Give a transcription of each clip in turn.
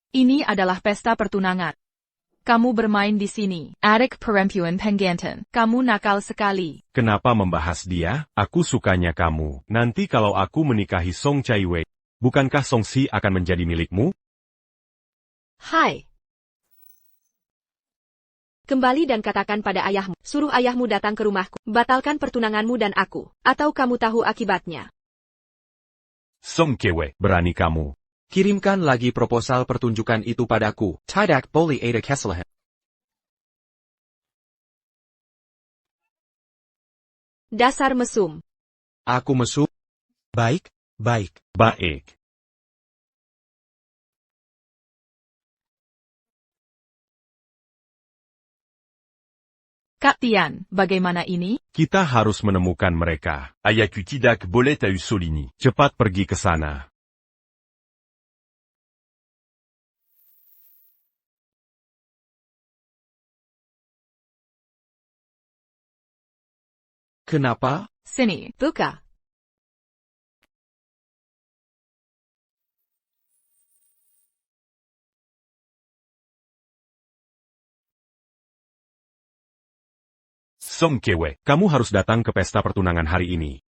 Ini adalah pesta pertunangan. Kamu bermain di sini. Adik perempuan pengganten. Kamu nakal sekali. Kenapa membahas dia? Aku sukanya kamu. Nanti kalau aku menikahi Song Chaiwei, bukankah Song Si akan menjadi milikmu? Hai. Kembali dan katakan pada ayahmu. Suruh ayahmu datang ke rumahku. Batalkan pertunanganmu dan aku. Atau kamu tahu akibatnya. Song Chaiwei, berani kamu. Kirimkan lagi proposal pertunjukan itu padaku. Tidak boleh ada kesalahan. Dasar mesum. Aku mesum. Baik, baik. Baik. Kak Tian, bagaimana ini? Kita harus menemukan mereka. Ayaku tidak boleh tahu soal ini. Cepat pergi ke sana. Kenapa? Sini. Buka. Song Chaiwei, kamu harus datang ke pesta pertunangan hari ini.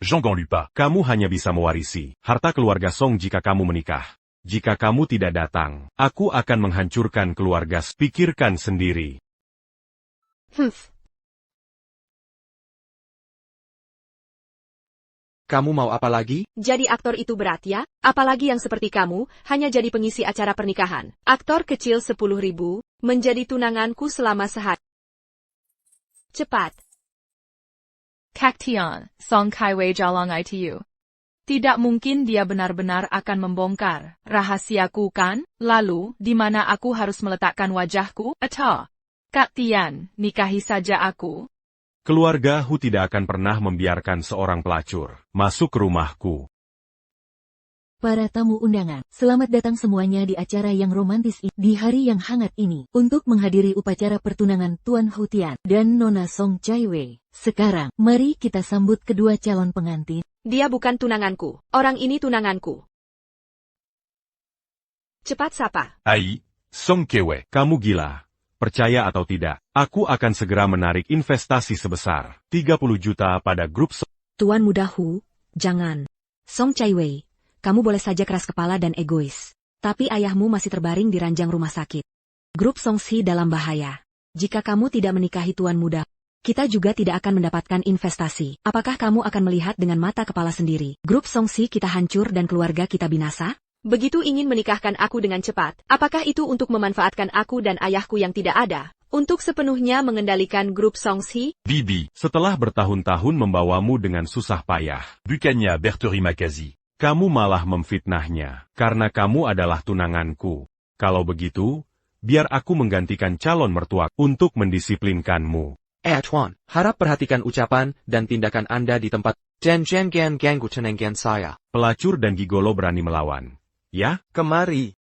Jean Ganlupa. Kamu hanya bisa mewarisi harta keluarga Song jika kamu menikah. Jika kamu tidak datang, aku akan menghancurkan keluarga. Pikirkan sendiri. Kamu mau apa lagi? Jadi aktor itu berat ya? Apalagi yang seperti kamu, hanya jadi pengisi acara pernikahan. Aktor kecil 10.000, menjadi tunanganku selama sehari. Cepat. Kak Tian, Song Chaiwei Jalang ITU. Tidak mungkin dia benar-benar akan membongkar rahasiaku kan? Lalu, di mana aku harus meletakkan wajahku? Atau, Kak Tian, nikahi saja aku. Keluarga Hu tidak akan pernah membiarkan seorang pelacur masuk ke rumahku. Para tamu undangan, selamat datang semuanya di acara yang romantis ini, di hari yang hangat ini, untuk menghadiri upacara pertunangan Tuan Hu Tian dan Nona Song Chaiwei. Sekarang, mari kita sambut kedua calon pengantin. Dia bukan tunanganku. Orang ini tunanganku. Cepat sapa. Ai, Song Chaiwei, kamu gila. Percaya atau tidak, aku akan segera menarik investasi sebesar 30 juta pada grup Tuan Muda Hu, jangan. Song Chaiwei, kamu boleh saja keras kepala dan egois. Tapi ayahmu masih terbaring di ranjang rumah sakit. Grup Song Si dalam bahaya. Jika kamu tidak menikahi Tuan Muda, kita juga tidak akan mendapatkan investasi. Apakah kamu akan melihat dengan mata kepala sendiri? Grup Song Si kita hancur dan keluarga kita binasa? Begitu ingin menikahkan aku dengan cepat, apakah itu untuk memanfaatkan aku dan ayahku yang tidak ada? Untuk sepenuhnya mengendalikan grup Song Si? Bibi. setelah bertahun-tahun membawamu dengan susah payah. Bukannya Bertori Makazi. Kamu malah memfitnahnya, karena kamu adalah tunanganku. Kalau begitu, biar aku menggantikan calon mertua untuk mendisiplinkanmu. Tuan, harap perhatikan ucapan dan tindakan Anda di tempat. Jangan ganggu tenangan saya. Pelacur dan gigolo berani melawan. Ya? Kemari.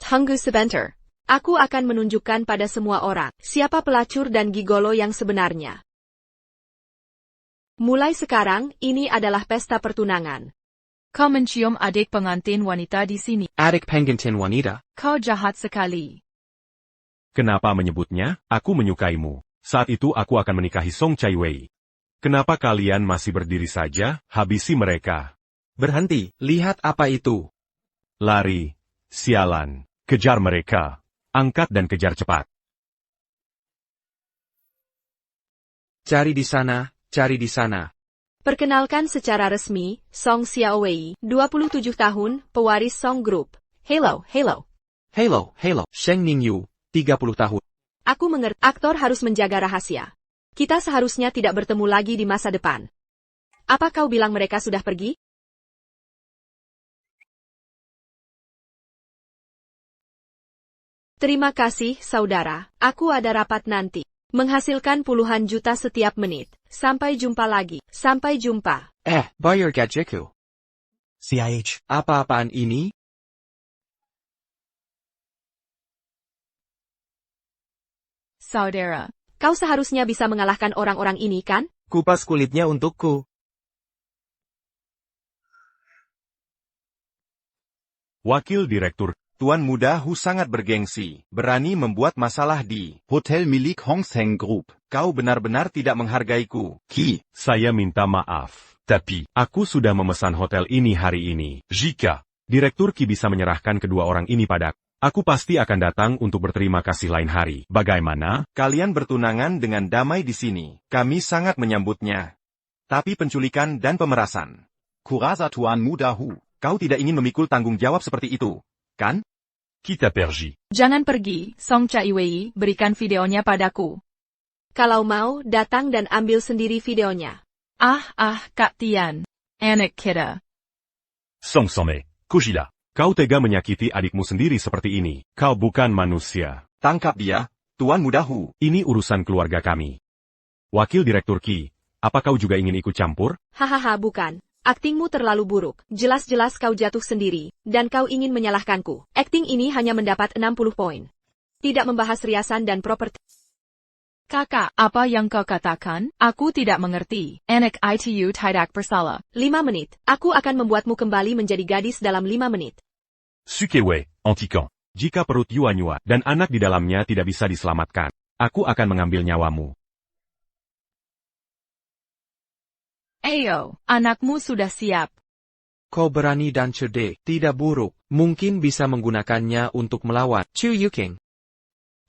Tunggu sebentar. Aku akan menunjukkan pada semua orang siapa pelacur dan gigolo yang sebenarnya. Mulai sekarang, ini adalah pesta pertunangan. Kau mencium adik pengantin wanita di sini. Adik pengantin wanita. Kau jahat sekali. Kenapa menyebutnya? Aku menyukaimu. Saat itu aku akan menikahi Song Chaiwei. Kenapa kalian masih berdiri saja? Habisi mereka. Berhenti, lihat apa itu. Lari. Sialan. Kejar mereka. Angkat dan kejar cepat. Cari di sana, cari di sana. Perkenalkan secara resmi, Song Xiaowei, 27 tahun, pewaris Song Group. Hello. Hello, Sheng Ningyu, 30 tahun. Aku mengerti, aktor harus menjaga rahasia. Kita seharusnya tidak bertemu lagi di masa depan. Apa kau bilang mereka sudah pergi? Terima kasih, saudara. Aku ada rapat nanti. Menghasilkan puluhan juta setiap menit. Sampai jumpa lagi. Sampai jumpa. Bayar gajiku. CIH. Apa-apaan ini? Saudara. Kau seharusnya bisa mengalahkan orang-orang ini, kan? Kupas kulitnya untukku. Wakil Direktur Tuan Muda Hu sangat bergengsi, berani membuat masalah di Hotel milik Hongseng Group. Kau benar-benar tidak menghargaiku. Ki, Saya minta maaf. Tapi, Aku sudah memesan hotel ini hari ini. Jika, Direktur Ki bisa menyerahkan kedua orang ini padaku. Aku pasti akan datang untuk berterima kasih lain hari. Bagaimana? Kalian bertunangan dengan damai di sini. Kami sangat menyambutnya. Tapi penculikan dan pemerasan. Kurasa Tuan Muda Hu. Kau tidak ingin memikul tanggung jawab seperti itu, kan? kita pergi. Jangan pergi, Song Chaiwei, berikan videonya padaku. Kalau mau, datang dan ambil sendiri videonya. Kak Tian. Anak kita. Song Somme, Kojila. Kau tega menyakiti adikmu sendiri seperti ini. Kau bukan manusia. Tangkap dia, Tuan Muda Hu. Ini urusan keluarga kami. Wakil Direktur Ki, apa kau juga ingin ikut campur? Hahaha, bukan. Aktingmu terlalu buruk. Jelas-jelas kau jatuh sendiri, dan kau ingin menyalahkanku. Akting ini hanya mendapat 60 poin. Tidak membahas riasan dan properti. Kakak, apa yang kau katakan? Aku tidak mengerti. Anak itu tidak bersalah. 5 menit. Aku akan membuatmu kembali menjadi gadis dalam 5 menit. Sukewei, Antikan. Jika perut Yuanyua dan anak di dalamnya tidak bisa diselamatkan, aku akan mengambil nyawamu. Ayo, anakmu sudah siap. Kau berani dan cerdik, tidak buruk, mungkin bisa menggunakannya untuk melawan Chu Yuking.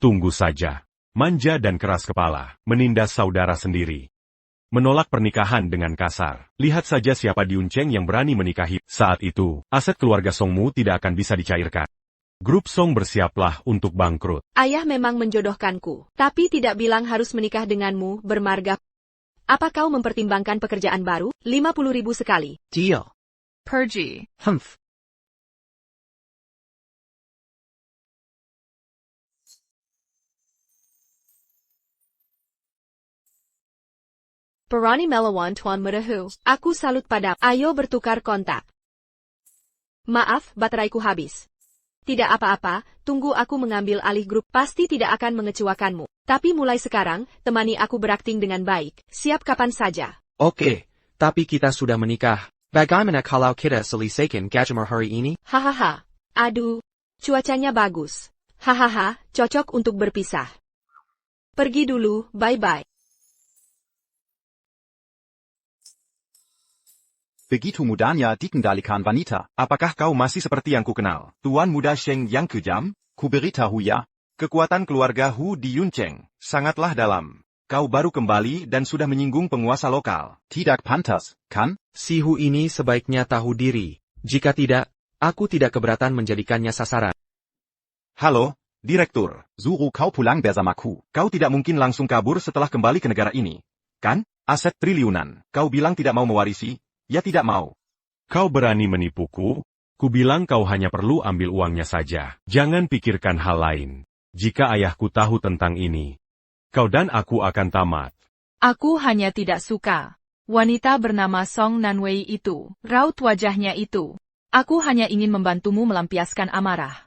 Tunggu saja. Manja dan keras kepala, menindas saudara sendiri. Menolak pernikahan dengan kasar. Lihat saja siapa Diunceng yang berani menikahi. Saat itu, aset keluarga Songmu tidak akan bisa dicairkan. Grup Song bersiaplah untuk bangkrut. Ayah memang menjodohkanku, tapi tidak bilang harus menikah denganmu, bermarga. Apa kau mempertimbangkan pekerjaan baru? 50.000 sekali. Deal. Pergi. Humph. Berani melawan Tuan Muda Hu. Aku salut pada. Ayo bertukar kontak. Maaf, bateraiku habis. Tidak apa-apa, tunggu aku mengambil alih grup. Pasti tidak akan mengecewakanmu. Tapi mulai sekarang, temani aku berakting dengan baik. Siap kapan saja. Oke, tapi kita sudah menikah. Bagaimana kalau kita selesaikan Gajimur hari ini? Hahaha. Aduh, cuacanya bagus. Hahaha, cocok untuk berpisah. Pergi dulu, bye-bye. begitu mudanya dikendalikan wanita. Apakah kau masih seperti yang kukenal? Tuan Muda Sheng yang kejam? Ku beritahu ya, Kekuatan keluarga Hu di Yunceng sangatlah dalam. Kau baru kembali dan sudah menyinggung penguasa lokal. tidak pantas, kan? Si Hu ini sebaiknya tahu diri. Jika tidak, aku tidak keberatan menjadikannya sasaran. Halo, Direktur. Suruh kau pulang bersamaku. Kau tidak mungkin langsung kabur setelah kembali ke negara ini. Kan? Aset triliunan. Kau bilang tidak mau mewarisi? Ya tidak mau. Kau berani menipuku? Ku bilang kau hanya perlu ambil uangnya saja. Jangan pikirkan hal lain. Jika ayahku tahu tentang ini, kau dan aku akan tamat. Aku hanya tidak suka. Wanita bernama Song Nanwei itu, raut wajahnya itu. Aku hanya ingin membantumu melampiaskan amarah.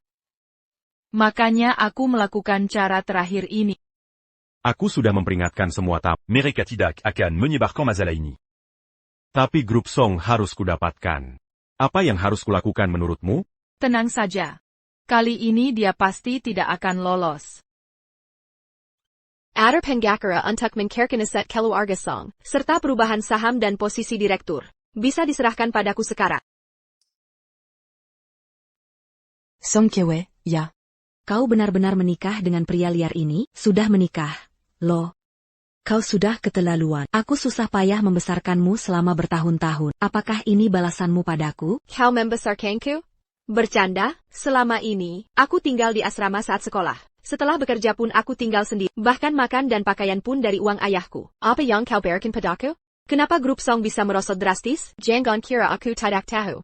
Makanya aku melakukan cara terakhir ini. Aku sudah memperingatkan semua Mereka tidak akan menyebarkan masalah ini. tapi grup Song harus kudapatkan. Apa yang harus kulakukan menurutmu? Tenang saja. Kali ini dia pasti tidak akan lolos. Adder Penggakara untuk mengkerkanaset keluarga Song, serta perubahan saham dan posisi direktur. Bisa diserahkan padaku sekarang. Song Kyewe, ya. Kau benar-benar menikah dengan pria liar ini? Sudah menikah. Loh. Kau sudah keterlaluan. Aku susah payah membesarkanmu selama bertahun-tahun. Apakah ini balasanmu padaku? Kau membesarkanku? Bercanda, selama ini, aku tinggal di asrama saat sekolah. Setelah bekerja pun aku tinggal sendiri. Bahkan makan dan pakaian pun dari uang ayahku. Apa yang kau berikan padaku? Kenapa grup Song bisa merosot drastis? Jangan kira aku tidak tahu.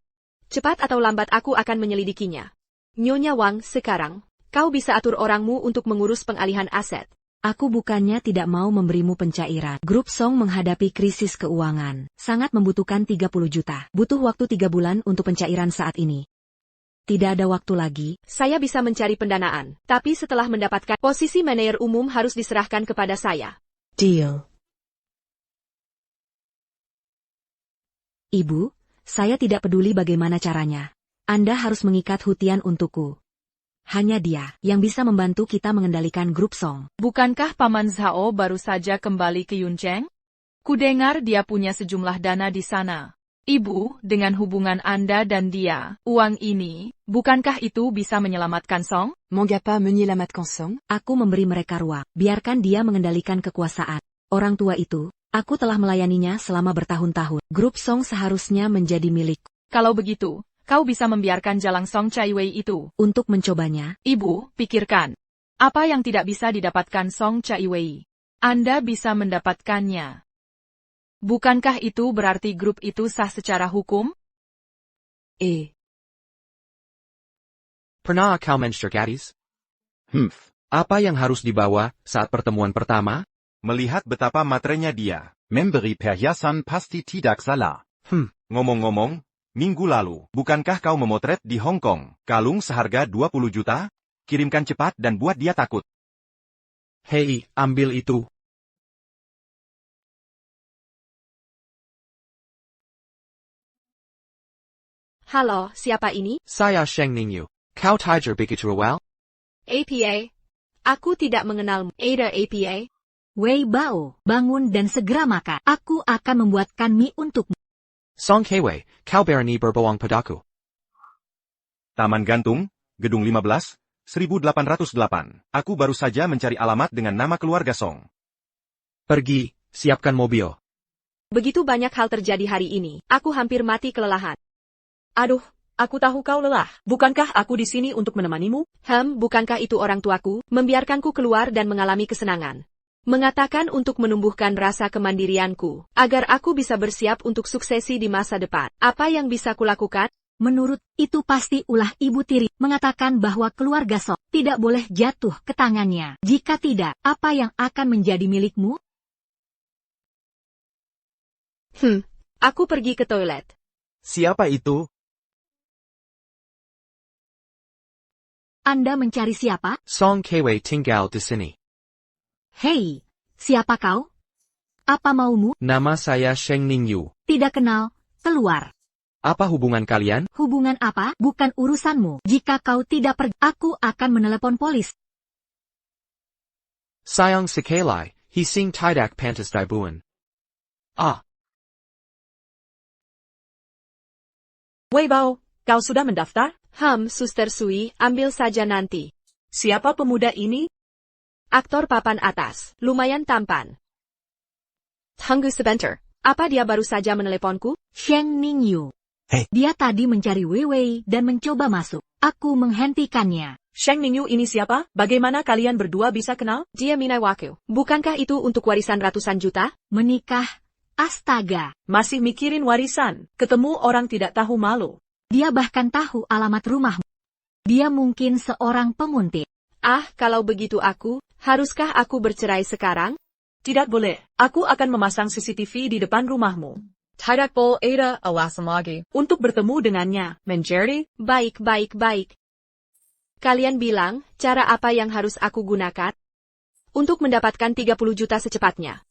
Cepat atau lambat aku akan menyelidikinya. Nyonya Wang, sekarang, kau bisa atur orangmu untuk mengurus pengalihan aset. Aku bukannya tidak mau memberimu pencairan. Grup Song menghadapi krisis keuangan. Sangat membutuhkan 30 juta. Butuh waktu 3 bulan untuk pencairan saat ini. Tidak ada waktu lagi. Saya bisa mencari pendanaan, tapi setelah mendapatkan posisi manajer umum harus diserahkan kepada saya. Deal. Ibu, saya tidak peduli bagaimana caranya. Anda harus mengikat Hutian untukku. Hanya dia yang bisa membantu kita mengendalikan grup Song. Bukankah Paman Zhao baru saja kembali ke Yuncheng? Kudengar dia punya sejumlah dana di sana. Ibu, dengan hubungan Anda dan dia, uang ini, bukankah itu bisa menyelamatkan Song? Mangapa menyelamatkan Song? Aku memberi mereka ruang. Biarkan dia mengendalikan kekuasaan. Orang tua itu, aku telah melayaninya selama bertahun-tahun. Grup Song seharusnya menjadi milik. Kalau begitu, kau bisa membiarkan jalang Song Chaiwei itu. Untuk mencobanya, Ibu, pikirkan. Apa yang tidak bisa didapatkan Song Chaiwei? Anda bisa mendapatkannya. Bukankah itu berarti grup itu sah secara hukum? Pernah kau menster gadis? Apa yang harus dibawa saat pertemuan pertama? Melihat betapa materenya dia. Memberi perhiasan pasti tidak salah. Ngomong-ngomong, minggu lalu, bukankah kau memotret di Hong Kong, kalung seharga 20 juta? Kirimkan cepat dan buat dia takut. Hei, ambil itu. Halo, siapa ini? Saya Sheng Ningyu. Kau Tiger bicara well? APA? Aku tidak mengenalmu. Ada APA? Wei Bao, bangun dan segera makan. Aku akan membuatkan mie untukmu. Song Kwei, kau berani berbohong padaku. Taman Gantung, Gedung 15, 1808. Aku baru saja mencari alamat dengan nama keluarga Song. Pergi, siapkan mobil. Begitu banyak hal terjadi hari ini, aku hampir mati kelelahan. Aduh, aku tahu kau lelah. Bukankah aku di sini untuk menemanimu? Bukankah itu orang tuaku, membiarkanku keluar dan mengalami kesenangan? Mengatakan untuk menumbuhkan rasa kemandirianku, agar aku bisa bersiap untuk suksesi di masa depan. Apa yang bisa kulakukan? Menurut itu pasti ulah ibu tiri, mengatakan bahwa keluarga Song tidak boleh jatuh ke tangannya. Jika tidak, apa yang akan menjadi milikmu? Aku pergi ke toilet. Siapa itu? Anda mencari siapa? Song Kwei tinggal di sini. Hei, siapa kau? Apa maumu? Nama saya Sheng Ningyu. Tidak kenal, keluar. Apa hubungan kalian? Hubungan apa? Bukan urusanmu. Jika kau tidak pergi, aku akan menelepon polis. Sayang sekali, hising tidak pantas dibuan. Wei Bao, kau sudah mendaftar? Suster Sui, ambil saja nanti. Siapa pemuda ini? Aktor papan atas, lumayan tampan. Tunggu sebentar, apa dia baru saja meneleponku? Sheng Ningyu. Hei. Dia tadi mencari Wei Wei dan mencoba masuk. Aku menghentikannya. Sheng Ningyu ini siapa? Bagaimana kalian berdua bisa kenal? Dia Minai Waku. Bukankah itu untuk warisan ratusan juta? Menikah? Astaga. Masih mikirin warisan. Ketemu orang tidak tahu malu. Dia bahkan tahu alamat rumahmu. Dia mungkin seorang penguntit. Kalau begitu haruskah aku bercerai sekarang? Tidak boleh. Aku akan memasang CCTV di depan rumahmu. Tidak boleh ada alasan lagi. Untuk bertemu dengannya, menjadi? Baik. Kalian bilang, cara apa yang harus aku gunakan? Untuk mendapatkan 30 juta secepatnya.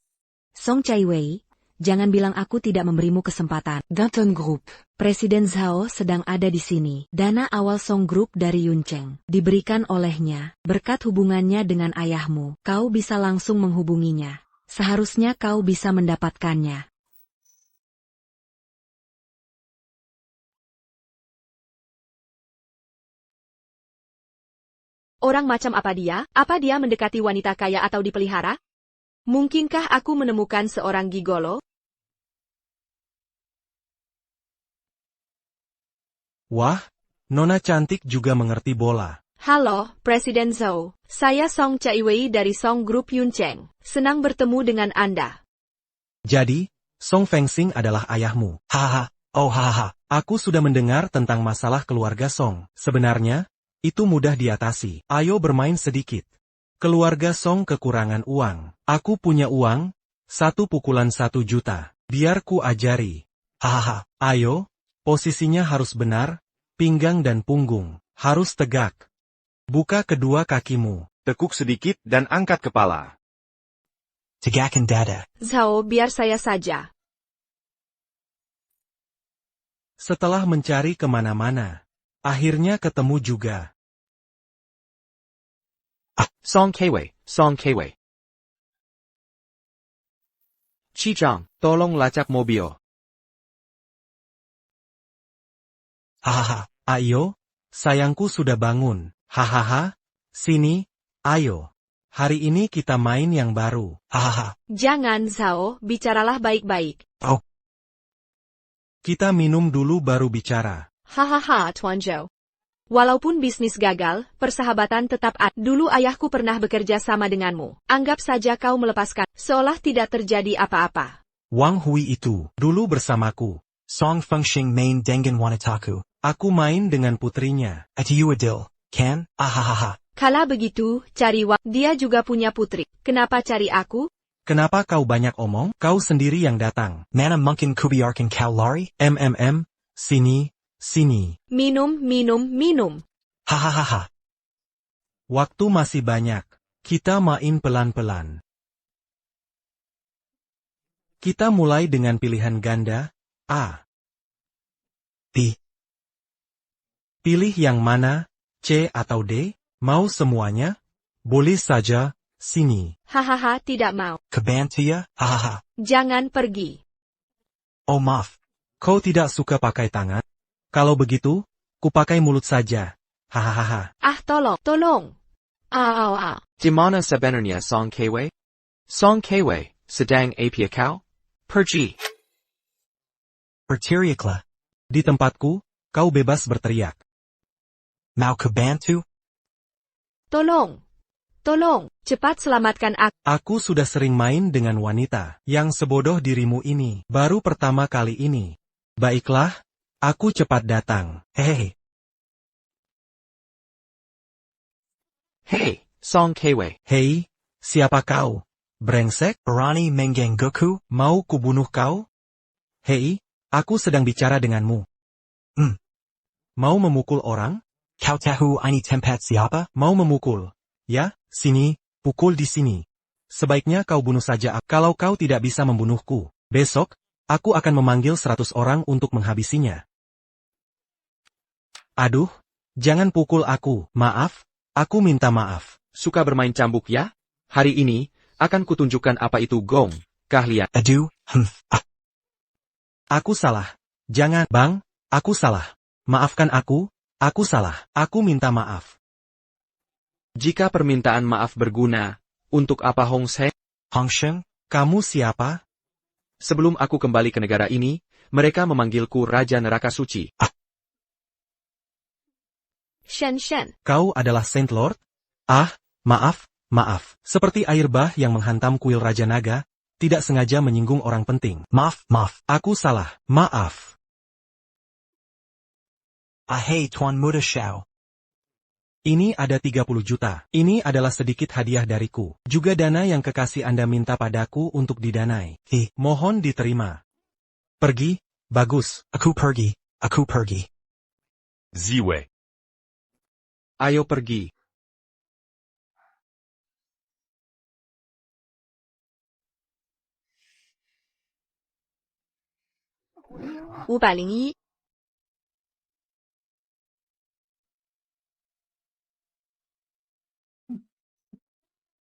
Song Chaiwei, jangan bilang aku tidak memberimu kesempatan. Danton Group. Presiden Zhao sedang ada di sini. Dana awal Song Group dari Yuncheng diberikan olehnya. Berkat hubungannya dengan ayahmu, kau bisa langsung menghubunginya. Seharusnya kau bisa mendapatkannya. Orang macam apa dia? Apa dia mendekati wanita kaya atau dipelihara? Mungkinkah aku menemukan seorang gigolo? Wah, Nona cantik juga mengerti bola. Halo, Presiden Zhou. Saya Song Chaiwei dari Song Group Yuncheng. Senang bertemu dengan Anda. Jadi, Song Fengsing adalah ayahmu. Haha. Aku sudah mendengar tentang masalah keluarga Song. Sebenarnya, itu mudah diatasi. Ayo bermain sedikit. Keluarga Song kekurangan uang. Aku punya uang, 1 pukulan 1 juta. Biar ku ajari. Ayo, posisinya harus benar, pinggang dan punggung harus tegak. Buka kedua kakimu. Tekuk sedikit dan angkat kepala. Tegakkan dada. Zhao, biar saya saja. Setelah mencari kemana-mana, akhirnya ketemu juga. Song Kaiwei, Song Kaiwei. Chijang, tolong lacak mobil. Hahaha, ayo, sayangku sudah bangun. Hahaha, sini, ayo. Hari ini kita main yang baru. Hahaha. Jangan, Zhao, bicaralah baik-baik. Oh. Kita minum dulu baru bicara. Hahaha, Tuan Zhou. Walaupun bisnis gagal, persahabatan tetap ada. Dulu ayahku pernah bekerja sama denganmu. Anggap saja kau melepaskan, seolah tidak terjadi apa-apa. Wang Hui itu, dulu bersamaku. Song Fengxing main dengan wanitaku. Aku main dengan putrinya. Atu adil, kan? Ahahaha. Kala begitu, cari Wang. Dia juga punya putri. Kenapa cari aku? Kenapa kau banyak omong? Kau sendiri yang datang. Mana mungkin kubiarkan kau lari? Sini, sini. Minum, minum, minum. Hahaha. Waktu masih banyak. Kita main pelan-pelan. Kita mulai dengan pilihan ganda, A. B. Pilih yang mana, C atau D? Mau semuanya? Boleh saja, sini. Hahaha, tidak mau. Kebantu ya? Hahaha. Jangan pergi. Oh maaf. Kau tidak suka pakai tangan? Kalau begitu, kupakai mulut saja. Hahaha. Ah, tolong, tolong. Ah. Di mana sebenarnya Song Kaiwei? Song Kaiwei, sedang apa kau? Pergi. Berteriaklah. Di tempatku, kau bebas berteriak. Mau kebantu? Tolong. Tolong, cepat selamatkan aku. Aku sudah sering main dengan wanita yang sebodoh dirimu ini. Baru pertama kali ini. Baiklah, aku cepat datang. Hehehe. Hey, Song Kaiwei. Hei, siapa kau? Brengsek? Berani menggangguku? Mau kubunuh kau? Hei, aku sedang bicara denganmu. Mau memukul orang? Kau tahu ini tempat siapa? Mau memukul? Ya, sini, pukul di sini. Sebaiknya kau bunuh saja aku. Kalau kau tidak bisa membunuhku, besok, aku akan memanggil 100 orang untuk menghabisinya. Aduh, jangan pukul aku. Maaf, aku minta maaf. Suka bermain cambuk ya? Hari ini, akan kutunjukkan apa itu gong, keahlian. Aduh, Aku salah. Jangan, Bang, aku salah. Maafkan aku salah. Aku minta maaf. Jika permintaan maaf berguna, untuk apa Hong Se? Hong Sheng? Kamu siapa? Sebelum aku kembali ke negara ini, mereka memanggilku Raja Neraka Suci. Shen. Kau adalah Saint Lord? Ah, maaf. Seperti air bah yang menghantam kuil Raja Naga, tidak sengaja menyinggung orang penting. Maaf. Aku salah. Maaf. Ahai Tuan Muda Shao. Ini ada 30 juta. Ini adalah sedikit hadiah dariku. Juga dana yang kekasih Anda minta padaku untuk didanai. Mohon diterima. Pergi, bagus. Aku pergi. Ziwei. Ayo pergi.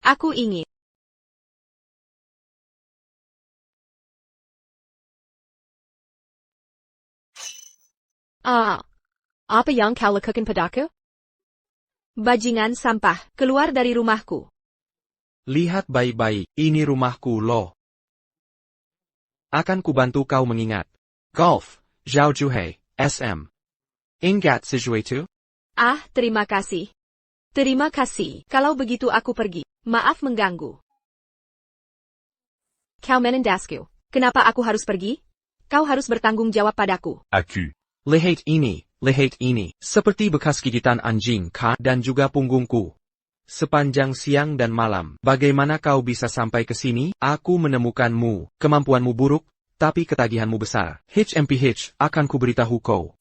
Aku ingin. Apa yang kau lakukan padaku? Bajingan sampah, keluar dari rumahku. Lihat baik-baik, ini rumahku loh. Akan kubantu kau mengingat. Golf, Zhao Juhei, SM. Ingat sesuatu? Ah, terima kasih. Terima kasih. Kalau begitu aku pergi. Maaf mengganggu. Kau menendasku. Kenapa aku harus pergi? Kau harus bertanggung jawab padaku. Aku. Lihat ini. Seperti bekas gigitan anjing dan juga punggungku. Sepanjang siang dan malam, bagaimana kau bisa sampai ke sini? Aku menemukanmu. Kemampuanmu buruk, tapi ketagihanmu besar. HMPH, akan kuberitahu kau.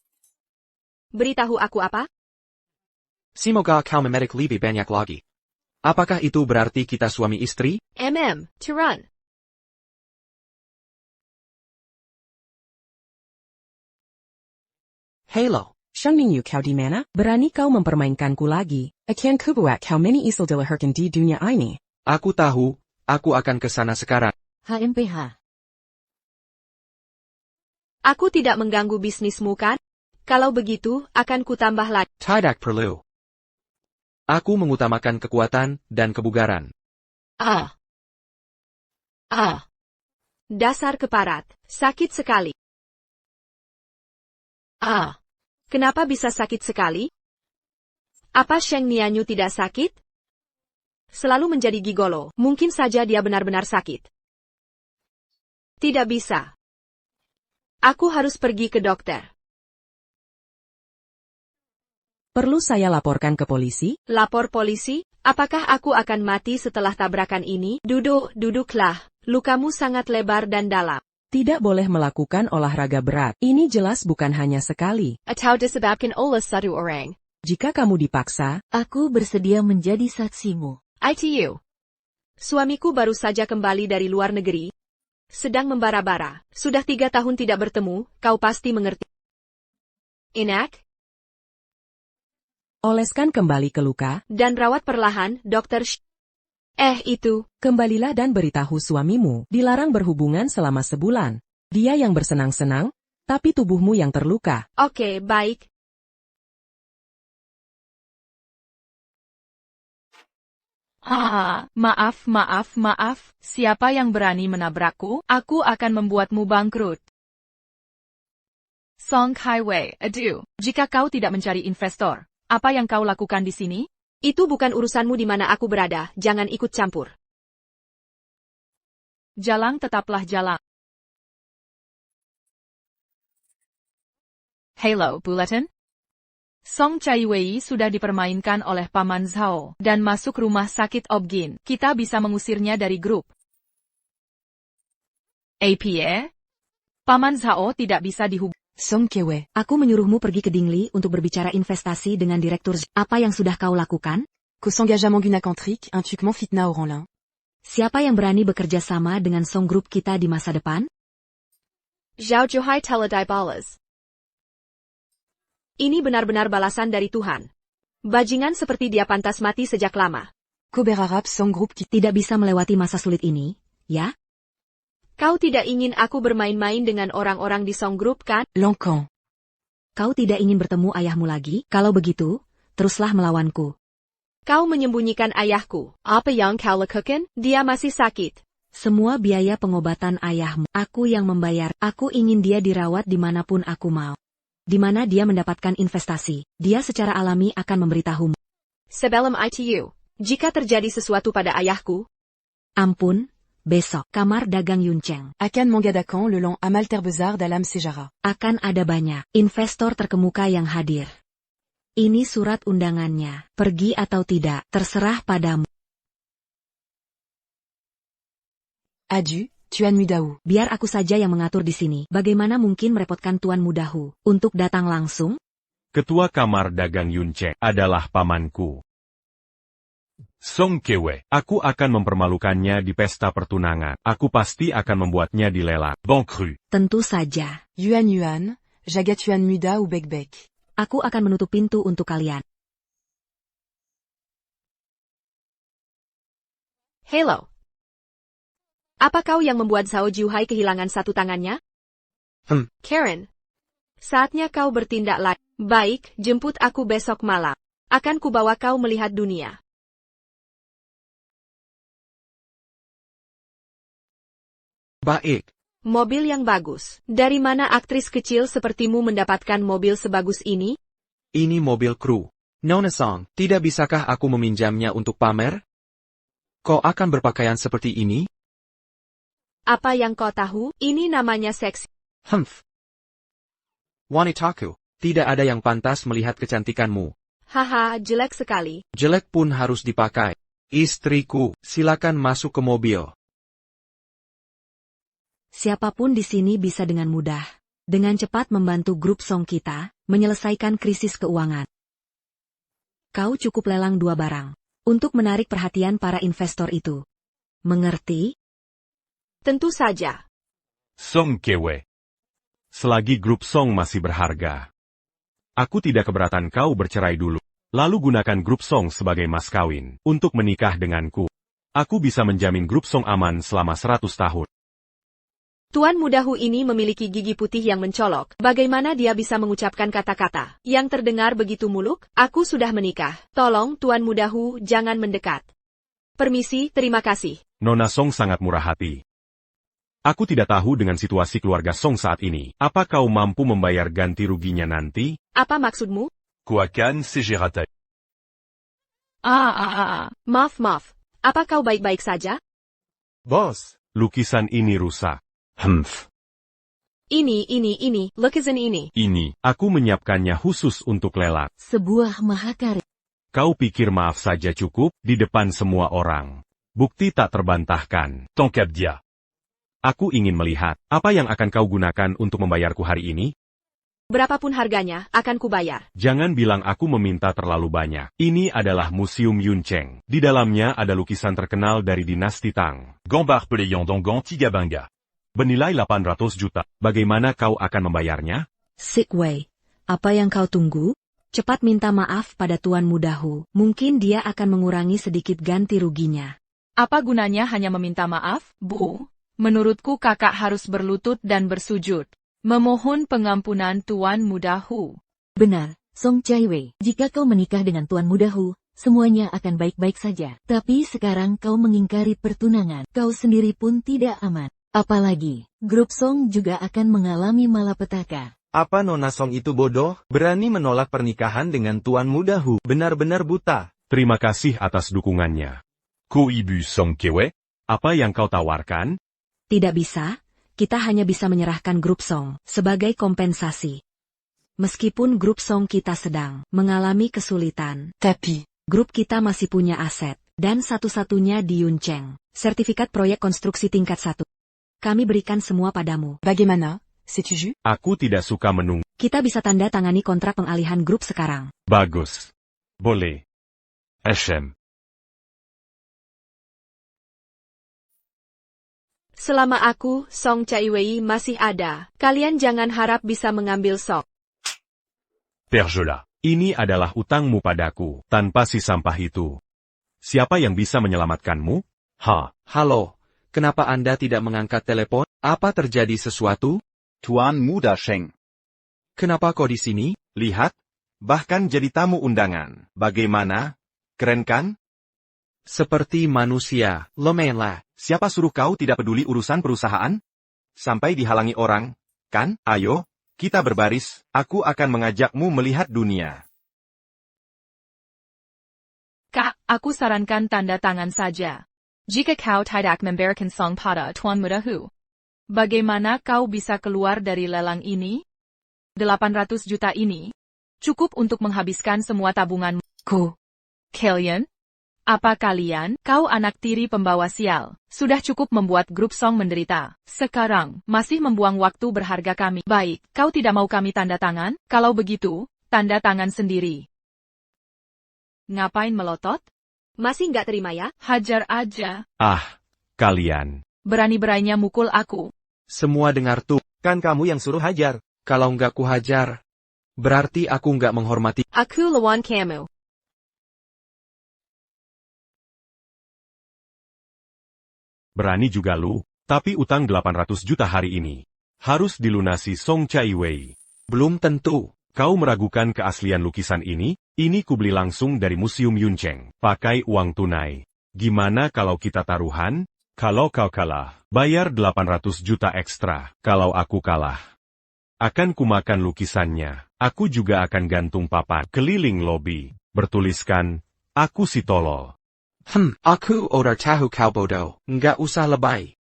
Beritahu aku apa? Semoga kau memetik lebih banyak lagi. Apakah itu berarti kita suami istri? Turan. Hello, Shengmingyu kau di mana? Berani kau mempermainkanku lagi? Akan kubuat kau meni isel dilahirkan di dunia ini. Aku tahu, aku akan ke sana sekarang. HMPH. Aku tidak mengganggu bisnismu kan? Kalau begitu, akan kutambah lagi. Tidak perlu. Aku mengutamakan kekuatan dan kebugaran. Dasar keparat, sakit sekali. Kenapa bisa sakit sekali? Apa Sheng Nianyu tidak sakit? Selalu menjadi gigolo, mungkin saja dia benar-benar sakit. Tidak bisa. Aku harus pergi ke dokter. Perlu saya laporkan ke polisi? Lapor polisi? Apakah aku akan mati setelah tabrakan ini? Duduklah. Lukamu sangat lebar dan dalam. Tidak boleh melakukan olahraga berat. Ini jelas bukan hanya sekali. Atau disebabkan oleh satu orang. Jika kamu dipaksa, Aku bersedia menjadi saksimu. ITU. Suamiku baru saja kembali dari luar negeri. Sedang membara-bara. Sudah 3 tahun tidak bertemu, kau pasti mengerti. Enak? oleskan kembali ke luka, Dan rawat perlahan, Dr. Itu. Kembalilah dan beritahu suamimu, dilarang berhubungan selama sebulan. Dia yang bersenang-senang, tapi tubuhmu yang terluka. Oke, baik. Maaf. Siapa yang berani menabrakku? Aku akan membuatmu bangkrut. Song Kai-wei, aduh. Jika kau tidak mencari investor, apa yang kau lakukan di sini? Itu bukan urusanmu di mana aku berada, jangan ikut campur. Jalang tetaplah jalang. Hello, Bulletin. Song Chaiwei sudah dipermainkan oleh Paman Zhao dan masuk rumah sakit Obgyn. Kita bisa mengusirnya dari grup. APA? Paman Zhao tidak bisa dihubungi. Song Kewe, aku menyuruhmu pergi ke Dingli untuk berbicara investasi dengan Direktur Z. Apa yang sudah kau lakukan? Qu'au s'engagement Gunacantric, un tuquement fitna au Ranlin. Siapa yang berani bekerja sama dengan Song Group kita di masa depan? Zhao Johai Teledai Balas. Ini benar-benar balasan dari Tuhan. Bajingan seperti dia pantas mati sejak lama. Kober Arab Song Group qui Tidak bisa melewati masa sulit ini, ya? Kau tidak ingin aku bermain-main dengan orang-orang di Song Group kan? Lankan. Kau tidak ingin bertemu ayahmu lagi? Kalau begitu, teruslah melawanku. Kau menyembunyikan ayahku. Apa yang kau lakukan? Dia masih sakit. Semua biaya pengobatan ayahmu, aku yang membayar. Aku ingin dia dirawat dimanapun aku mau. Di mana dia mendapatkan investasi, dia secara alami akan memberitahumu. Sebelum ITU, jika terjadi sesuatu pada ayahku, Ampun, besok, kamar dagang Yuncheng. Akan Mangadakan le long Amal Terbezar dalam Sejara. Akan ada banyak investor terkemuka yang hadir. Ini surat undangannya. Pergi atau tidak, terserah padamu. Adieu, Tuan Mudahu. Biar aku saja yang mengatur di sini. Bagaimana mungkin merepotkan Tuan Mudahu untuk datang langsung? Ketua Kamar Dagang Yuncheng adalah pamanku. Song Kewe, aku akan mempermalukannya di pesta pertunangan. Aku pasti akan membuatnya dilelang. Bon cru. Tentu saja. Yuan, Jaga Tuan Muda ou Bekbek. Aku akan menutup pintu untuk kalian. hello. Apa kau yang membuat Zhao Juhai kehilangan satu tangannya? Karen. Saatnya kau bertindak lagi. Baik, jemput aku besok malam. Akan kubawa kau melihat dunia. Baik. Mobil yang bagus. Dari mana aktris kecil sepertimu mendapatkan mobil sebagus ini? Ini mobil kru. Nona Song, tidak bisakah aku meminjamnya untuk pamer? Kau akan berpakaian seperti ini? Apa yang kau tahu? Ini namanya seksi. Wanitaku, tidak ada yang pantas melihat kecantikanmu. Haha, jelek sekali. Jelek pun harus dipakai. Istriku, silakan masuk ke mobil. Siapapun di sini bisa dengan mudah, dengan cepat membantu grup Song kita, menyelesaikan krisis keuangan. Kau cukup lelang 2 barang, untuk menarik perhatian para investor itu. Mengerti? Tentu saja. Song Kewe. Selagi grup Song masih berharga, Aku tidak keberatan kau bercerai dulu. Lalu gunakan grup Song sebagai mas kawin untuk menikah denganku. Aku bisa menjamin grup Song aman selama 100 tahun. Tuan Muda Hu ini memiliki gigi putih yang mencolok. Bagaimana dia bisa mengucapkan kata-kata yang terdengar begitu muluk? Aku sudah menikah. Tolong, Tuan Muda Hu, jangan mendekat. Permisi, terima kasih. Nona Song sangat murah hati. Aku tidak tahu dengan situasi keluarga Song saat ini. Apa kau mampu membayar ganti ruginya nanti? Apa maksudmu? Kuakan Sejerata. Maaf. Apa kau baik-baik saja? Bos, lukisan ini rusak. Ini, lukisan ini. Ini, aku menyiapkannya khusus untuk lelang. Sebuah mahakarya. Kau pikir maaf saja cukup, di depan semua orang. Bukti tak terbantahkan. Tangkap dia. Aku ingin melihat, apa yang akan kau gunakan untuk membayarku hari ini? Berapapun harganya, akan kubayar. Jangan bilang aku meminta terlalu banyak. Ini adalah Museum Yuncheng. Di dalamnya ada lukisan terkenal dari dinasti Tang. Gambar Peléon Dongan Tigabanga. Bernilai 800 juta. Bagaimana kau akan membayarnya? Sick Wei, apa yang kau tunggu? Cepat minta maaf pada Tuan Muda Hu. Mungkin dia akan mengurangi sedikit ganti ruginya. Apa gunanya hanya meminta maaf, Bu? Menurutku kakak harus berlutut dan bersujud. Memohon pengampunan Tuan Muda Hu. Benar, Song Chaiwei. Jika kau menikah dengan Tuan Muda Hu, semuanya akan baik-baik saja. Tapi sekarang kau mengingkari pertunangan. Kau sendiri pun tidak aman. Apalagi, grup Song juga akan mengalami malapetaka. Apa Nona Song itu bodoh? Berani menolak pernikahan dengan Tuan Muda Hu. Benar-benar buta. Terima kasih atas dukungannya. Koibu Song Kewe. Apa yang kau tawarkan? Tidak bisa, kita hanya bisa menyerahkan grup Song sebagai kompensasi. Meskipun grup Song kita sedang mengalami kesulitan, Tapi, grup kita masih punya aset, dan satu-satunya di Yuncheng, sertifikat proyek konstruksi tingkat 1. Kami berikan semua padamu. bagaimana? C'est-tu jus? Aku tidak suka menunggu. Kita bisa tanda tangani kontrak pengalihan grup sekarang. Bagus. Boleh. HM. Selama aku, Song Chaiwei, masih ada, kalian jangan harap bisa mengambil Sok. Perjola. Ini adalah utangmu padaku, tanpa si sampah itu. Siapa yang bisa menyelamatkanmu? Halo, kenapa Anda tidak mengangkat telepon? Apa terjadi sesuatu? Tuan Muda Sheng. Kenapa kau di sini? Lihat, bahkan jadi tamu undangan. Bagaimana? Keren kan? Seperti manusia, lumayanlah. Siapa suruh kau tidak peduli urusan perusahaan? Sampai dihalangi orang, kan? Ayo, kita berbaris, aku akan mengajakmu melihat dunia. Kak, aku sarankan tanda tangan saja. Jika kau tidak memberikan Song pada Tuan Muda Hu, bagaimana kau bisa keluar dari lelang ini? 800 juta ini cukup untuk menghabiskan semua tabunganmu. Kalian? Apa kalian, kau anak tiri pembawa sial, sudah cukup membuat grup Song menderita. Sekarang, masih membuang waktu berharga kami. Baik, kau tidak mau kami tanda tangan? Kalau begitu, tanda tangan sendiri. Ngapain melotot? Masih nggak terima ya? Hajar aja. Kalian. Berani-beraninya mukul aku. Semua dengar tuh. Kan kamu yang suruh hajar. Kalau nggak ku hajar, berarti aku nggak menghormati. Aku lawan kamu. Berani juga lu, tapi utang 800 juta hari ini. Harus dilunasi Song Chaiwei. Belum tentu. Kau meragukan keaslian lukisan ini? Ini kubeli langsung dari Museum Yuncheng. Pakai uang tunai. Gimana kalau kita taruhan? Kalau kau kalah, bayar 800 juta ekstra. Kalau aku kalah, akan kumakan lukisannya. Aku juga akan gantung papan keliling lobi. Bertuliskan, aku si tolol. Aku udah tahu kau bodoh. Nggak usah lebay.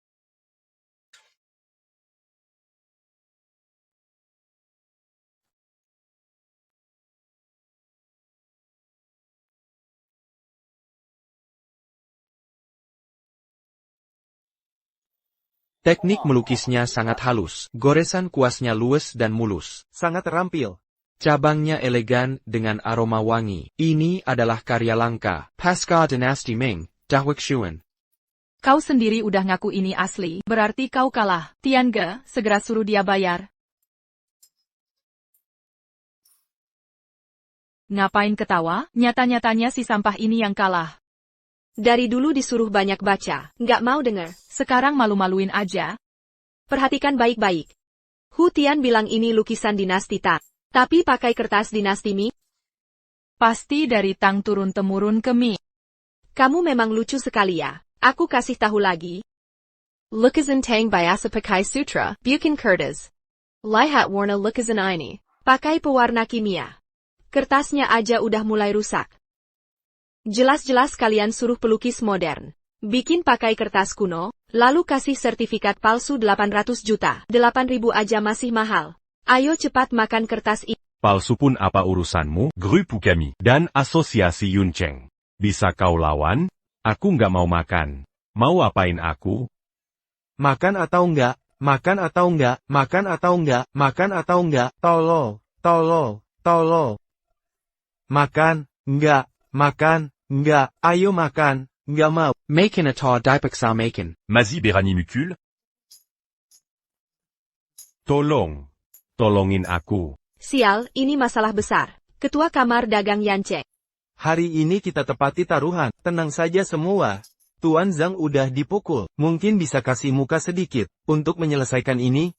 Teknik melukisnya sangat halus. Goresan kuasnya luwes dan mulus. Sangat terampil. Cabangnya elegan dengan aroma wangi. Ini adalah karya langka. Pasca Dinasti Ming, Dahwek Xuan. Kau sendiri udah ngaku ini asli, berarti kau kalah. Tiange, segera suruh dia bayar. Ngapain ketawa? Nyata-nyatanya si sampah ini yang kalah. Dari dulu disuruh banyak baca, nggak mau denger. Sekarang malu-maluin aja. Perhatikan baik-baik. Hu Tian bilang ini lukisan dinasti Tang. Tapi pakai kertas dinasti Mi. Pasti dari Tang turun-temurun ke Mi. Kamu memang lucu sekali ya. Aku kasih tahu lagi. Lukisan Tang biasa pakai sutra, bukan kertas. Lihat warna lukisan ini. Pakai pewarna kimia. Kertasnya aja udah mulai rusak. Jelas-jelas kalian suruh pelukis modern. Bikin pakai kertas kuno, lalu kasih sertifikat palsu 800 juta. 8.000 aja masih mahal. Ayo cepat makan kertas ini. Palsu pun apa urusanmu, grup kami, dan asosiasi Yuncheng. Bisa kau lawan? Aku nggak mau makan. Mau apain aku? Makan atau enggak? Makan atau enggak? Makan atau enggak? Makan atau enggak? Tolol, tolol, tolol. Makan, enggak, makan, enggak, ayo makan, enggak mau. Maken atau dipaksa maken. Mazi berani mukul? Tolong. Tolongin aku. Sial, ini masalah besar. Ketua Kamar Dagang Yancheng. Hari ini kita tepati taruhan, tenang saja semua. Tuan Zhang udah dipukul, mungkin bisa kasih muka sedikit, untuk menyelesaikan ini.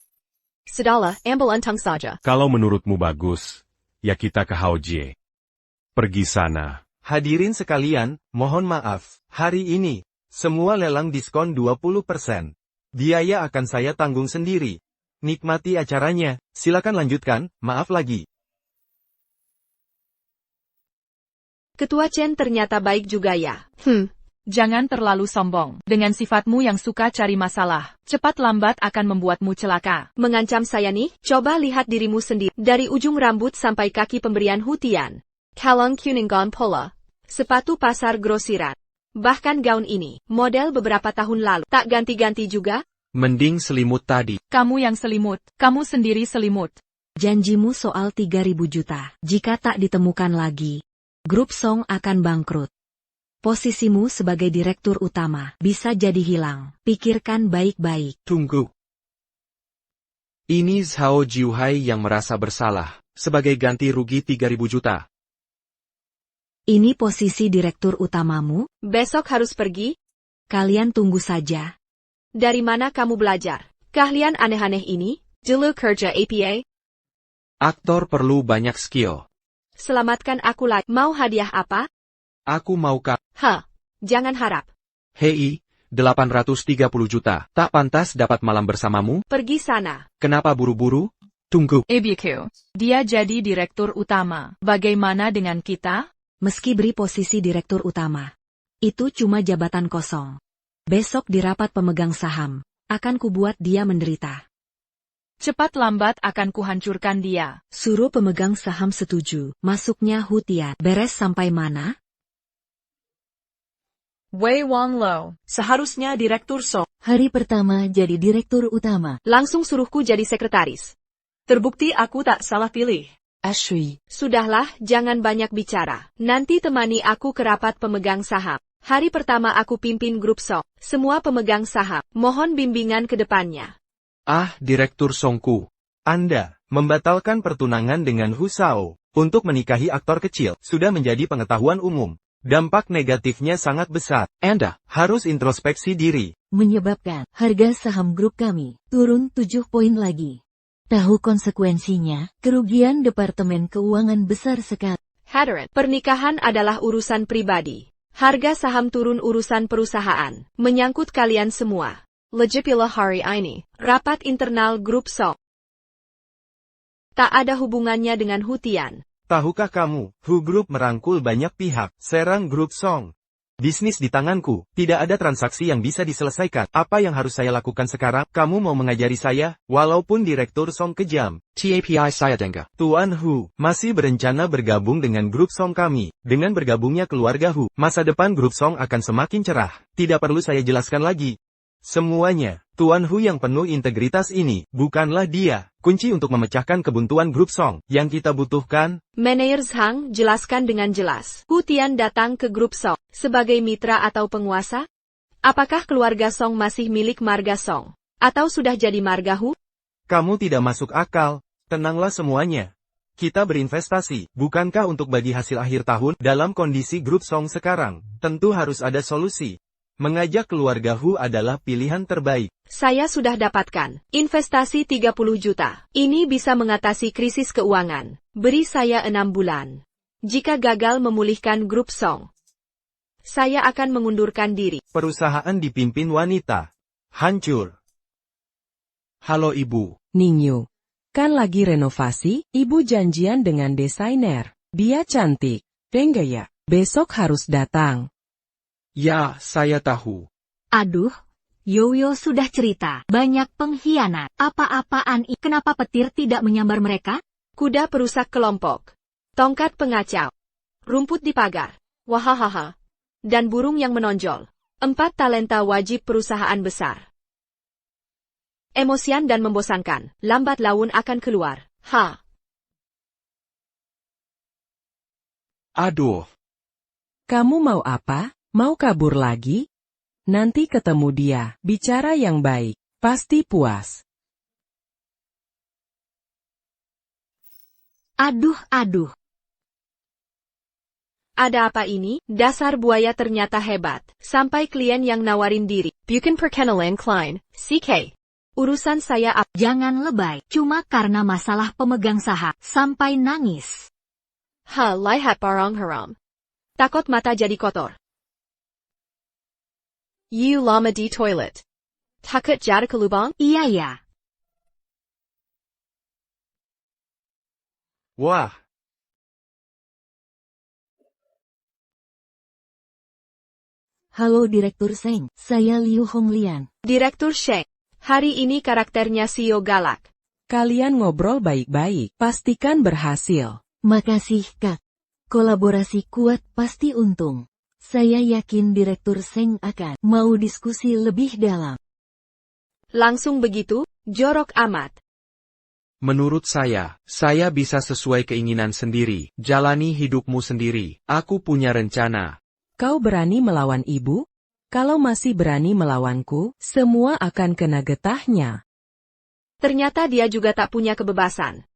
Sudahlah, ambil untung saja. Kalau menurutmu bagus, ya kita ke Haojie. Pergi sana. Hadirin sekalian, mohon maaf, hari ini, semua lelang diskon 20%. Biaya akan saya tanggung sendiri. Nikmati acaranya, silakan lanjutkan, maaf lagi. Ketua Chen ternyata baik juga ya. Jangan terlalu sombong. Dengan sifatmu yang suka cari masalah, cepat lambat akan membuatmu celaka. Mengancam saya nih? Coba lihat dirimu sendiri. Dari ujung rambut sampai kaki pemberian Hu Tian. Kalung Kuningan Pola. Sepatu pasar grosiran. Bahkan gaun ini, model beberapa tahun lalu. Tak ganti-ganti juga? Mending selimut tadi. Kamu yang selimut. Kamu sendiri selimut. Janjimu soal 3.000 juta. Jika tak ditemukan lagi, grup Song akan bangkrut. Posisimu sebagai direktur utama bisa jadi hilang. Pikirkan baik-baik. Tunggu. Ini Zhao Jiuhai yang merasa bersalah, sebagai ganti rugi 3.000 juta. Ini posisi direktur utamamu? Besok harus pergi? Kalian tunggu saja. Dari mana kamu belajar? Keahlian aneh-aneh ini? Dulu kerja APA? Aktor perlu banyak skill. Selamatkan aku lagi. Mau hadiah apa? Aku mau Jangan harap. Hei, 830 juta. Tak pantas dapat malam bersamamu? Pergi sana. Kenapa buru-buru? Tunggu. BQ. Dia jadi direktur utama. Bagaimana dengan kita? Meski beri posisi direktur utama, itu cuma jabatan kosong. Besok di rapat pemegang saham, akan kubuat dia menderita. Cepat lambat akan kuhancurkan dia. Suruh pemegang saham setuju. Masuknya Hu Tian. Beres sampai mana? Wei Wanlo, seharusnya direktur Song. Hari pertama jadi direktur utama. Langsung suruhku jadi sekretaris. Terbukti aku tak salah pilih. Ashui. Sudahlah, jangan banyak bicara. Nanti temani aku ke rapat pemegang saham. Hari pertama aku pimpin grup Song. Semua pemegang saham, mohon bimbingan ke depannya. Direktur Songku. Anda membatalkan pertunangan dengan Hu Shao untuk menikahi aktor kecil sudah menjadi pengetahuan umum. Dampak negatifnya sangat besar. Anda harus introspeksi diri. Menyebabkan harga saham grup kami turun 7 poin lagi. Tahu konsekuensinya, kerugian Departemen Keuangan besar sekali. Hadirin, pernikahan adalah urusan pribadi. Harga saham turun urusan perusahaan. Menyangkut kalian semua. Lagipula hari ini, rapat internal grup Song. Tak ada hubungannya dengan Hu Tian. Tahukah kamu, Hu Group merangkul banyak pihak, serang grup Song. Bisnis di tanganku, tidak ada transaksi yang bisa diselesaikan. Apa yang harus saya lakukan sekarang? Kamu mau mengajari saya, walaupun direktur Song kejam. TAPI saya dengar. Tuan Hu, masih berencana bergabung dengan grup Song kami. Dengan bergabungnya keluarga Hu, masa depan grup Song akan semakin cerah. Tidak perlu saya jelaskan lagi. Semuanya, Tuan Hu yang penuh integritas ini, bukanlah dia. Kunci untuk memecahkan kebuntuan grup Song, yang kita butuhkan. Manajer Zhang, jelaskan dengan jelas. Hu Tian datang ke grup Song, sebagai mitra atau penguasa? Apakah keluarga Song masih milik marga Song? Atau sudah jadi marga Hu? Kamu tidak masuk akal, tenanglah semuanya. Kita berinvestasi, bukankah untuk bagi hasil akhir tahun? Dalam kondisi grup Song sekarang, tentu harus ada solusi. Mengajak keluarga Hu adalah pilihan terbaik. Saya sudah dapatkan investasi 30 juta. Ini bisa mengatasi krisis keuangan. Beri saya 6 bulan. Jika gagal memulihkan grup Song, saya akan mengundurkan diri. Perusahaan dipimpin wanita. Hancur. Halo Ibu. Ningyu. Kan lagi renovasi, Ibu janjian dengan desainer. Dia cantik. Enggak ya? Besok harus datang. Ya, saya tahu. Aduh, Yoyo sudah cerita. Banyak pengkhianat. Apa-apaan kenapa petir tidak menyambar mereka? Kuda perusak kelompok. Tongkat pengacau. Rumput di pagar. Wahahaha. Dan burung yang menonjol. 4 talenta wajib perusahaan besar. Emosian dan membosankan. Lambat laun akan keluar. Aduh. Kamu mau apa? Mau kabur lagi? Nanti ketemu dia. Bicara yang baik. Pasti puas. Aduh. Ada apa ini? Dasar buaya ternyata hebat. Sampai klien yang nawarin diri. Bukan perkenalan Klein, CK. Urusan saya apa? Jangan lebay. Cuma karena masalah pemegang saham. Sampai nangis. Lihat barang haram. Takut mata jadi kotor. You lama di toilet. Takut jatuh ke lubang? Iya ya. Wah. Halo Direktur Seng, saya Liu Honglian. Direktur Sheng. Hari ini karakternya Sio galak. Kalian ngobrol baik-baik, pastikan berhasil. Makasih Kak. Kolaborasi kuat pasti untung. Saya yakin Direktur Seng akan mau diskusi lebih dalam. Langsung begitu, jorok amat. Menurut saya bisa sesuai keinginan sendiri. Jalani hidupmu sendiri. Aku punya rencana. Kau berani melawan ibu? Kalau masih berani melawanku, semua akan kena getahnya. Ternyata dia juga tak punya kebebasan.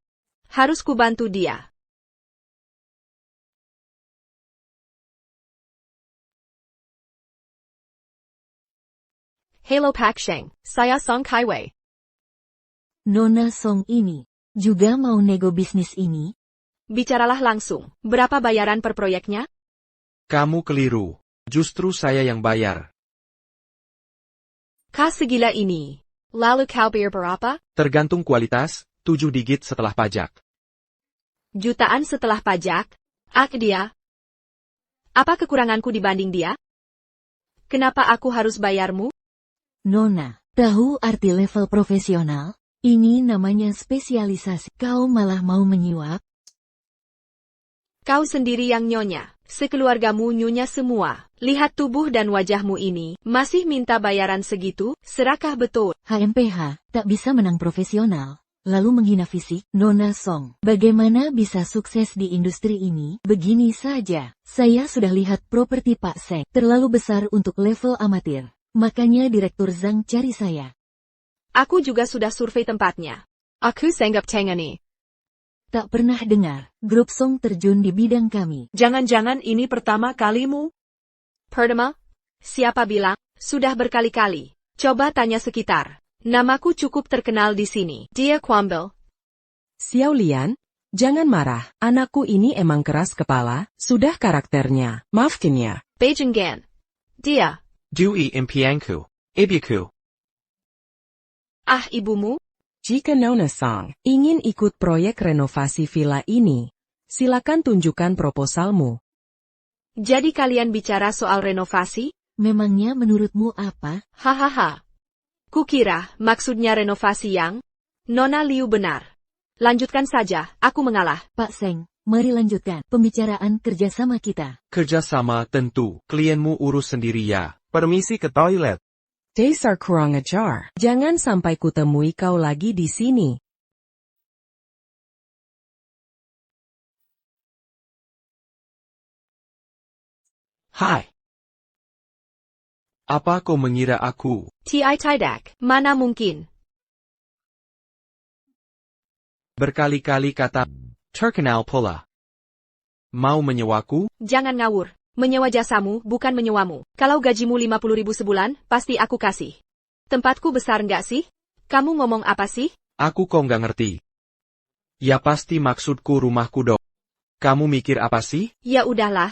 Harus kubantu dia. Hello Pak Sheng, saya Song Kaiwei. Nona Song ini juga mau nego bisnis ini? Bicaralah langsung. Berapa bayaran per proyeknya? Kamu keliru. Justru saya yang bayar. Kah segila ini. Lalu kau bayar berapa? Tergantung kualitas, 7 digit setelah pajak. Jutaan setelah pajak? Dia. Apa kekuranganku dibanding dia? Kenapa aku harus bayarmu? Nona, tahu arti level profesional? Ini namanya spesialisasi. Kau malah mau menyuap? Kau sendiri yang nyonya. Sekeluargamu nyonya semua. Lihat tubuh dan wajahmu ini. Masih minta bayaran segitu? Serakah betul. HMPH, tak bisa menang profesional. Lalu menghina fisik? Nona Song, bagaimana bisa sukses di industri ini? Begini saja. Saya sudah lihat properti Pak Seng. Terlalu besar untuk level amatir. Makanya Direktur Zhang cari saya. Aku juga sudah survei tempatnya. Aku sanggap tangani. Tak pernah dengar, grup Song terjun di bidang kami. Jangan-jangan ini pertama kalimu? Pertama? Siapa bilang? Sudah berkali-kali. Coba tanya sekitar. Namaku cukup terkenal di sini. Dia Kwambel. Xiao Lian, jangan marah. Anakku ini emang keras kepala, sudah karakternya. Maafkan ya. Beijing Gan. Dia. Dui impianku. Ibuku. Ibumu? Jika Nona Song ingin ikut proyek renovasi villa ini, silakan tunjukkan proposalmu. Jadi kalian bicara soal renovasi? Memangnya menurutmu apa? Hahaha. Kukira maksudnya renovasi yang Nona Liu benar. Lanjutkan saja, aku mengalah. Pak Seng, mari lanjutkan pembicaraan kerjasama kita. Kerjasama tentu, klienmu urus sendiri ya. Permisi ke toilet. Dasar kurang ajar. Jangan sampai kutemui kau lagi di sini. Hai. Apa kau mengira aku? Tidak, mana mungkin. Berkali-kali kata, Terkenal pula. Mau menyewaku? Jangan ngawur. Menyewa jasamu, bukan menyewamu. Kalau gajimu 50.000 sebulan, pasti aku kasih. Tempatku besar nggak sih? Kamu ngomong apa sih? Aku kok nggak ngerti. Ya pasti maksudku rumahku dong. Kamu mikir apa sih? Ya udahlah.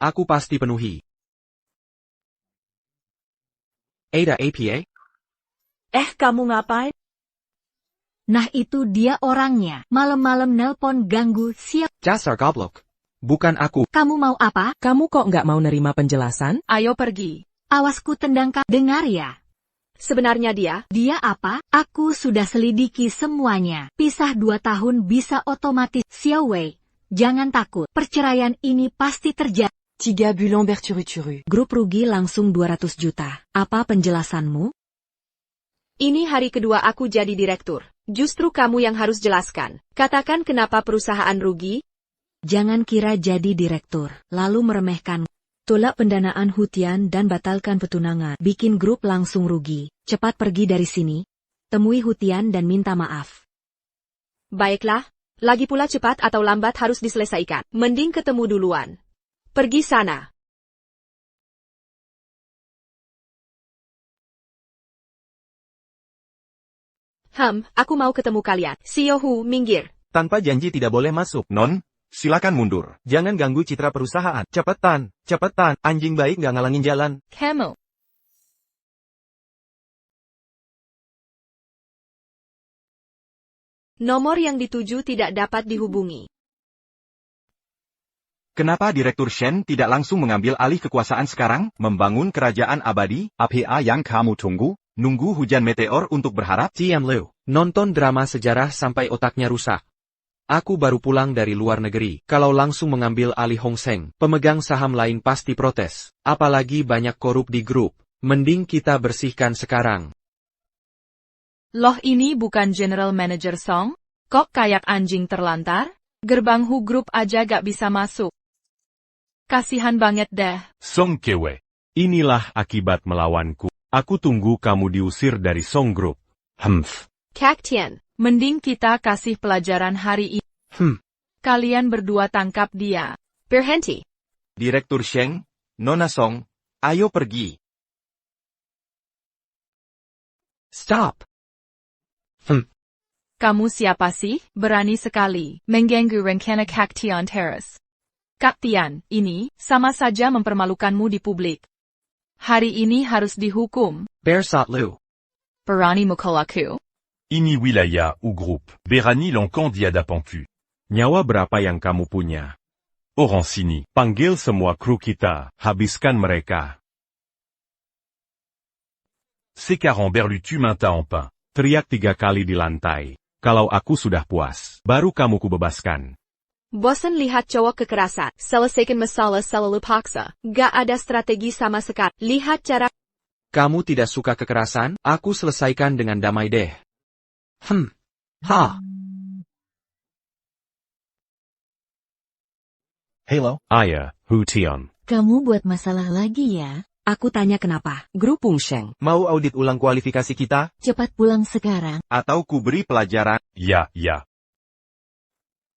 Aku pasti penuhi. Ada APA? Kamu ngapain? Nah itu dia orangnya. Malam-malam nelpon ganggu siap. Dasar goblok. Bukan aku. Kamu mau apa? Kamu kok nggak mau nerima penjelasan? Ayo pergi. Awasku tendang dengar ya. Sebenarnya dia Dia apa? Aku sudah selidiki semuanya. Pisah 2 tahun bisa otomatis. Xiao Wei, jangan takut. Perceraian ini pasti terjadi. Tiga Bulan berturu-turu. Grup rugi langsung 200 juta. Apa penjelasanmu? Ini hari kedua aku jadi direktur. Justru kamu yang harus jelaskan. Katakan kenapa perusahaan rugi? Jangan kira jadi direktur, lalu meremehkan. Tolak pendanaan Hutian dan batalkan petunangan. Bikin grup langsung rugi. Cepat pergi dari sini. Temui Hutian dan minta maaf. Baiklah. Lagi pula cepat atau lambat harus diselesaikan. Mending ketemu duluan. Pergi sana. Aku mau ketemu kalian. Siohu, minggir. Tanpa janji tidak boleh masuk. Non, silakan mundur. Jangan ganggu citra perusahaan. Cepetan, cepetan. Anjing baik nggak ngalangin jalan. Kamu. Nomor yang dituju tidak dapat dihubungi. Kenapa Direktur Shen tidak langsung mengambil alih kekuasaan sekarang, membangun kerajaan abadi? Apa yang kamu tunggu? Nunggu hujan meteor untuk berharap? Tiam Liu, nonton drama sejarah sampai otaknya rusak. Aku baru pulang dari luar negeri. Kalau langsung mengambil alih Hong Seng, pemegang saham lain pasti protes. Apalagi banyak korup di grup. Mending kita bersihkan sekarang. Loh ini bukan General Manager Song? Kok kayak anjing terlantar? Gerbang Hu Group aja gak bisa masuk. Kasihan banget deh. Song Kewe. Inilah akibat melawanku. Aku tunggu kamu diusir dari Song Group. Kak Tian. Mending kita kasih pelajaran hari ini. Kalian berdua tangkap dia. Berhenti. Direktur Sheng, Nona Song, ayo pergi. Stop. Kamu siapa sih? Berani sekali mengganggu rencana Kak Tian Terrace. Kak Tian, ini sama saja mempermalukanmu di publik. Hari ini harus dihukum. Bersat Liu. Berani mukul aku? Ini wilayah ou groupe. Berani l'encan diada pampu. Nyawa berapa yang kamu punya? Oransini. Panggil semua kru kita, habiskan mereka. Sekarang berlutu minta en pain. Teriak 3 kali di lantai. Kalau aku sudah puas, baru kamu kubebaskan. Bosan lihat cowok kekerasan. Selesaikan masalah selalu paksa. Gak ada strategi sama sekali. Lihat cara. Kamu tidak suka kekerasan? Aku selesaikan dengan damai deh. Hello. Ayah, Hutian. Kamu buat masalah lagi ya? Aku tanya kenapa. Grup Pungsheng. Mau audit ulang kualifikasi kita? Cepat pulang sekarang. Atau ku beri pelajaran. Ya.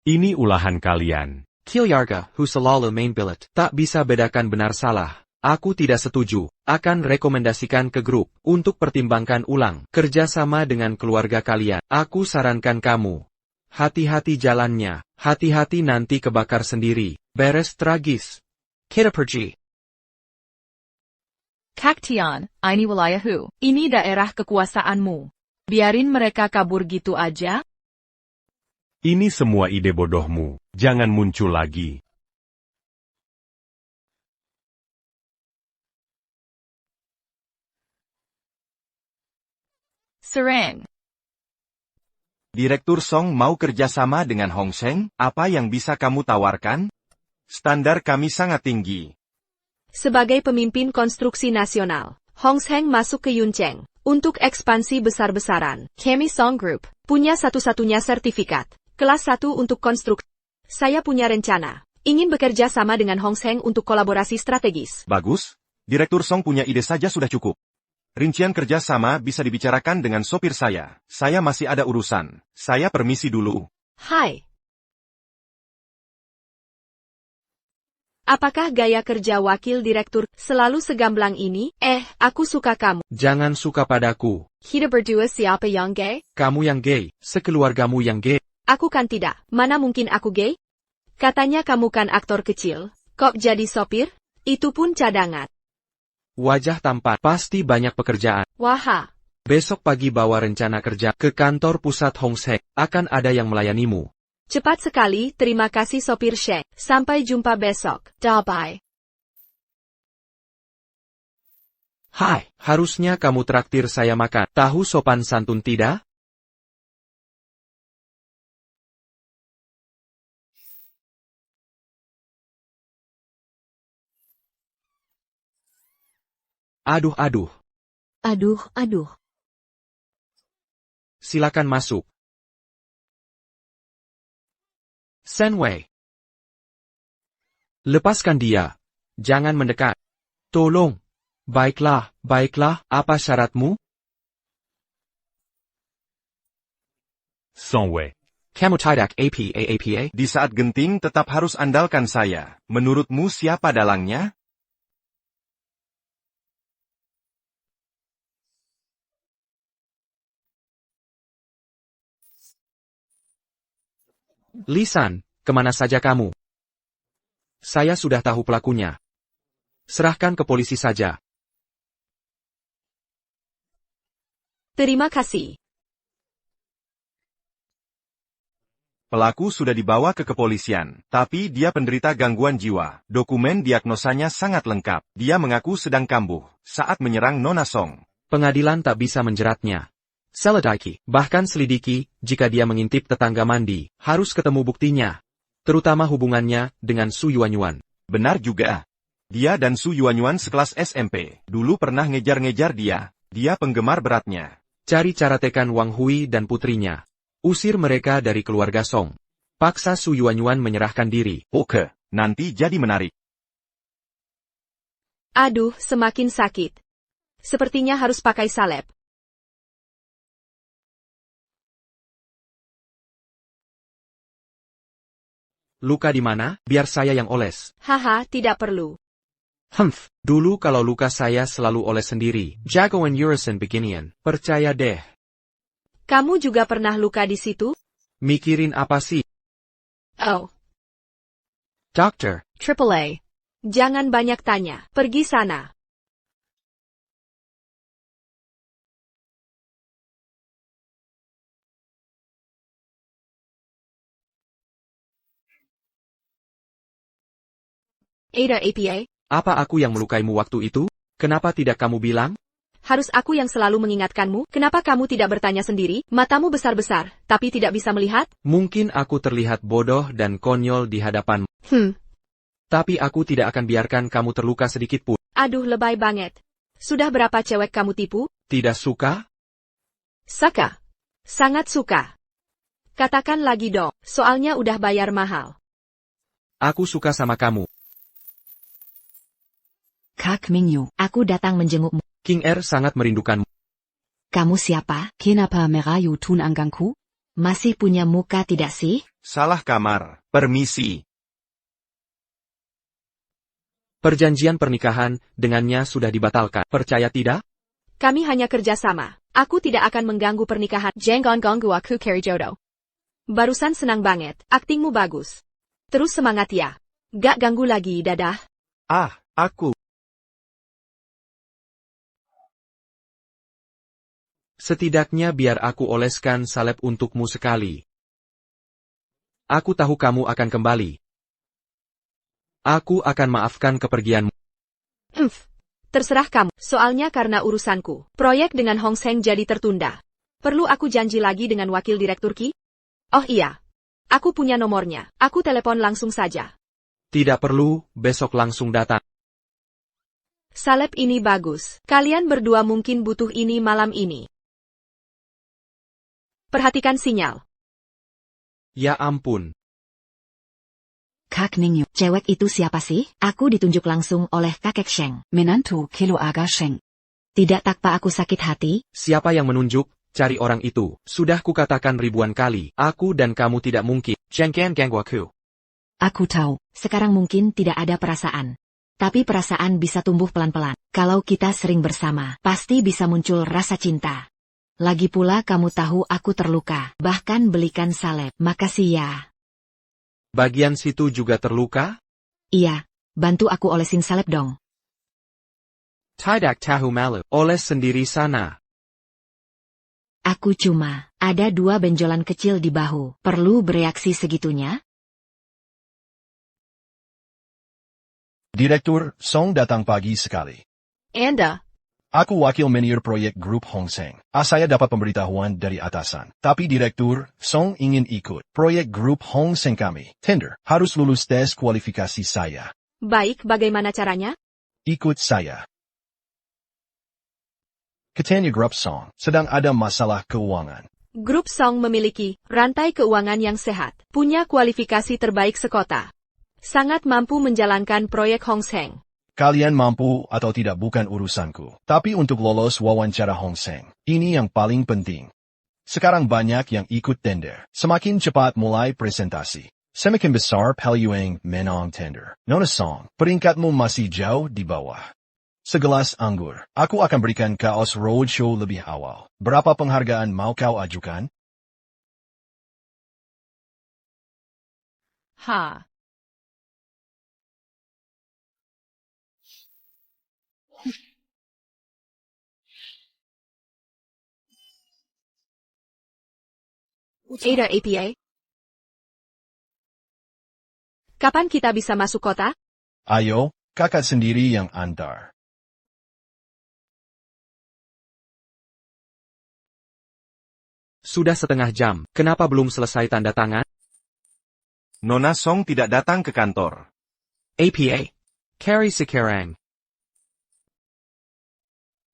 Ini ulahan kalian. Kilyarga, who selalu main billet, tak bisa bedakan benar salah. Aku tidak setuju. Akan rekomendasikan ke grup untuk pertimbangkan ulang kerjasama dengan keluarga kalian. Aku sarankan kamu. Hati-hati jalannya. Hati-hati nanti kebakar sendiri. Beres tragis. Kita pergi. Kak Tian, ini wilayahku. Ini daerah kekuasaanmu. Biarin mereka kabur gitu aja? Ini semua ide bodohmu. Jangan muncul lagi. Serang. Direktur Song mau kerjasama dengan Hong Seng, apa yang bisa kamu tawarkan? Standar kami sangat tinggi. Sebagai pemimpin konstruksi nasional, Hong Seng masuk ke Yuncheng. Untuk ekspansi besar-besaran, Kami Song Group punya satu-satunya sertifikat. Kelas 1 untuk konstruksi. Saya punya rencana. Ingin bekerja sama dengan Hong Seng untuk kolaborasi strategis. Bagus. Direktur Song punya ide saja sudah cukup. Rincian kerja sama bisa dibicarakan dengan sopir saya. Saya masih ada urusan. Saya permisi dulu. Hai. Apakah gaya kerja wakil direktur selalu segamblang ini? Aku suka kamu. Jangan suka padaku. Kita berdua siapa yang gay? Kamu yang gay, sekeluargamu yang gay. Aku kan tidak. Mana mungkin aku gay? Katanya kamu kan aktor kecil. Kok jadi sopir? Itu pun cadangan. Wajah tampan, pasti banyak pekerjaan. Wah. Besok pagi bawa rencana kerja ke kantor pusat Hongsek. Akan ada yang melayanimu. Cepat sekali, terima kasih sopir Shek. Sampai jumpa besok. Bye. Hai, harusnya kamu traktir saya makan. Tahu sopan santun tidak? Aduh. Aduh. Silakan masuk. Senwei. Lepaskan dia. Jangan mendekat. Tolong. Baiklah, apa syaratmu? Senwei. Kamu tidak apa? Di saat genting tetap harus andalkan saya. Menurutmu siapa dalangnya? Lisan, kemana saja kamu? Saya sudah tahu pelakunya. Serahkan ke polisi saja. Terima kasih. Pelaku sudah dibawa ke kepolisian, tapi dia penderita gangguan jiwa. Dokumen diagnosanya sangat lengkap. Dia mengaku sedang kambuh saat menyerang Nona Song. Pengadilan tak bisa menjeratnya. Selidiki, bahkan selidiki, jika dia mengintip tetangga mandi, harus ketemu buktinya. Terutama hubungannya dengan Su Yuanyuan. Benar juga. Dia dan Su Yuanyuan sekelas SMP. Dulu pernah ngejar-ngejar dia. Dia penggemar beratnya. Cari cara tekan Wang Hui dan putrinya. Usir mereka dari keluarga Song. Paksa Su Yuanyuan menyerahkan diri. Oke, nanti jadi menarik. Aduh, semakin sakit. Sepertinya harus pakai salep. Luka di mana? Biar saya yang oles. Haha, tidak perlu. Dulu kalau luka saya selalu oles sendiri. Jagoan urusan beginian. Percaya deh. Kamu juga pernah luka di situ? Mikirin apa sih? Oh. Dokter. AAA. Jangan banyak tanya. Pergi sana. Ada APA? Apa aku yang melukaimu waktu itu? Kenapa tidak kamu bilang? Harus aku yang selalu mengingatkanmu? Kenapa kamu tidak bertanya sendiri? Matamu besar-besar, tapi tidak bisa melihat? Mungkin aku terlihat bodoh dan konyol di hadapanmu. Tapi aku tidak akan biarkan kamu terluka sedikit pun. Aduh, lebay banget. Sudah berapa cewek kamu tipu? Tidak suka? Suka. Sangat suka. Katakan lagi dong, soalnya udah bayar mahal. Aku suka sama kamu. Kak Mingyu, aku datang menjengukmu. King Er sangat merindukanmu. Kamu siapa? Kenapa merayu tun anggangku? Masih punya muka tidak sih? Salah kamar. Permisi. Perjanjian pernikahan dengannya sudah dibatalkan. Percaya tidak? Kami hanya kerja sama. Aku tidak akan mengganggu pernikahan. Jangan ganggu aku, Carrie Jodo. Barusan senang banget. Aktingmu bagus. Terus semangat ya. Gak ganggu lagi, dadah. Aku. Setidaknya biar aku oleskan salep untukmu sekali. Aku tahu kamu akan kembali. Aku akan maafkan kepergianmu. Terserah kamu, soalnya karena urusanku. Proyek dengan Hong Seng jadi tertunda. Perlu aku janji lagi dengan wakil direktur Ki? Oh iya. Aku punya nomornya. Aku telepon langsung saja. Tidak perlu, besok langsung datang. Salep ini bagus. Kalian berdua mungkin butuh ini malam ini. Perhatikan sinyal. Ya ampun. Kak Ningyu, cewek itu siapa sih? Aku ditunjuk langsung oleh kakek Sheng. Menantu Kilo Aga Sheng. Tidak takpa aku sakit hati? Siapa yang menunjuk? Cari orang itu. Sudah kukatakan ribuan kali. Aku dan kamu tidak mungkin. Jangan ganggu aku. Aku tahu, sekarang mungkin tidak ada perasaan. Tapi perasaan bisa tumbuh pelan-pelan. Kalau kita sering bersama, pasti bisa muncul rasa cinta. Lagi pula kamu tahu aku terluka, bahkan belikan salep. Makasih ya. Bagian situ juga terluka? Iya, bantu aku olesin salep dong. Tidak tahu malu, oles sendiri sana. Aku cuma, ada 2 benjolan kecil di bahu. Perlu bereaksi segitunya? Direktur, Song datang pagi sekali. Anda? Aku wakil manajer proyek grup Hong Seng. Saya dapat pemberitahuan dari atasan. Tapi Direktur, Song ingin ikut proyek grup Hong Seng kami. Tender, harus lulus tes kualifikasi saya. Baik, bagaimana caranya? Ikut saya. Katanya grup Song sedang ada masalah keuangan. Grup Song memiliki rantai keuangan yang sehat, punya kualifikasi terbaik sekota. Sangat mampu menjalankan proyek Hong Seng. Kalian mampu atau tidak bukan urusanku. Tapi untuk lolos wawancara Hong Seng, ini yang paling penting. Sekarang banyak yang ikut tender. Semakin cepat mulai presentasi, semakin besar peluang menang tender. Nona Song, peringkatmu masih jauh di bawah. Segelas anggur, aku akan berikan Chaos Roadshow lebih awal. Berapa penghargaan mau kau ajukan? Ha. Ada APA? Kapan kita bisa masuk kota? Ayo, kakak sendiri yang antar. Sudah setengah jam, kenapa belum selesai tanda tangan? Nona Song tidak datang ke kantor. APA. Carry sekarang.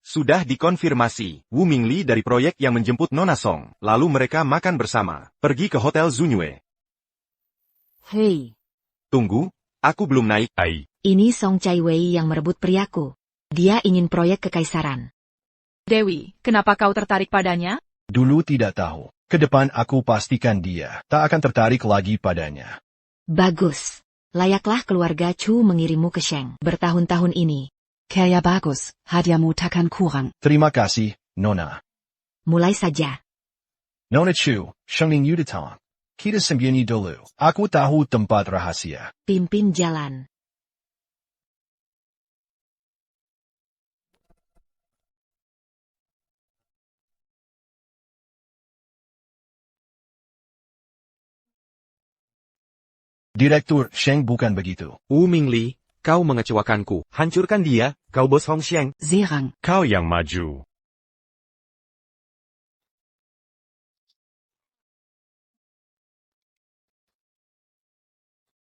Sudah dikonfirmasi, Wu Mingli dari proyek yang menjemput Nona Song, lalu mereka makan bersama, pergi ke Hotel Zunyue. Hei. Tunggu, aku belum naik. Ini Song Chaiwei yang merebut priaku. Dia ingin proyek kekaisaran. Dewi, kenapa kau tertarik padanya? Dulu tidak tahu. Ke depan aku pastikan dia tak akan tertarik lagi padanya. Bagus. Layaklah keluarga Chu mengirimmu ke Sheng bertahun-tahun ini. Kaya bagus, hadiahmu takkan kurang. Terima kasih, Nona. Mulai saja. Nona Chu, Shengning Yudatang. Kita sembunyi dulu. Aku tahu tempat rahasia. Pimpin jalan. Direktur, Sheng bukan begitu. Wu Mingli, kau mengecewakanku. Hancurkan dia, kau bos Hong Sheng. Zerang. Kau yang maju.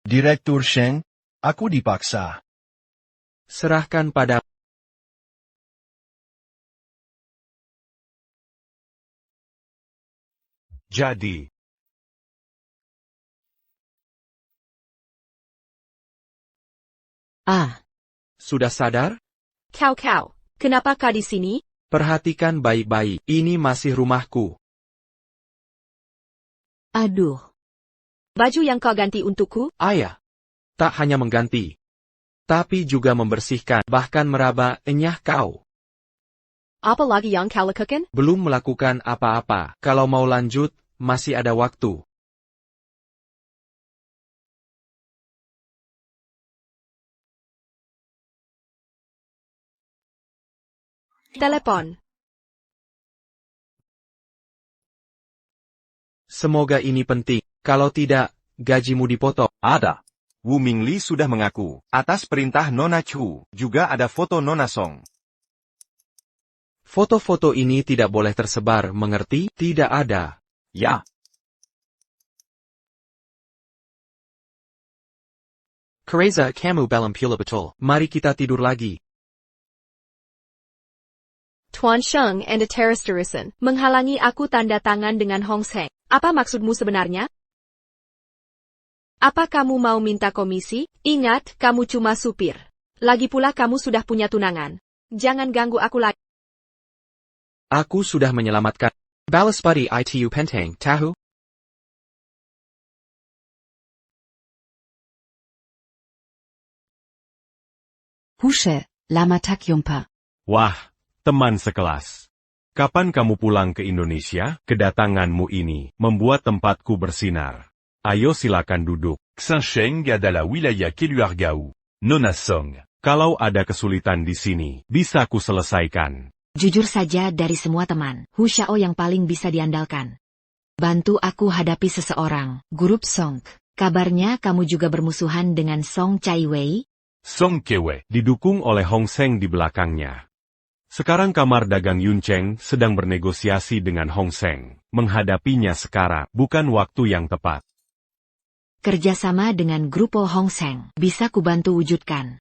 Direktur Sheng, aku dipaksa. Serahkan pada... Jadi. Sudah sadar? Kau, kenapa kau di sini? Perhatikan baik-baik, ini masih rumahku. Aduh. Baju yang kau ganti untukku? Ayah. Tak hanya mengganti. Tapi juga membersihkan, bahkan meraba, enyah kau. Apa lagi yang kau lakukan? Belum melakukan apa-apa, kalau mau lanjut, masih ada waktu. Telepon. Semoga ini penting. Kalau tidak, gajimu dipotong. Ada. Wu Mingli sudah mengaku, atas perintah Nona Chu, juga ada foto Nona Song. Foto-foto ini tidak boleh tersebar, mengerti? Tidak ada. Ya. Kereza kamu belum pula betul. Mari kita tidur lagi. Tuan Sheng and the terrorist terusan menghalangi aku tanda tangan dengan Hong Seng. Apa maksudmu sebenarnya? Apa kamu mau minta komisi? Ingat, kamu cuma supir. Lagi pula kamu sudah punya tunangan. Jangan ganggu aku lagi. Aku sudah menyelamatkan. Balas padi itu penting, tahu? Hushe, lama tak jumpa. Wah, teman sekelas. Kapan kamu pulang ke Indonesia? Kedatanganmu ini membuat tempatku bersinar. Ayo silakan duduk. Xinsheng adalah wilayah keluargaku. Nona Song. Kalau ada kesulitan di sini, bisa ku selesaikan. Jujur saja dari semua teman, Hu Xiao yang paling bisa diandalkan. Bantu aku hadapi seseorang. Grup Song. Kabarnya kamu juga bermusuhan dengan Song Chaiwei? Song Kewe. Didukung oleh Hong Seng di belakangnya. Sekarang kamar dagang Yun Cheng sedang bernegosiasi dengan Hong Seng. Menghadapinya sekarang bukan waktu yang tepat. Kerjasama dengan Grupo Hong Seng bisa kubantu wujudkan.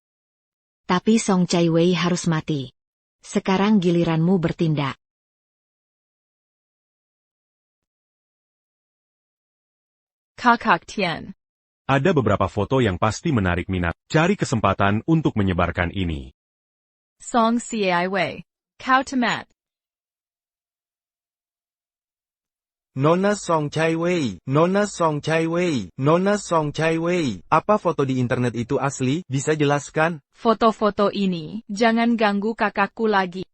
Tapi Song Chaiwei harus mati. Sekarang giliranmu bertindak. Kakak Tian. Ada beberapa foto yang pasti menarik minat. Cari kesempatan untuk menyebarkan ini. Song Cai Wei. Kau Temat. Nona Song Chaiwei, Nona Song Chaiwei, Nona Song Chaiwei. Apa foto di internet itu asli? Bisa jelaskan? Foto-foto ini, jangan ganggu kakakku lagi.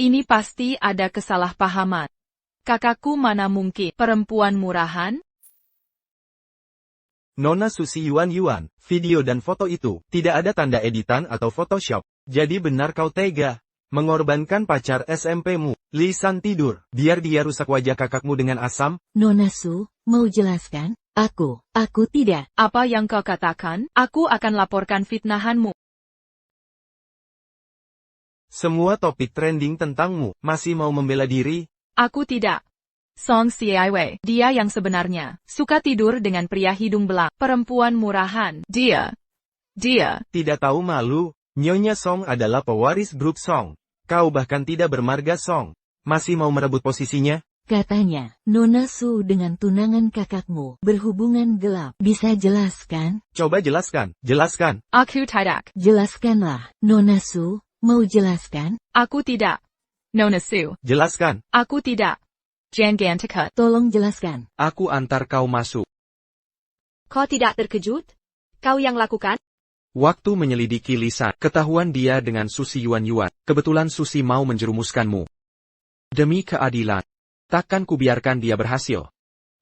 Ini pasti ada kesalahpahaman. Kakakku mana mungkin perempuan murahan? Nona Susi Yuan, video dan foto itu, tidak ada tanda editan atau Photoshop. Jadi benar kau tega. Mengorbankan pacar SMP-mu, Lisan tidur, biar dia rusak wajah kakakmu dengan asam? Nona Su, mau jelaskan? Aku tidak. Apa yang kau katakan? Aku akan laporkan fitnahanmu. Semua topik trending tentangmu, masih mau membela diri? Aku tidak. Song Cai Wei, dia yang sebenarnya, suka tidur dengan pria hidung belang, perempuan murahan. Dia. Tidak tahu malu, Nyonya Song adalah pewaris grup Song. Kau bahkan tidak bermarga Song. Masih mau merebut posisinya? Katanya, Nona Su dengan tunangan kakakmu berhubungan gelap. Bisa jelaskan? Coba jelaskan. Aku tidak. Jelaskanlah, Nona Su, mau jelaskan? Aku tidak. Nona Su. Jelaskan. Aku tidak. Jangan dekat. Tolong jelaskan. Aku antar kau masuk. Kau tidak terkejut? Kau yang lakukan? Waktu menyelidiki Lisa, ketahuan dia dengan Susi Yuan. Kebetulan Susi mau menjerumuskanmu. Demi keadilan, takkan kubiarkan dia berhasil.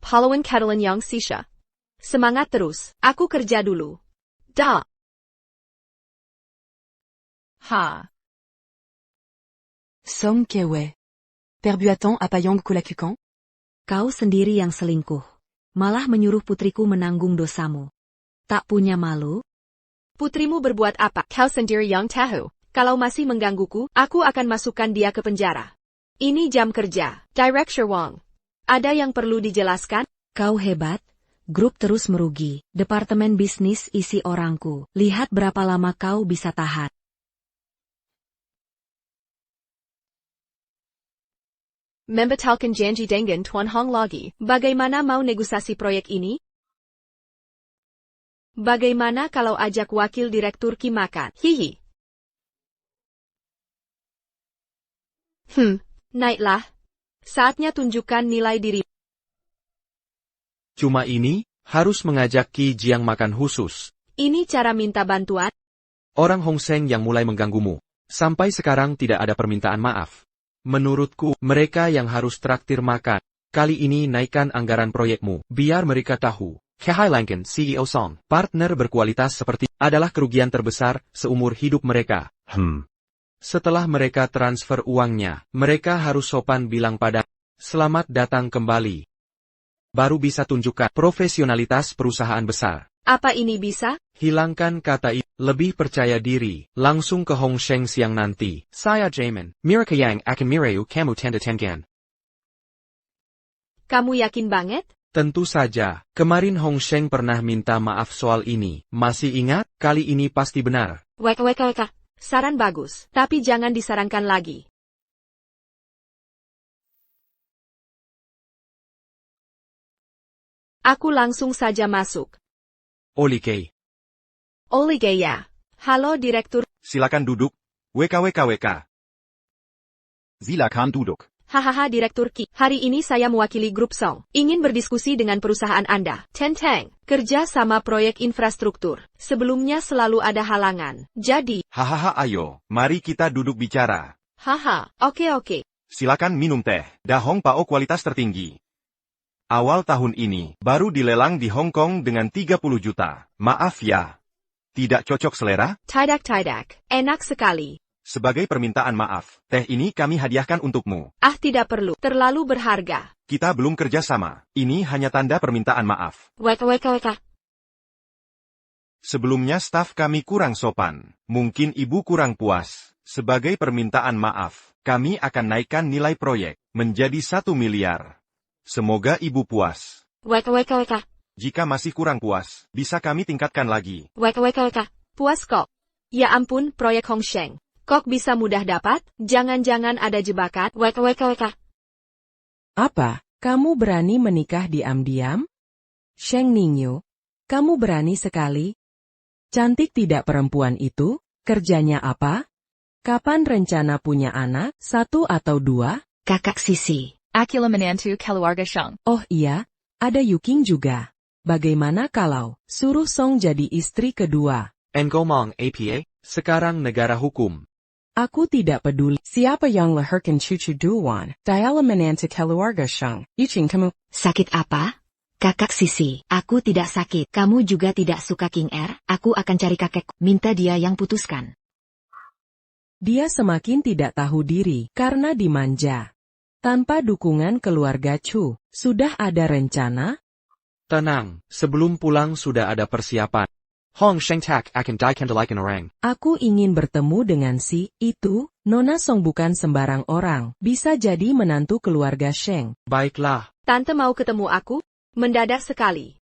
Pahlawan Catalan yang Sisha. Semangat terus, aku kerja dulu. Da. Ha. Song Kewe. Perbuatan apa yang kulakukan? Kau sendiri yang selingkuh. Malah menyuruh putriku menanggung dosamu. Tak punya malu? Putrimu berbuat apa? Kau sendiri yang tahu. Kalau masih menggangguku, aku akan masukkan dia ke penjara. Ini jam kerja. Director Wang. Ada yang perlu dijelaskan? Kau hebat. Grup terus merugi. Departemen bisnis isi orangku. Lihat berapa lama kau bisa tahan. Membatalkan janji dengan Tuan Hong lagi. Bagaimana mau negosiasi proyek ini? Bagaimana kalau ajak wakil direktur Ki makan? Hihi. Naiklah. Saatnya tunjukkan nilai diri. Cuma ini, harus mengajak Ki Jiang makan khusus. Ini cara minta bantuan? Orang Hong Seng yang mulai mengganggumu. Sampai sekarang tidak ada permintaan maaf. Menurutku, mereka yang harus traktir makan. Kali ini naikkan anggaran proyekmu, biar mereka tahu. Kehai Lankan CEO Song, partner berkualitas seperti adalah kerugian terbesar seumur hidup mereka. Setelah mereka transfer uangnya, mereka harus sopan bilang pada, selamat datang kembali. Baru bisa tunjukkan profesionalitas perusahaan besar. Apa ini bisa? Hilangkan kata itu, lebih percaya diri, langsung ke Hong Sheng siang nanti. Saya Jamin, Mirka yang akan mireu kamu tanda tengan. Kamu yakin banget? Tentu saja, kemarin Hong Sheng pernah minta maaf soal ini. Masih ingat? Kali ini pasti benar. Wek. Saran bagus, tapi jangan disarankan lagi. Aku langsung saja masuk. Olikei. Ya. Halo Direktur. Silakan duduk. WK. Silakan duduk. Hahaha Direktur Ki, hari ini saya mewakili Grup Song. Ingin berdiskusi dengan perusahaan Anda. Tentang, kerja sama proyek infrastruktur. Sebelumnya selalu ada halangan. Jadi, Hahaha ayo, mari kita duduk bicara. haha, oke. Silakan minum teh. Dahong Pao kualitas tertinggi. Awal tahun ini, baru dilelang di Hong Kong dengan 30 juta. Maaf ya. Tidak cocok selera? Tidak, enak sekali. Sebagai permintaan maaf, teh ini kami hadiahkan untukmu. Ah tidak perlu, terlalu berharga. Kita belum kerja sama. Ini hanya tanda permintaan maaf. Weka. Sebelumnya staf kami kurang sopan. Mungkin ibu kurang puas. Sebagai permintaan maaf, kami akan naikkan nilai proyek menjadi 1 miliar. Semoga ibu puas. Weka. Jika masih kurang puas, bisa kami tingkatkan lagi. Weka. Puas kok. Ya ampun, proyek Hong Sheng. Kok bisa mudah dapat? Jangan-jangan ada jebakan? Weka. Apa? Kamu berani menikah diam-diam? Sheng Ningyu, kamu berani sekali. Cantik tidak perempuan itu? Kerjanya apa? Kapan rencana punya anak? 1 atau 2? Kakak Sisi. Akila menantu keluarga Sheng. Oh iya, ada Yuking juga. Bagaimana kalau suruh Song jadi istri kedua? Ngomong APA, sekarang negara hukum. Aku tidak peduli siapa yang lahirkan cucu duluan. Diala menantu keluarga Sheng. Yuking kamu. Sakit apa? Kakak Sisi, aku tidak sakit. Kamu juga tidak suka King Er? Aku akan cari kakekku. Minta dia yang putuskan. Dia semakin tidak tahu diri karena dimanja. Tanpa dukungan keluarga Chu, sudah ada rencana? Tenang, sebelum pulang sudah ada persiapan. Hong Sheng Tak akan dikendalikan orang. Aku ingin bertemu dengan si itu. Nona Song bukan sembarang orang. Bisa jadi menantu keluarga Sheng. Baiklah. Tante mau ketemu aku? Mendadak sekali.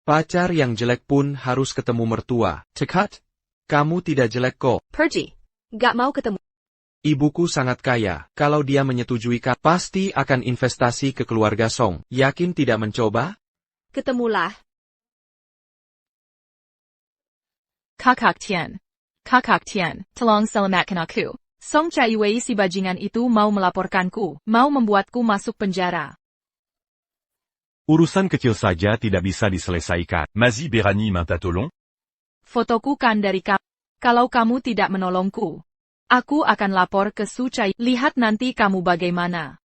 Pacar yang jelek pun harus ketemu mertua. Cekat? Kamu tidak jelek kok. Pergi. Gak mau ketemu. Ibuku sangat kaya. Kalau dia menyetujui pasti akan investasi ke keluarga Song. Yakin tidak mencoba? Ketemulah. Kakak Tian, tolong selamatkan aku. Song Chaiwei si bajingan itu mau melaporkanku, mau membuatku masuk penjara. Urusan kecil saja tidak bisa diselesaikan. Mazi Berani minta tolong? Fotoku kan dari kamu. Kalau kamu tidak menolongku, aku akan lapor ke Su Chai. Lihat nanti kamu bagaimana.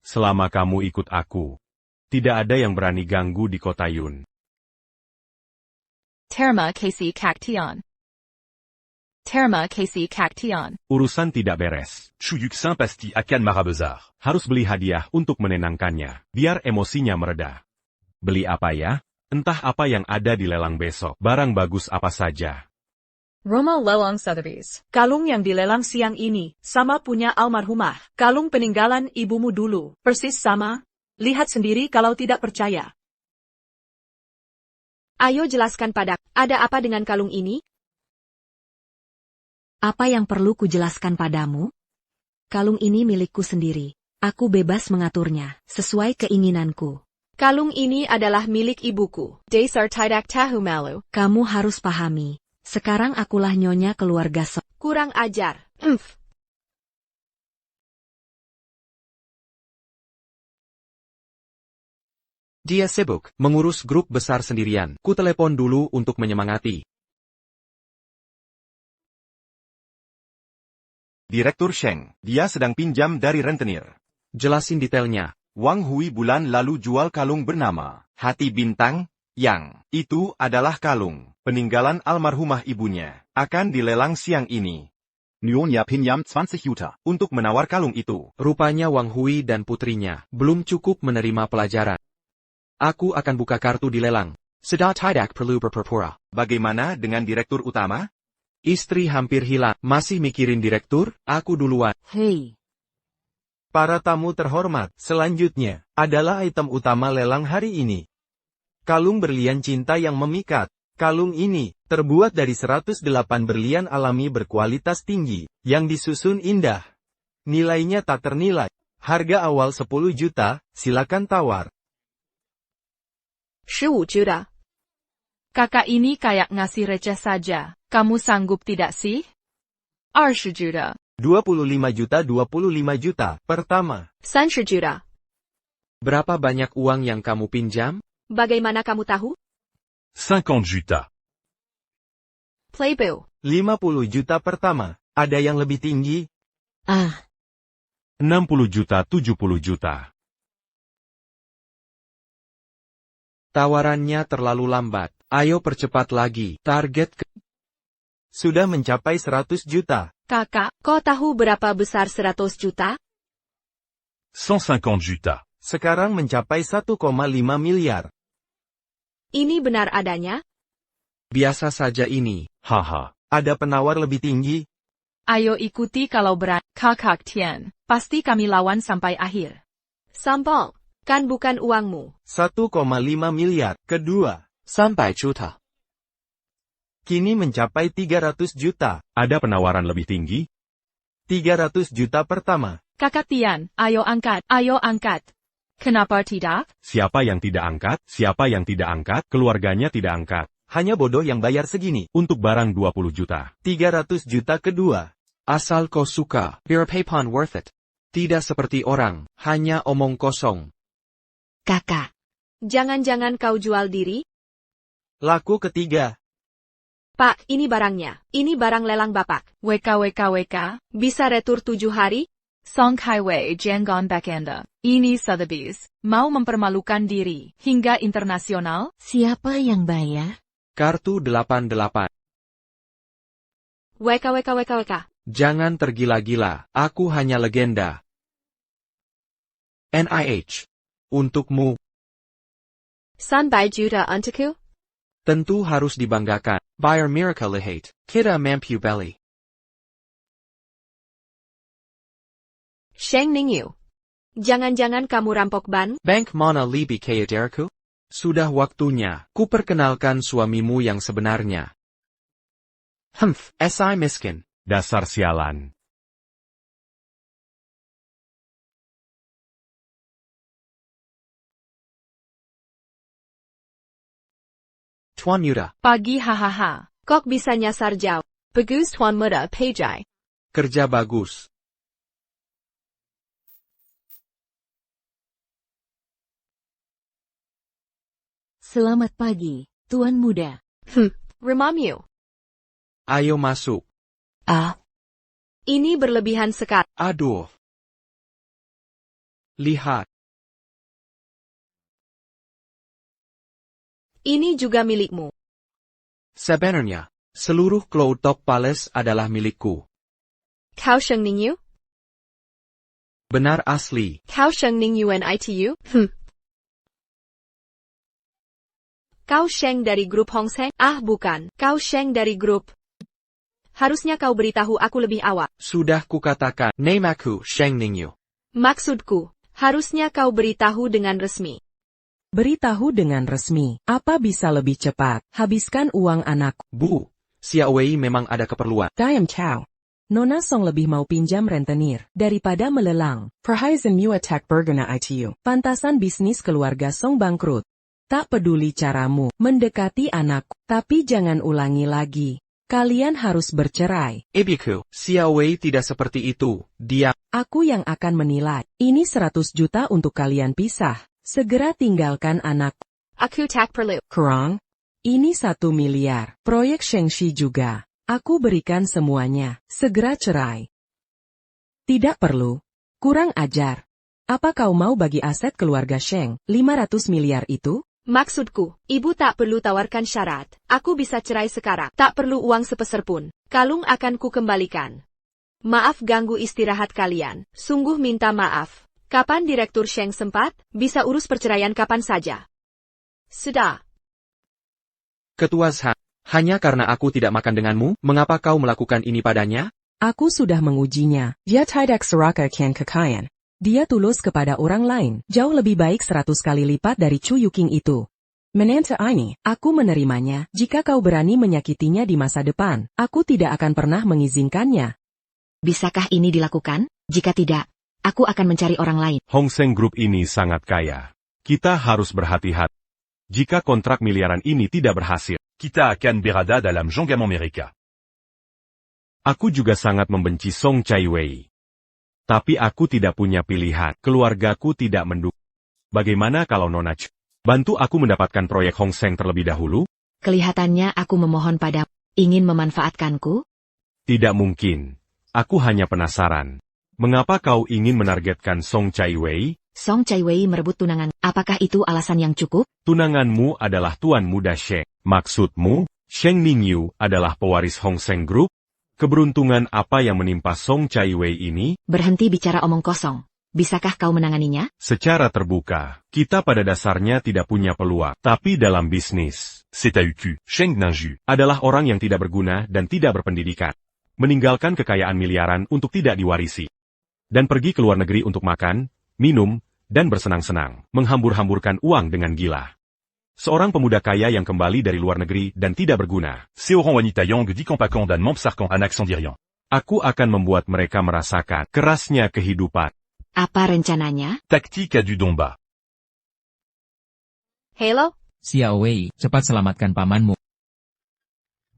Selama kamu ikut aku, tidak ada yang berani ganggu di kota Yun. Terma kasih Kak Tian. Urusan tidak beres. Chu Yuxin pasti akan marah besar. Harus beli hadiah untuk menenangkannya, biar emosinya mereda. Beli apa ya? Entah apa yang ada di lelang besok. Barang bagus apa saja. Roma Lelang Sotheby's. Kalung yang dilelang siang ini, sama punya almarhumah. Kalung peninggalan ibumu dulu. Persis sama. Lihat sendiri kalau tidak percaya. Ayo jelaskan padaku, ada apa dengan kalung ini? Apa yang perlu kujelaskan padamu? Kalung ini milikku sendiri. Aku bebas mengaturnya, sesuai keinginanku. Kalung ini adalah milik ibuku. Dasar tidak tahu malu. Kamu harus pahami. Sekarang akulah nyonya keluarga Song. Kurang ajar. Dia sibuk mengurus grup besar sendirian. Ku telepon dulu untuk menyemangati. Direktur Sheng, dia sedang pinjam dari rentenir. Jelasin detailnya. Wang Hui bulan lalu jual kalung bernama Hati Bintang, yang itu adalah kalung peninggalan almarhumah ibunya. Akan dilelang siang ini. Nyonya pinjam 20 juta. Untuk menawar kalung itu. Rupanya Wang Hui dan putrinya belum cukup menerima pelajaran. Aku akan buka kartu di lelang. Sudah tidak perlu berpura-pura. Bagaimana dengan direktur utama? Istri hampir hilang. Masih mikirin direktur? Aku duluan. Hei. Para tamu terhormat, selanjutnya adalah item utama lelang hari ini. Kalung berlian cinta yang memikat. Kalung ini terbuat dari 108 berlian alami berkualitas tinggi, yang disusun indah. Nilainya tak ternilai. Harga awal 10 juta, silakan tawar. 15 juta. Kakak ini kayak ngasih receh saja. Kamu sanggup tidak sih? 20 juta. 25 juta 25 juta. Pertama. 30 juta. Berapa banyak uang yang kamu pinjam? Bagaimana kamu tahu? 50 juta. Playbill. 50 juta pertama. Ada yang lebih tinggi? 60 juta 70 juta. Tawarannya terlalu lambat. Ayo percepat lagi. Target sudah mencapai 100 juta. Kakak, kau tahu berapa besar 100 juta? 150 juta. Sekarang mencapai 1,5 miliar. Ini benar adanya? biasa saja ini. Haha. Ada penawar lebih tinggi? Ayo ikuti kalau berani. Kakak Tian, pasti kami lawan sampai akhir. Sampel, kan bukan uangmu. 1,5 miliar. Kedua. Sampai juta. Kini mencapai 300 juta. Ada penawaran lebih tinggi? 300 juta pertama. Kakak Tian, ayo angkat, ayo angkat. Kenapa tidak? Siapa yang tidak angkat? Siapa yang tidak angkat? Keluarganya tidak angkat. Hanya bodoh yang bayar segini. Untuk barang 20 juta. 300 juta kedua. Asal kau suka, your PayPal worth it. Tidak seperti orang, hanya omong kosong. Kakak. Jangan-jangan kau jual diri? Laku ketiga. Pak, ini barangnya. Ini barang lelang Bapak. WKWKWK. Bisa retur 7 hari? Song Highway Janggon Backenda. Ini Sotheby's. Mau mempermalukan diri. Hingga internasional? Siapa yang bayar? Kartu 88. WKWKWKWK. Jangan tergila-gila, aku hanya legenda. NIH. Untukmu. Sampai juta untukku? Tentu harus dibanggakan. Buyer miracle lihat. Kita mampu beli. Sheng Ningyu. Jangan-jangan kamu rampok ban? Bank mana lebih kaya dariku? Sudah waktunya, ku perkenalkan suamimu yang sebenarnya. Si miskin. Dasar sialan. Tuan Muda. Pagi hahaha. Kok bisa nyasar jauh? Bagus Tuan Muda Pejai. Kerja bagus. Selamat pagi, Tuan Muda. Remamyu. Ayo masuk. Ini berlebihan sekali. Aduh. Lihat. Ini juga milikmu. Sebenarnya, seluruh Cloud Top Palace adalah milikku. Kau Sheng Ningyu? Benar asli. Kau Sheng Ningyu NITU? Kau Sheng dari grup Hong Seng? Ah bukan, kau Sheng dari grup. Harusnya kau beritahu aku lebih awal. Sudah kukatakan, name aku Sheng Ningyu. Maksudku, harusnya kau beritahu dengan resmi. Beritahu dengan resmi, apa bisa lebih cepat, habiskan uang anakku. Bu, Xiao Wei memang ada keperluan. Diam Chow. Nona Song lebih mau pinjam rentenir, daripada melelang. Perhizan Mu Attack Bergana ITU. Pantasan bisnis keluarga Song bangkrut. Tak peduli caramu, mendekati anakku, tapi jangan ulangi lagi. Kalian harus bercerai. Ibiku, Xiao Wei tidak seperti itu, dia. Aku yang akan menilai. Ini 100 juta untuk kalian pisah. Segera tinggalkan anak. Aku tak perlu. Kurang? Ini 1 miliar. Proyek Shengxi juga. Aku berikan semuanya. Segera cerai. Tidak perlu. Kurang ajar. Apa kau mau bagi aset keluarga Sheng, 500 miliar itu? Maksudku, ibu tak perlu tawarkan syarat. Aku bisa cerai sekarang. Tak perlu uang sepeser pun. Kalung akan ku kembalikan. Maaf ganggu istirahat kalian. Sungguh minta maaf. Kapan Direktur Sheng sempat? Bisa urus perceraian kapan saja. Sudah. Ketua Shan, hanya karena aku tidak makan denganmu, mengapa kau melakukan ini padanya? Aku sudah mengujinya. Dia tidak seraka kian kekayaan. Dia tulus kepada orang lain, jauh lebih baik 100 kali lipat dari Chu Yuking itu. Menente ini, aku menerimanya, jika kau berani menyakitinya di masa depan, aku tidak akan pernah mengizinkannya. Bisakah ini dilakukan? Jika tidak, aku akan mencari orang lain. Hong Seng Group ini sangat kaya. Kita harus berhati-hati. Jika kontrak miliaran ini tidak berhasil, Kita akan berada dalam genggaman mereka. Aku juga sangat membenci Song Chaiwei. Tapi aku tidak punya pilihan. Keluargaku tidak mendukung. Bagaimana kalau Nona Chu bantu aku mendapatkan proyek Hong Seng terlebih dahulu? Kelihatannya aku memohon padamu. Ingin memanfaatkanku? Tidak mungkin. Aku hanya penasaran. Mengapa kau ingin menargetkan Song Chaiwei? Song Chaiwei merebut tunangan. Apakah itu alasan yang cukup? Tunanganmu adalah Tuan Muda Sheng. Maksudmu, Sheng Ningyu adalah pewaris Hong Seng Group? Keberuntungan apa yang menimpa Song Chaiwei ini? Berhenti bicara omong kosong. Bisakah kau menanganinya? Secara terbuka, kita pada dasarnya tidak punya peluang. Tapi dalam bisnis, CTUQ, Sheng Ningyu, adalah orang yang tidak berguna dan tidak berpendidikan. Meninggalkan kekayaan miliaran untuk tidak diwarisi. Dan pergi ke luar negeri untuk makan, minum, dan bersenang-senang. Menghambur-hamburkan uang dengan gila. Seorang pemuda kaya yang kembali dari luar negeri dan tidak berguna. Seorang wanita yang dikompakan dan membesarkan anak sendirian. Aku akan membuat mereka merasakan kerasnya kehidupan. Apa rencananya? Taktika du Domba. Halo? Xiao Wei, cepat selamatkan pamanmu.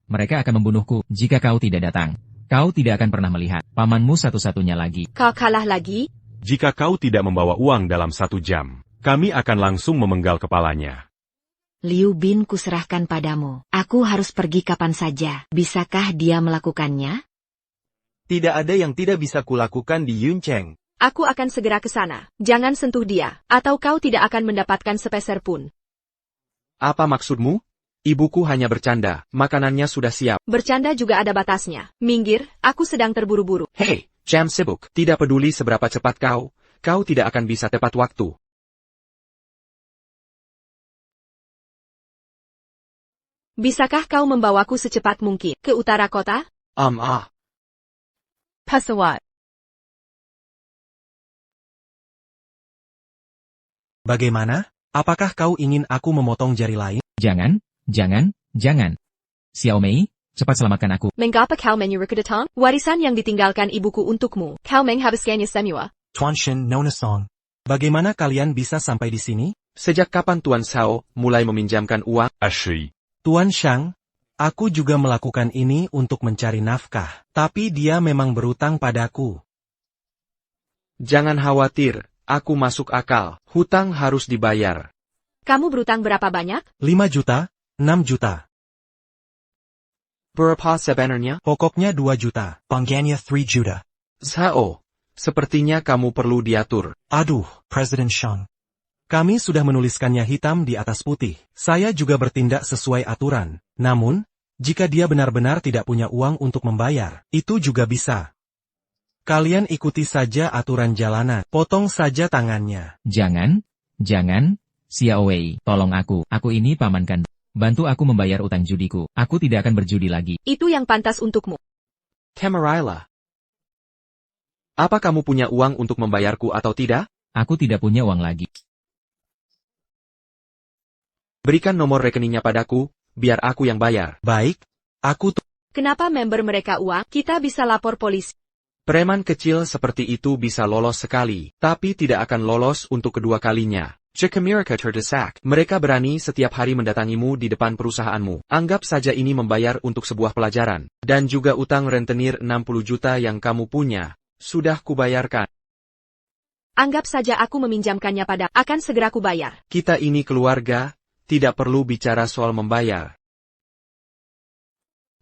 Mereka akan membunuhku jika kau tidak datang. Kau tidak akan pernah melihat pamanmu satu-satunya lagi. Kau kalah lagi? Jika kau tidak membawa uang dalam 1 jam, kami akan langsung memenggal kepalanya. Liu Bin kuserahkan padamu. Aku harus pergi kapan saja. Bisakah dia melakukannya? Tidak ada yang tidak bisa kulakukan di Yuncheng. Aku akan segera ke sana. Jangan sentuh dia, atau kau tidak akan mendapatkan sepeser pun. Apa maksudmu? Ibuku hanya bercanda, makanannya sudah siap. Bercanda juga ada batasnya. Minggir, aku sedang terburu-buru. Hei, jam sibuk. Tidak peduli seberapa cepat kau tidak akan bisa tepat waktu. Bisakah kau membawaku secepat mungkin ke utara kota? Pesawat. Bagaimana? Apakah kau ingin aku memotong jari lain? Jangan, jangan. Xiao Mei, cepat selamatkan aku. Mengapa kau menyuruhku datang? Warisan yang ditinggalkan ibuku untukmu. Kau menghabiskannya semua. Tuan Shen Nona Song. Bagaimana kalian bisa sampai di sini? Sejak kapan Tuan Xiao mulai meminjamkan uang? Ashi. Tuan Shang, aku juga melakukan ini untuk mencari nafkah. Tapi dia memang berutang padaku. Jangan khawatir, aku masuk akal. Hutang harus dibayar. Kamu berutang berapa banyak? 5 juta, 6 juta. Berapa sebenarnya? Pokoknya 2 juta. Banganya 3 juta. Xiao, sepertinya kamu perlu diatur. Aduh, President Shang. kami sudah menuliskannya hitam di atas putih. Saya juga bertindak sesuai aturan. Namun, jika dia benar-benar tidak punya uang untuk membayar, itu juga bisa. Kalian ikuti saja aturan jalanan. Potong saja tangannya. Jangan. Xiao Wei, tolong aku. Aku ini paman kan. Bantu aku membayar utang judiku. Aku tidak akan berjudi lagi. Itu yang pantas untukmu. Camarilla. Apa kamu punya uang untuk membayarku atau tidak? Aku tidak punya uang lagi. Berikan nomor rekeningnya padaku, biar aku yang bayar. Baik, aku tuh. Kenapa member mereka uang? Kita bisa lapor polisi. Preman kecil seperti itu bisa lolos sekali, tapi tidak akan lolos untuk kedua kalinya. Jika mereka terdesak, mereka berani setiap hari mendatangimu di depan perusahaanmu. Anggap saja ini membayar untuk sebuah pelajaran. Dan juga utang rentenir 60 juta yang kamu punya. Sudah kubayarkan. Anggap saja aku meminjamkannya pada. Akan segera kubayar. Kita ini keluarga, tidak perlu bicara soal membayar.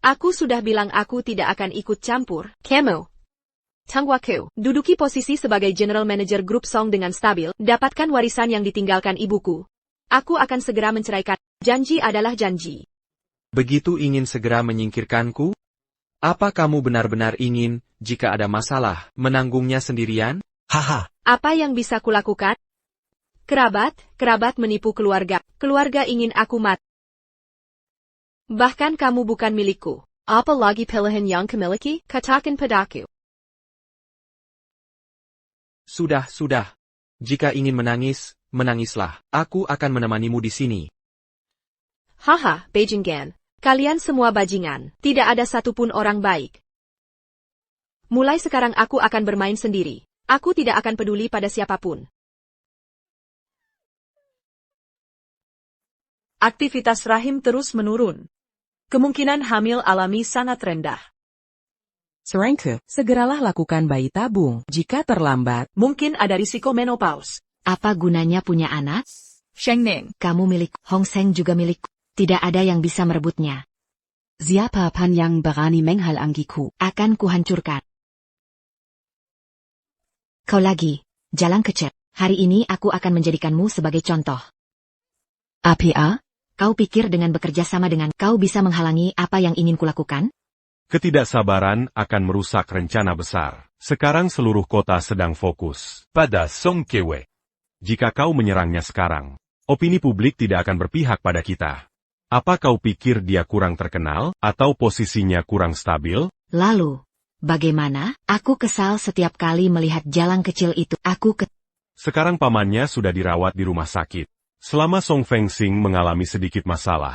Aku sudah bilang aku tidak akan ikut campur. Kamu. Tangwaku, duduki posisi sebagai General Manager Grup Song dengan stabil, dapatkan warisan yang ditinggalkan ibuku. Aku akan segera menceraikan. Janji adalah janji. Begitu ingin segera menyingkirkanku? Apa kamu benar-benar ingin, jika ada masalah, menanggungnya sendirian? Haha. Apa yang bisa kulakukan? Kerabat menipu keluarga. Keluarga ingin aku mati. Bahkan kamu bukan milikku. Apalagi pilihan yang kumiliki, katakan padaku. Sudah. Jika ingin menangis, menangislah. Aku akan menemanimu di sini. Haha, bajingan. Kalian semua bajingan. Tidak ada satupun orang baik. Mulai sekarang aku akan bermain sendiri. Aku tidak akan peduli pada siapapun. Aktivitas rahim terus menurun. Kemungkinan hamil alami sangat rendah. Serengke, segeralah lakukan bayi tabung. Jika terlambat, mungkin ada risiko menopause. Apa gunanya punya anak? Shengning, Kamu milik, Hong Seng juga milik. Tidak ada yang bisa merebutnya. Siapa pan yang berani menghalangiku? Akan kuhancurkan. Kau lagi, jalan kecil. Hari ini aku akan menjadikanmu sebagai contoh. APA? Kau pikir dengan bekerja sama dengan kau bisa menghalangi apa yang ingin kulakukan? Ketidaksabaran akan merusak rencana besar. Sekarang seluruh kota sedang fokus pada Song Kaiwei. Jika kau menyerangnya sekarang, opini publik tidak akan berpihak pada kita. Apa kau pikir dia kurang terkenal, atau posisinya kurang stabil? Lalu, bagaimana? Aku kesal setiap kali melihat jalan kecil itu. Sekarang pamannya sudah dirawat di rumah sakit. Selama Song Fengsing mengalami sedikit masalah,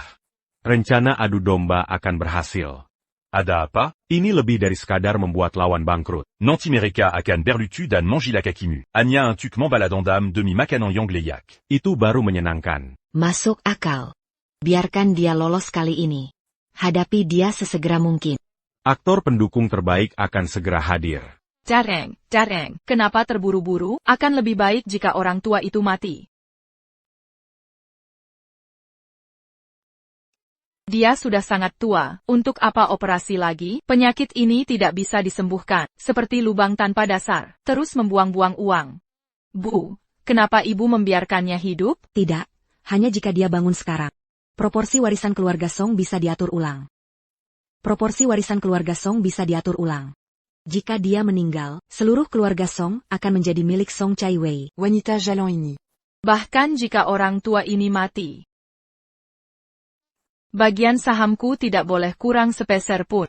rencana adu domba akan berhasil. Ada apa? Ini lebih dari sekadar membuat lawan bangkrut. Nanti mereka akan berlucu dan manjilakakimu. Hanya un tuk membaladandam demi makanan yang leyak. Itu baru menyenangkan. Masuk akal. Biarkan dia lolos kali ini. Hadapi dia sesegera mungkin. Aktor pendukung terbaik akan segera hadir. Dareng, kenapa terburu-buru? Akan lebih baik jika orang tua itu mati. Dia sudah sangat tua, untuk apa operasi lagi? Penyakit ini tidak bisa disembuhkan, seperti lubang tanpa dasar, terus membuang-buang uang. Bu, kenapa ibu membiarkannya hidup? Tidak, hanya jika dia bangun sekarang. Proporsi warisan keluarga Song bisa diatur ulang. Jika dia meninggal, seluruh keluarga Song akan menjadi milik Song Chaiwei. Wanita jalan ini. Bahkan jika orang tua ini mati, bagian sahamku tidak boleh kurang sepeser pun.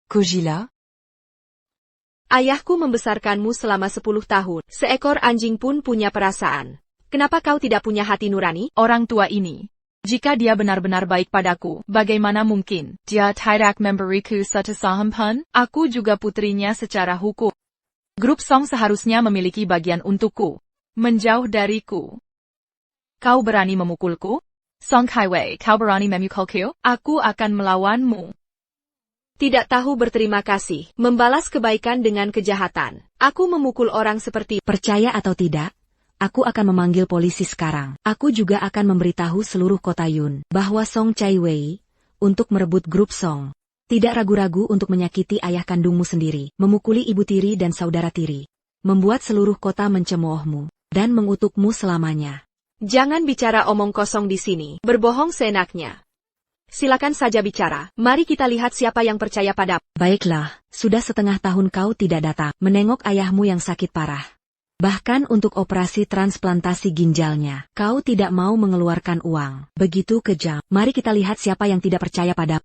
Kojila? Ayahku membesarkanmu selama 10 tahun. Seekor anjing pun punya perasaan. Kenapa kau tidak punya hati nurani? Orang tua ini, jika dia benar-benar baik padaku, bagaimana mungkin dia tidak memberiku satu saham pun? Aku juga putrinya secara hukum. Grup Song seharusnya memiliki bagian untukku. Menjauh dariku. Kau berani memukulku? Song Kaiwei, kau berani memukulku? Aku akan melawanmu. Tidak tahu berterima kasih, membalas kebaikan dengan kejahatan. Aku memukul orang seperti... Percaya atau tidak, aku akan memanggil polisi sekarang. Aku juga akan memberitahu seluruh kota Yun bahwa Song Chaiwei untuk merebut grup Song. Tidak ragu-ragu untuk menyakiti ayah kandungmu sendiri, memukuli ibu tiri dan saudara tiri, membuat seluruh kota mencemoohmu, dan mengutukmu selamanya. Jangan bicara omong kosong di sini, berbohong seenaknya. Silakan saja bicara, mari kita lihat siapa yang percaya padamu. Baiklah, sudah setengah tahun kau tidak datang, menengok ayahmu yang sakit parah. Bahkan untuk operasi transplantasi ginjalnya, kau tidak mau mengeluarkan uang. Begitu kejam, mari kita lihat siapa yang tidak percaya padamu.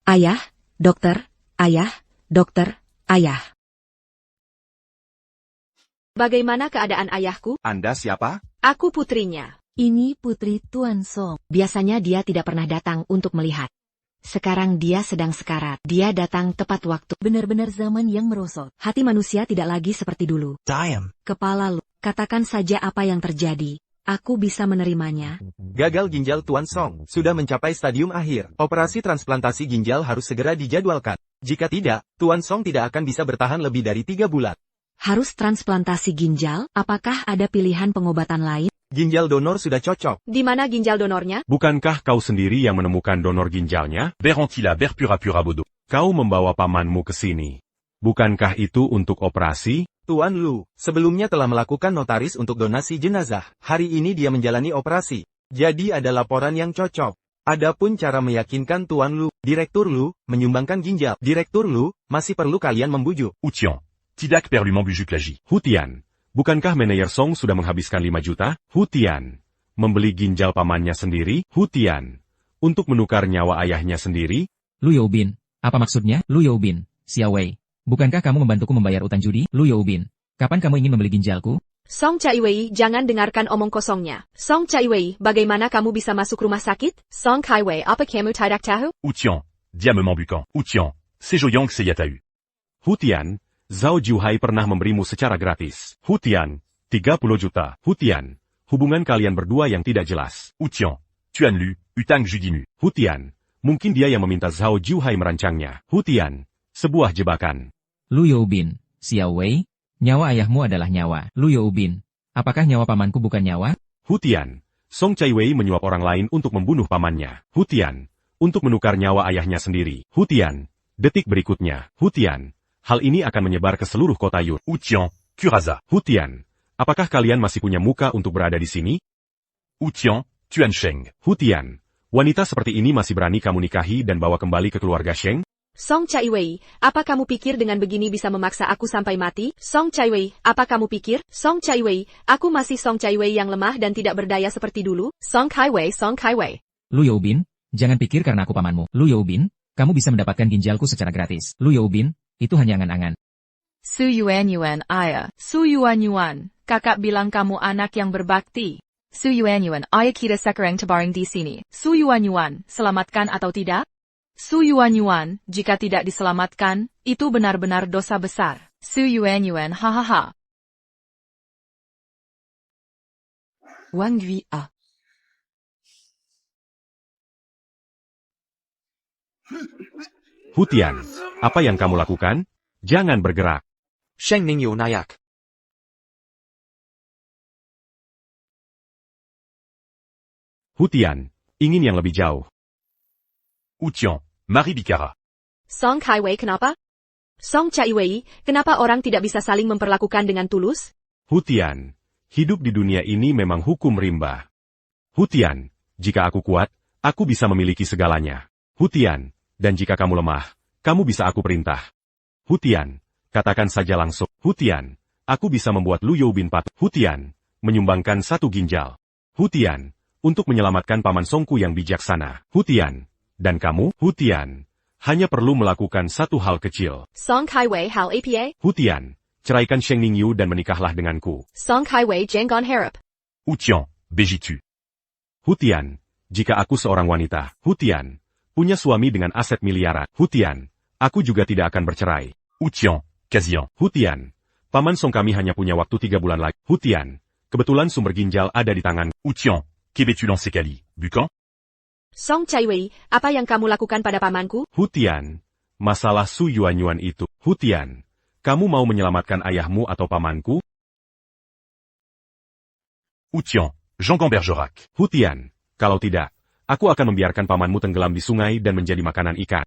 Ayah, dokter, ayah, dokter, ayah. Bagaimana keadaan ayahku? Anda siapa? Aku putrinya. Ini putri Tuan Song. Biasanya dia tidak pernah datang untuk melihat. Sekarang dia sedang sekarat. Dia datang tepat waktu. Benar-benar zaman yang merosot. Hati manusia tidak lagi seperti dulu. Diam. Kepala lu, katakan saja apa yang terjadi. Aku bisa menerimanya. Gagal ginjal Tuan Song sudah mencapai stadium akhir. Operasi transplantasi ginjal harus segera dijadwalkan. Jika tidak, Tuan Song tidak akan bisa bertahan lebih dari 3 bulan. Harus transplantasi ginjal? Apakah ada pilihan pengobatan lain? Ginjal donor sudah cocok. Di mana ginjal donornya? Bukankah kau sendiri yang menemukan donor ginjalnya? Berantila berpura-pura bodoh. Kau membawa pamanmu ke sini. Bukankah itu untuk operasi? Tuan Lu, sebelumnya telah melakukan notaris untuk donasi jenazah. Hari ini dia menjalani operasi. Jadi ada laporan yang cocok. Adapun cara meyakinkan Tuan Lu, Direktur Lu, menyumbangkan ginjal. Direktur Lu, masih perlu kalian membujuk. Utian. Tidak perlu membujuk lagi. Hutian. Bukankah manajer Song sudah menghabiskan 5 juta? Hutian. Membeli ginjal pamannya sendiri? Hutian. Untuk menukar nyawa ayahnya sendiri? Lu Youbin. Apa maksudnya? Lu Youbin. Xiao Wei. Bukankah kamu membantuku membayar utang judi? Lu Youbin. Kapan kamu ingin membeli ginjalku? Song Chaiwei, jangan dengarkan omong kosongnya. Song Chaiwei, bagaimana kamu bisa masuk rumah sakit? Song Kaiwei, apa kamu tidak tahu? Utian. Dia membukan. Utian. Sejoyong seyatau. Hutian. Zhao Juhai pernah memberimu secara gratis. Hutian, 30 juta. Hutian, hubungan kalian berdua yang tidak jelas. Utian, Tuan Lu, utang judimu. Hutian, Mungkin dia yang meminta Zhao Juhai merancangnya. Hutian, sebuah jebakan. Lu Youbin, Xiao Wei, nyawa ayahmu adalah nyawa. Lu Youbin, apakah nyawa pamanku bukan nyawa? Hutian, Song Chaiwei menyuap orang lain untuk membunuh pamannya. Hutian, untuk menukar nyawa ayahnya sendiri. Hutian, detik berikutnya. Hutian, hal ini akan menyebar ke seluruh kota Yun. Outian, Curaza. Hutian, apakah kalian masih punya muka untuk berada di sini? Outian, Tuansheng. Hutian, wanita seperti ini masih berani kamu nikahi dan bawa kembali ke keluarga Sheng? Song Chaiwei, apa kamu pikir dengan begini bisa memaksa aku sampai mati? Song Chaiwei, apa kamu pikir? Song Chaiwei, aku masih Song Chaiwei yang lemah dan tidak berdaya seperti dulu? Song Kaiwei, Song Kaiwei. Lu Youbin, jangan pikir karena aku pamanmu. Lu Youbin, kamu bisa mendapatkan ginjalku secara gratis. Lu Youbin, itu hanya angan-angan. Su Yuan Yuan, ayah. Su Yuan Yuan, kakak bilang kamu anak yang berbakti. Su Yuan Yuan, ayah kita sekarang terbaring di sini. Su Yuan Yuan, selamatkan atau tidak? Su Yuan Yuan, jika tidak diselamatkan, itu benar-benar dosa besar. Su Yuan Yuan, hahaha. Wang Gui A. Hutian, apa yang kamu lakukan? Jangan bergerak. Sheng Ningyu nayak. Hutian, ingin yang lebih jauh. Outian, Marie Bicara. Song Kaiwei kenapa? Song Chaiwei, kenapa orang tidak bisa saling memperlakukan dengan tulus? Hutian, hidup di dunia ini memang hukum rimba. Hutian, jika aku kuat, aku bisa memiliki segalanya. Hutian, dan jika kamu lemah, kamu bisa aku perintah. Hutian, katakan saja langsung. Hutian, aku bisa membuat Lu Youbin patuh. Hutian, menyumbangkan 1 ginjal. Hutian, untuk menyelamatkan paman Songku yang bijaksana. Hutian, dan kamu, Hutian, hanya perlu melakukan 1 hal kecil. Song Kaiwei hal apa? Hutian, ceraikan Sheng Ningyu dan menikahlah denganku. Song Kaiwei jenggon harap. Outian, Bejitu. Hutian, jika aku seorang wanita, Hutian, punya suami dengan aset miliaran. Hutian, aku juga tidak akan bercerai. Outian, Kazian. Hutian, paman Song kami hanya punya waktu 3 bulan lagi. Hutian, kebetulan sumber ginjal ada di tangan. Outian, Kebetulan sekali, bukan? Song Chaiwei, apa yang kamu lakukan pada pamanku? Hutian, masalah Su Yuan Yuan itu. Hutian, kamu mau menyelamatkan ayahmu atau pamanku? Outian, Jean-Gon Bergerac. Hutian, kalau tidak, aku akan membiarkan pamanmu tenggelam di sungai dan menjadi makanan ikan.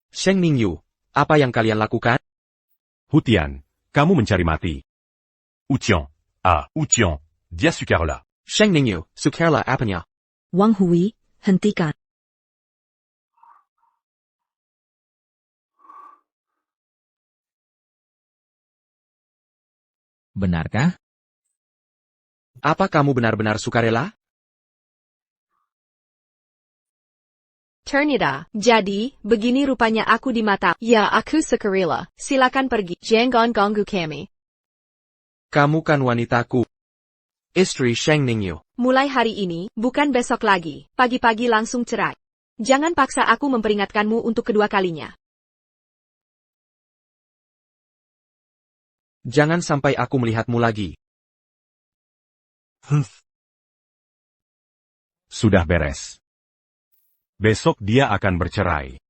Sheng Ningyu, apa yang kalian lakukan? Hutian, kamu mencari mati. Outian, Outian, Dia Sukarla. Sheng Ningyu, Sukarla apanya? Wang Hui, hentikan. Benarkah? Apa kamu benar-benar sukarela? Ternida, jadi, begini rupanya aku di mata. Ya, aku sukarela. Silakan pergi. Jangan ganggu kami. Kamu kan wanitaku. Istri Sheng Ningyu. Mulai hari ini, bukan besok lagi. Pagi-pagi langsung cerai. Jangan paksa aku memperingatkanmu untuk kedua kalinya. Jangan sampai aku melihatmu lagi. Sudah beres. Besok dia akan bercerai.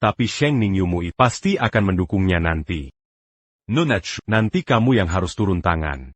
Tapi Sheng Ningyu Mui pasti akan mendukungnya nanti. Nonach. Nanti kamu yang harus turun tangan.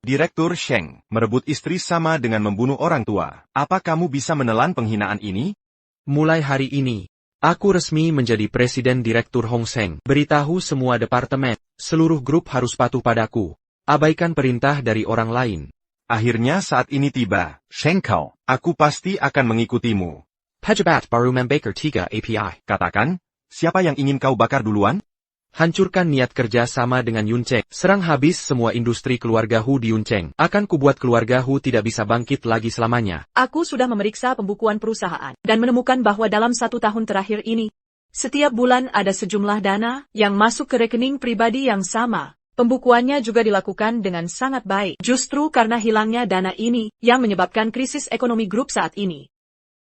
Direktur Sheng, merebut istri sama dengan membunuh orang tua. Apa kamu bisa menelan penghinaan ini? Mulai hari ini, aku resmi menjadi Presiden Direktur Hong Seng. Beritahu semua departemen, seluruh grup harus patuh padaku. Abaikan perintah dari orang lain. Akhirnya saat ini tiba. Sheng Kao, aku pasti akan mengikutimu. Pejabat baru membaker 3 API. Katakan, siapa yang ingin kau bakar duluan? Hancurkan niat kerja sama dengan Yuncheng. Serang habis semua industri keluarga Hu di Yuncheng. Akan kubuat keluarga Hu tidak bisa bangkit lagi selamanya. Aku sudah memeriksa pembukuan perusahaan dan menemukan bahwa dalam 1 tahun terakhir ini, setiap bulan ada sejumlah dana yang masuk ke rekening pribadi yang sama. Pembukuannya juga dilakukan dengan sangat baik. Justru karena hilangnya dana ini yang menyebabkan krisis ekonomi grup saat ini.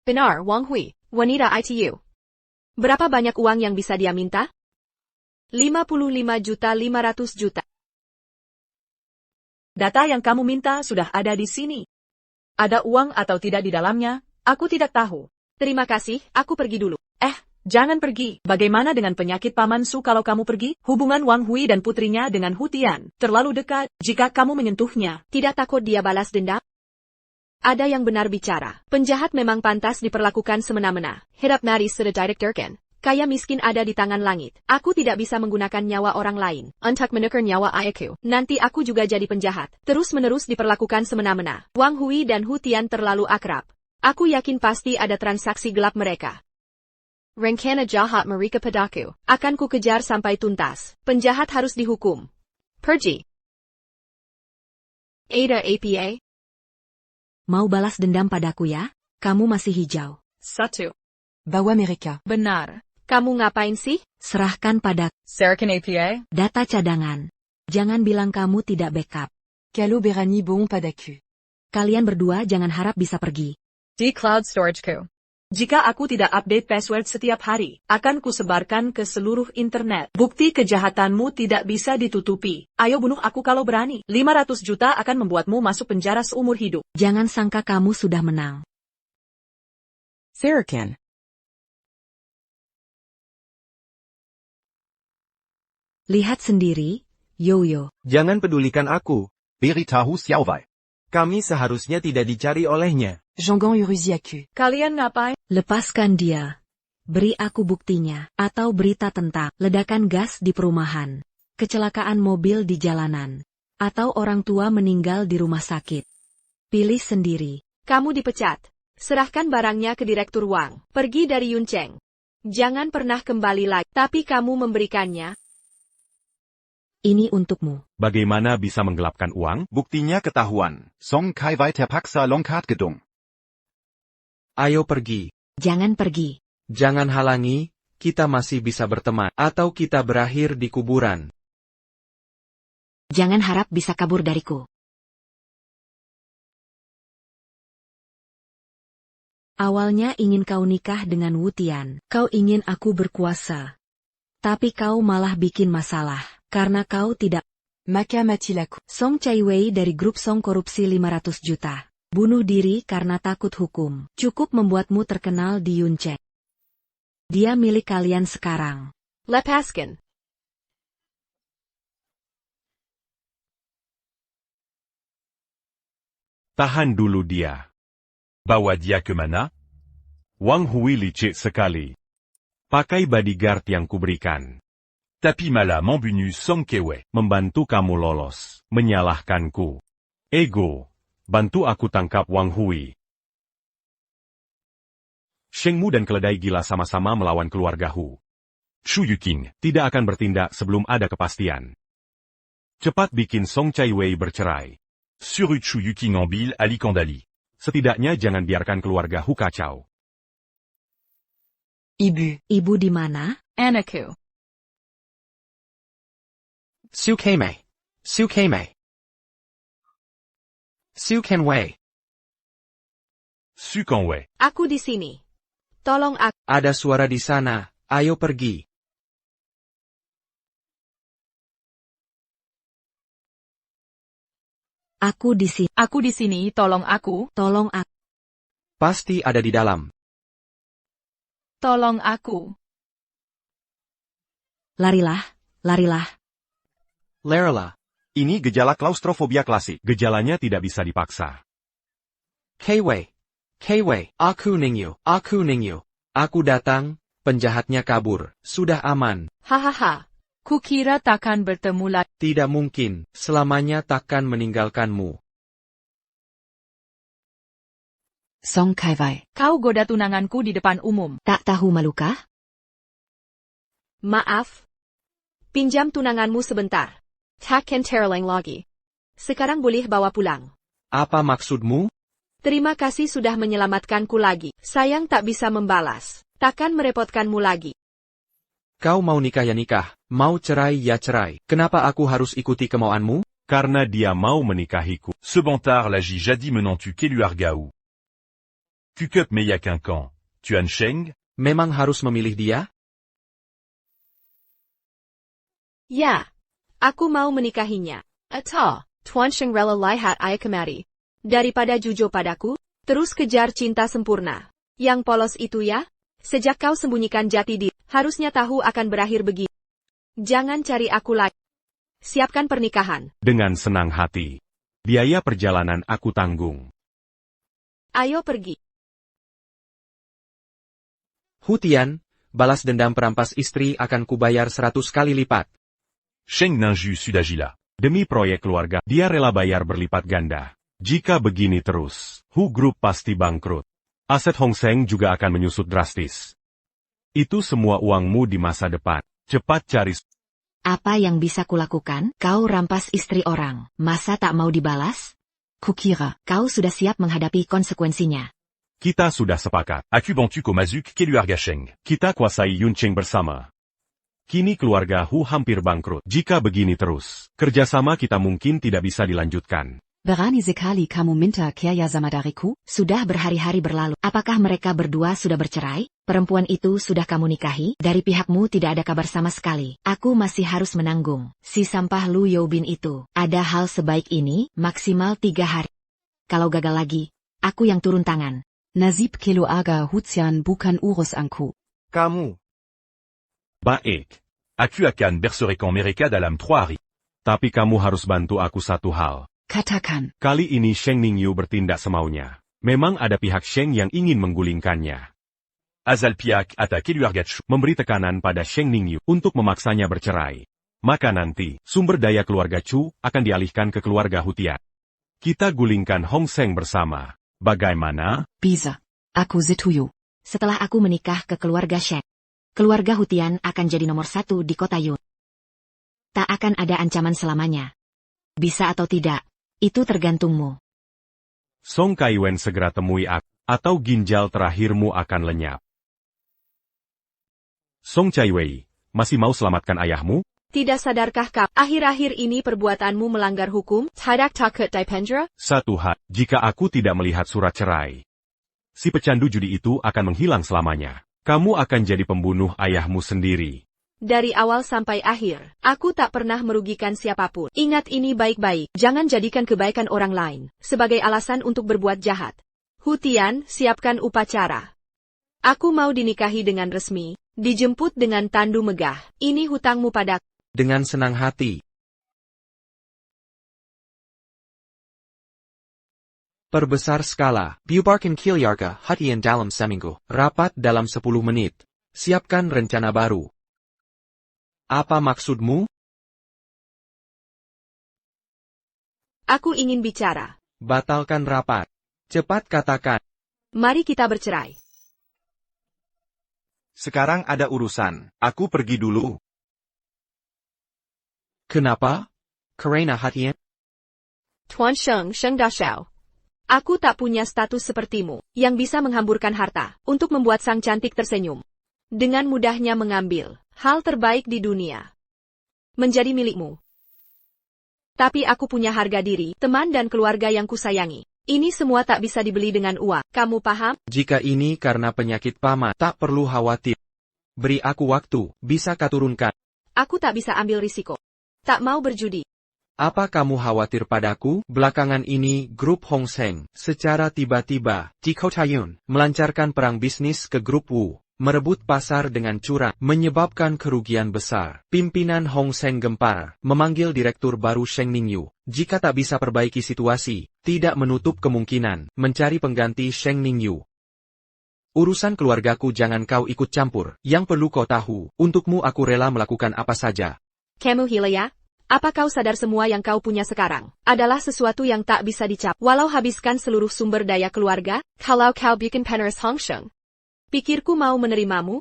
Benar, Wang Hui, wanita ITU. Berapa banyak uang yang bisa dia minta? 55.500.000 juta. Data yang kamu minta sudah ada di sini. Ada uang atau tidak di dalamnya, aku tidak tahu. Terima kasih, aku pergi dulu. Jangan pergi. Bagaimana dengan penyakit Paman Su kalau kamu pergi? Hubungan Wang Hui dan putrinya dengan Hu Tian terlalu dekat jika kamu menyentuhnya. Tidak takut dia balas dendam? Ada yang benar bicara. Penjahat memang pantas diperlakukan semena-mena. Hirap mati sudah directorkan. Kaya miskin ada di tangan langit. Aku tidak bisa menggunakan nyawa orang lain untuk menukar nyawa ayahku. Nanti aku juga jadi penjahat. Terus-menerus diperlakukan semena-mena. Wang Hui dan Hu Tian terlalu akrab. Aku yakin pasti ada transaksi gelap mereka. Rencana jahat mereka padaku. Akan ku kejar sampai tuntas. Penjahat harus dihukum. Pergi. Ada APA? Mau balas dendam padaku ya? Kamu masih hijau. 1. Bawa mereka. Benar. Kamu ngapain sih? Serahkan pada Serikan APA? data cadangan. Jangan bilang kamu tidak backup. Kalo berani bon padaku. Kalian berdua jangan harap bisa pergi. Di cloud storageku. Jika aku tidak update password setiap hari, akan kusebarkan ke seluruh internet. Bukti kejahatanmu tidak bisa ditutupi. Ayo bunuh aku kalau berani. 500 juta akan membuatmu masuk penjara seumur hidup. Jangan sangka kamu sudah menang. Serikan. Lihat sendiri, Yoyo. Jangan pedulikan aku. Beritahu Xiaowei. Kami seharusnya tidak dicari olehnya. Jangan urusi aku. Kalian ngapain? Lepaskan dia. Beri aku buktinya, atau berita tentang ledakan gas di perumahan, kecelakaan mobil di jalanan, atau orang tua meninggal di rumah sakit. Pilih sendiri. Kamu dipecat. Serahkan barangnya ke Direktur Wang. Pergi dari Yuncheng. Jangan pernah kembali lagi. Tapi kamu memberikannya. Ini untukmu. Bagaimana bisa menggelapkan uang? Buktinya ketahuan. Song Kai-wei terpaksa longkat gedung. Ayo pergi. Jangan pergi. Jangan halangi, kita masih bisa berteman. Atau kita berakhir di kuburan. Jangan harap bisa kabur dariku. Awalnya ingin kau nikah dengan Wu Tian. Kau ingin aku berkuasa. Tapi kau malah bikin masalah. Karena kau tidak. Maka matilah. Song Chaiwei dari grup Song korupsi 500 juta. Bunuh diri karena takut hukum. Cukup membuatmu terkenal di Yuncheng. Dia milik kalian sekarang. Lepaskan. Tahan dulu dia. Bawa dia ke mana? Wang Hui licik sekali. Pakai bodyguard yang kuberikan. Tapi malah membunuh Song Kaiwei. Membantu kamu lolos. Menyalahkanku. Ego. Bantu aku tangkap Wang Hui. Sheng Mu dan keledai gila sama-sama melawan keluarga Hu. Chu Yuqing. Tidak akan bertindak sebelum ada kepastian. Cepat bikin Song Chaiwei bercerai. Surut Chu Yuqing ambil Ali Kandali. Setidaknya jangan biarkan keluarga Hu kacau. Ibu di mana? Anakku. Su Keimei. Su Keimei. Su Kenwei. Su Kanwei. Aku di sini. Tolong aku. Ada suara di sana, ayo pergi. Aku di sini. Aku di sini, tolong aku. Tolong aku. Pasti ada di dalam. Tolong aku. Larilah, larilah. Lerla. Ini gejala klaustrofobia klasik. Gejalanya tidak bisa dipaksa. Kaiwei. Kaiwei. Aku Ningyu. Aku Ningyu. Aku datang, penjahatnya kabur. Sudah aman. Hahaha. Kukira takkan bertemu lagi. Tidak mungkin, selamanya takkan meninggalkanmu. Song Kai-wei. Kau goda tunanganku di depan umum. Tak tahu malukah? Maaf. Pinjam tunanganmu sebentar. Takkan terulang lagi. Sekarang boleh bawa pulang. Apa maksudmu? Terima kasih sudah menyelamatkanku lagi. Sayang tak bisa membalas. Takkan merepotkanmu lagi. Kau mau nikah ya nikah, mau cerai ya cerai. Kenapa aku harus ikuti kemauanmu? Karena dia mau menikahiku. Ce bantard l'agit jadis menant tu Keluargao. Kukup meya Quincan. Tuan Sheng? Memang harus memilih dia? Ya. Aku mau menikahinya. Atau, Tuan Sheng rela lihat ayah kemari. Daripada jujur padaku, terus kejar cinta sempurna. Yang polos itu ya? Sejak kau sembunyikan jati diri, harusnya tahu akan berakhir begini. Jangan cari aku lagi. Siapkan pernikahan. Dengan senang hati. Biaya perjalanan aku tanggung. Ayo pergi. Hu Tian, balas dendam perampas istri akan kubayar 100 kali lipat. Sheng Ninju Sudagila. Demi proyek keluarga, dia rela bayar berlipat ganda. Jika begini terus, Hu Group pasti bangkrut. Aset Hong Seng juga akan menyusut drastis. Itu semua uangmu di masa depan. Cepat cari. Apa yang bisa kulakukan? Kau rampas istri orang, masa tak mau dibalas? Kukira, kau sudah siap menghadapi konsekuensinya. Kita sudah sepakat. Aku bantu Komazuk keluarga Sheng. Kita kuasai Yuncheng bersama. Kini keluarga Hu hampir bangkrut. Jika begini terus, kerjasama kita mungkin tidak bisa dilanjutkan. Berani sekali kamu minta kerja sama dariku? Sudah berhari-hari berlalu. Apakah mereka berdua sudah bercerai? Perempuan itu sudah kamu nikahi? Dari pihakmu tidak ada kabar sama sekali. Aku masih harus menanggung. Si sampah Lu Youbin itu. Ada hal sebaik ini, maksimal 3 hari. Kalau gagal lagi, aku yang turun tangan. Nasib keluarga Hu Tian bukan urusanku. Kamu. Baik. Aku akan berserahkan mereka dalam 3 hari. Tapi kamu harus bantu aku satu hal. Katakan. Kali ini Sheng Ningyu bertindak semaunya. Memang ada pihak Sheng yang ingin menggulingkannya. Asal pihak atau keluarga Chu memberi tekanan pada Sheng Ningyu untuk memaksanya bercerai. Maka nanti, sumber daya keluarga Chu akan dialihkan ke keluarga Hu Tian. Kita gulingkan Hong Seng bersama. Bagaimana? Bisa. Aku setuju. Setelah aku menikah ke keluarga Sheng, keluarga Hu Tian akan jadi nomor 1 di kota Yun. Tak akan ada ancaman selamanya. Bisa atau tidak, itu tergantungmu. Song Kaiwen segera temui aku, atau ginjal terakhirmu akan lenyap. Song Chaiwei, masih mau selamatkan ayahmu? Tidak sadarkah kau, akhir-akhir ini perbuatanmu melanggar hukum? Tidak takut dipendera? Satu hal, jika aku tidak melihat surat cerai, si pecandu judi itu akan menghilang selamanya. Kamu akan jadi pembunuh ayahmu sendiri. Dari awal sampai akhir, aku tak pernah merugikan siapapun. Ingat ini baik-baik, jangan jadikan kebaikan orang lain sebagai alasan untuk berbuat jahat. Hu Tian, siapkan upacara. Aku mau dinikahi dengan resmi, dijemput dengan tandu megah. Ini hutangmu padaku. Dengan senang hati. Perbesar skala, bubarkan keluarga Hu Tian dalam seminggu. Rapat dalam 10 menit. Siapkan rencana baru. Apa maksudmu? Aku ingin bicara. Batalkan rapat. Cepat katakan. Mari kita bercerai. Sekarang ada urusan. Aku pergi dulu. Kenapa? Karena Hu Tian? Tuan Sheng Dashao. Aku tak punya status sepertimu, yang bisa menghamburkan harta, untuk membuat sang cantik tersenyum. Dengan mudahnya mengambil hal terbaik di dunia. Menjadi milikmu. Tapi aku punya harga diri, teman dan keluarga yang kusayangi. Ini semua tak bisa dibeli dengan uang, kamu paham? Jika ini karena penyakit paman, tak perlu khawatir. Beri aku waktu, bisa kau turunkan. Aku tak bisa ambil risiko. Tak mau berjudi. Apa kamu khawatir padaku? Belakangan ini, grup Hong Seng, secara tiba-tiba, di kota Yun, melancarkan perang bisnis ke grup Wu, merebut pasar dengan curang, menyebabkan kerugian besar. Pimpinan Hong Seng gempar, memanggil direktur baru Sheng Ningyu. Jika tak bisa perbaiki situasi, tidak menutup kemungkinan, mencari pengganti Sheng Ningyu. Urusan keluargaku jangan kau ikut campur, yang perlu kau tahu, untukmu aku rela melakukan apa saja. Kamu gila ya? Apa kau sadar semua yang kau punya sekarang adalah sesuatu yang tak bisa dicap? Walau habiskan seluruh sumber daya keluarga, kalau kau bikin penerus Hong Seng, pikirku mau menerimamu?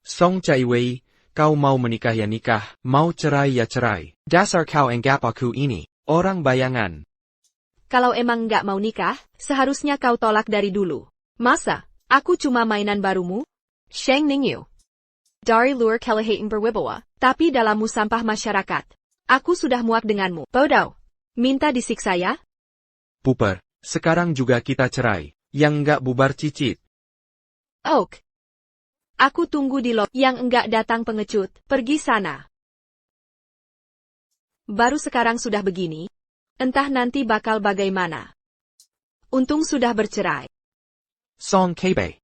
Song Chaiwei, kau mau menikah ya nikah, mau cerai ya cerai. Dasar kau anggap aku ini orang bayangan. Kalau emang nggak mau nikah, seharusnya kau tolak dari dulu. Masa? Aku cuma mainan barumu? Sheng Ningyu. Dari luar kelehain berwibawa, tapi dalammu sampah masyarakat. Aku sudah muak denganmu. Bodoh. Minta disiksa ya? Puper, sekarang juga kita cerai. Yang enggak bubar cicit. Oak. Aku tunggu di lob. Yang enggak datang pengecut, pergi sana. Baru sekarang sudah begini. Entah nanti bakal bagaimana. Untung sudah bercerai. Song Kebe.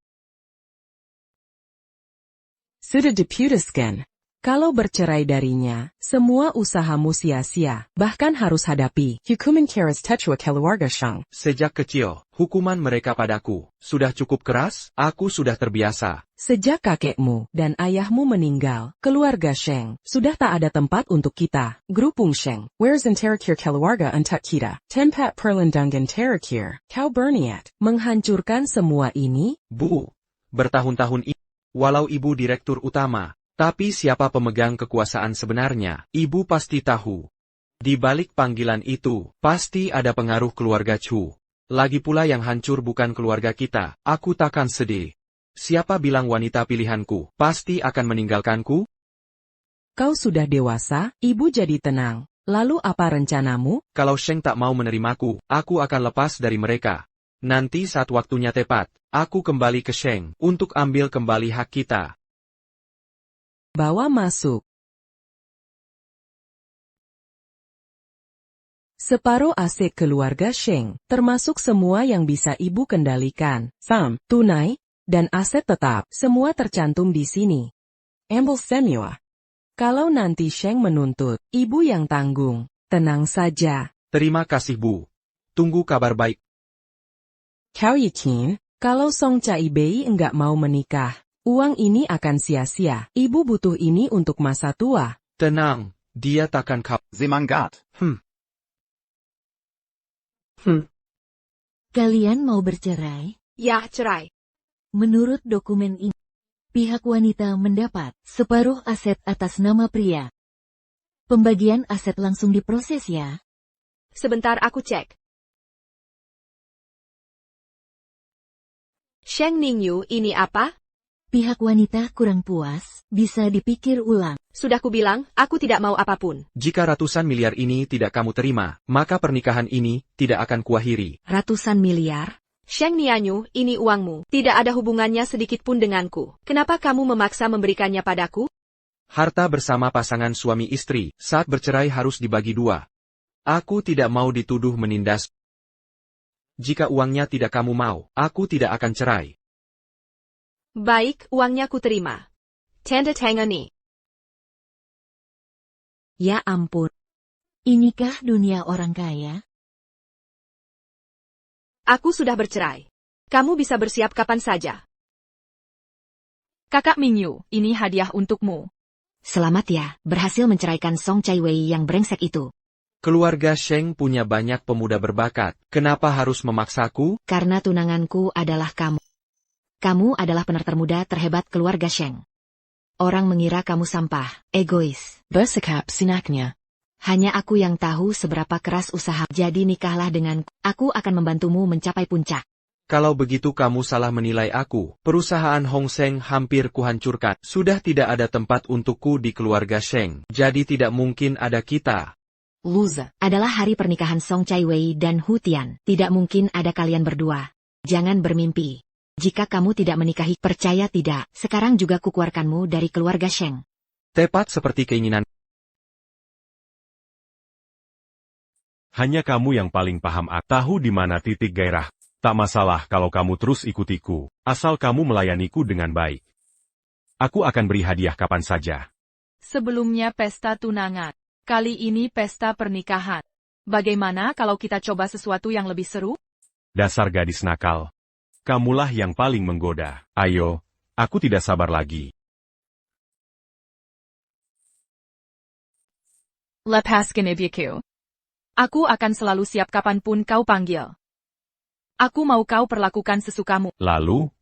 Sudah diputuskan. Kalau bercerai darinya, semua usahamu sia-sia, bahkan harus hadapi hukuman keras tetua keluarga Shang. Sejak kecil, hukuman mereka padaku sudah cukup keras, aku sudah terbiasa. Sejak kakekmu dan ayahmu meninggal, keluarga Sheng sudah tak ada tempat untuk kita. Grupung Sheng, where's terakir keluarga untuk kita? Tempat perlindungan terakir, kau berniat menghancurkan semua ini? Bu, bertahun-tahun ini, walau ibu direktur utama, tapi siapa pemegang kekuasaan sebenarnya, ibu pasti tahu. Di balik panggilan itu, pasti ada pengaruh keluarga Chu. Lagi pula yang hancur bukan keluarga kita, aku takkan sedih. Siapa bilang wanita pilihanku pasti akan meninggalkanku? Kau sudah dewasa, ibu jadi tenang. Lalu apa rencanamu? Kalau Sheng tak mau menerimaku, aku akan lepas dari mereka. Nanti saat waktunya tepat, aku kembali ke Sheng untuk ambil kembali hak kita. Bawa masuk. Separuh aset keluarga Sheng, termasuk semua yang bisa ibu kendalikan, saham, tunai, dan aset tetap, semua tercantum di sini. Ambil semua. Kalau nanti Sheng menuntut, ibu yang tanggung. Tenang saja. Terima kasih Bu. Tunggu kabar baik. Kau yakin, kalau Song Cai Bei enggak mau menikah, uang ini akan sia-sia. Ibu butuh ini untuk masa tua. Tenang, dia takkan kau. Semangat. Kalian mau bercerai? Ya, cerai. Menurut dokumen ini, pihak wanita mendapat separuh aset atas nama pria. Pembagian aset langsung diproses ya. Sebentar aku cek. Sheng Ningyu, ini apa? Pihak wanita kurang puas, bisa dipikir ulang. Sudah kubilang, aku tidak mau apapun. Jika ratusan miliar ini tidak kamu terima, maka pernikahan ini tidak akan kuakhiri. Ratusan miliar? Sheng Nianyu, ini uangmu. Tidak ada hubungannya sedikit pun denganku. Kenapa kamu memaksa memberikannya padaku? Harta bersama pasangan suami istri, saat bercerai harus dibagi dua. Aku tidak mau dituduh menindas. Jika uangnya tidak kamu mau, aku tidak akan cerai. Baik, uangnya ku terima. Tanda tangani. Ya ampun. Inikah dunia orang kaya? Aku sudah bercerai. Kamu bisa bersiap kapan saja. Kakak Mingyu, ini hadiah untukmu. Selamat ya, berhasil menceraikan Song Cai Wei yang brengsek itu. Keluarga Sheng punya banyak pemuda berbakat. Kenapa harus memaksaku? Karena tunanganku adalah kamu. Kamu adalah penerus termuda terhebat keluarga Sheng. Orang mengira kamu sampah, egois. Bersikap sinaknya. Hanya aku yang tahu seberapa keras usaha. Jadi nikahlah denganku. Aku akan membantumu mencapai puncak. Kalau begitu kamu salah menilai aku. Perusahaan Hong Seng hampir kuhancurkan. Sudah tidak ada tempat untukku di keluarga Sheng. Jadi tidak mungkin ada kita. Loser. Adalah hari pernikahan Song Cai Wei dan Hu Tian. Tidak mungkin ada kalian berdua. Jangan bermimpi. Jika kamu tidak menikahi, percaya tidak, sekarang juga kukeluarkanmu dari keluarga Sheng. Tepat seperti keinginan. Hanya kamu yang paling paham tahu di mana titik gairah. Tak masalah kalau kamu terus ikutiku, asal kamu melayaniku dengan baik. Aku akan beri hadiah kapan saja. Sebelumnya pesta tunangan. Kali ini pesta pernikahan. Bagaimana kalau kita coba sesuatu yang lebih seru? Dasar gadis nakal. Kamulah yang paling menggoda. Ayo, aku tidak sabar lagi. Lepaskan ibuku. Aku akan selalu siap kapanpun kau panggil. Aku mau kau perlakukan sesukamu. Lalu?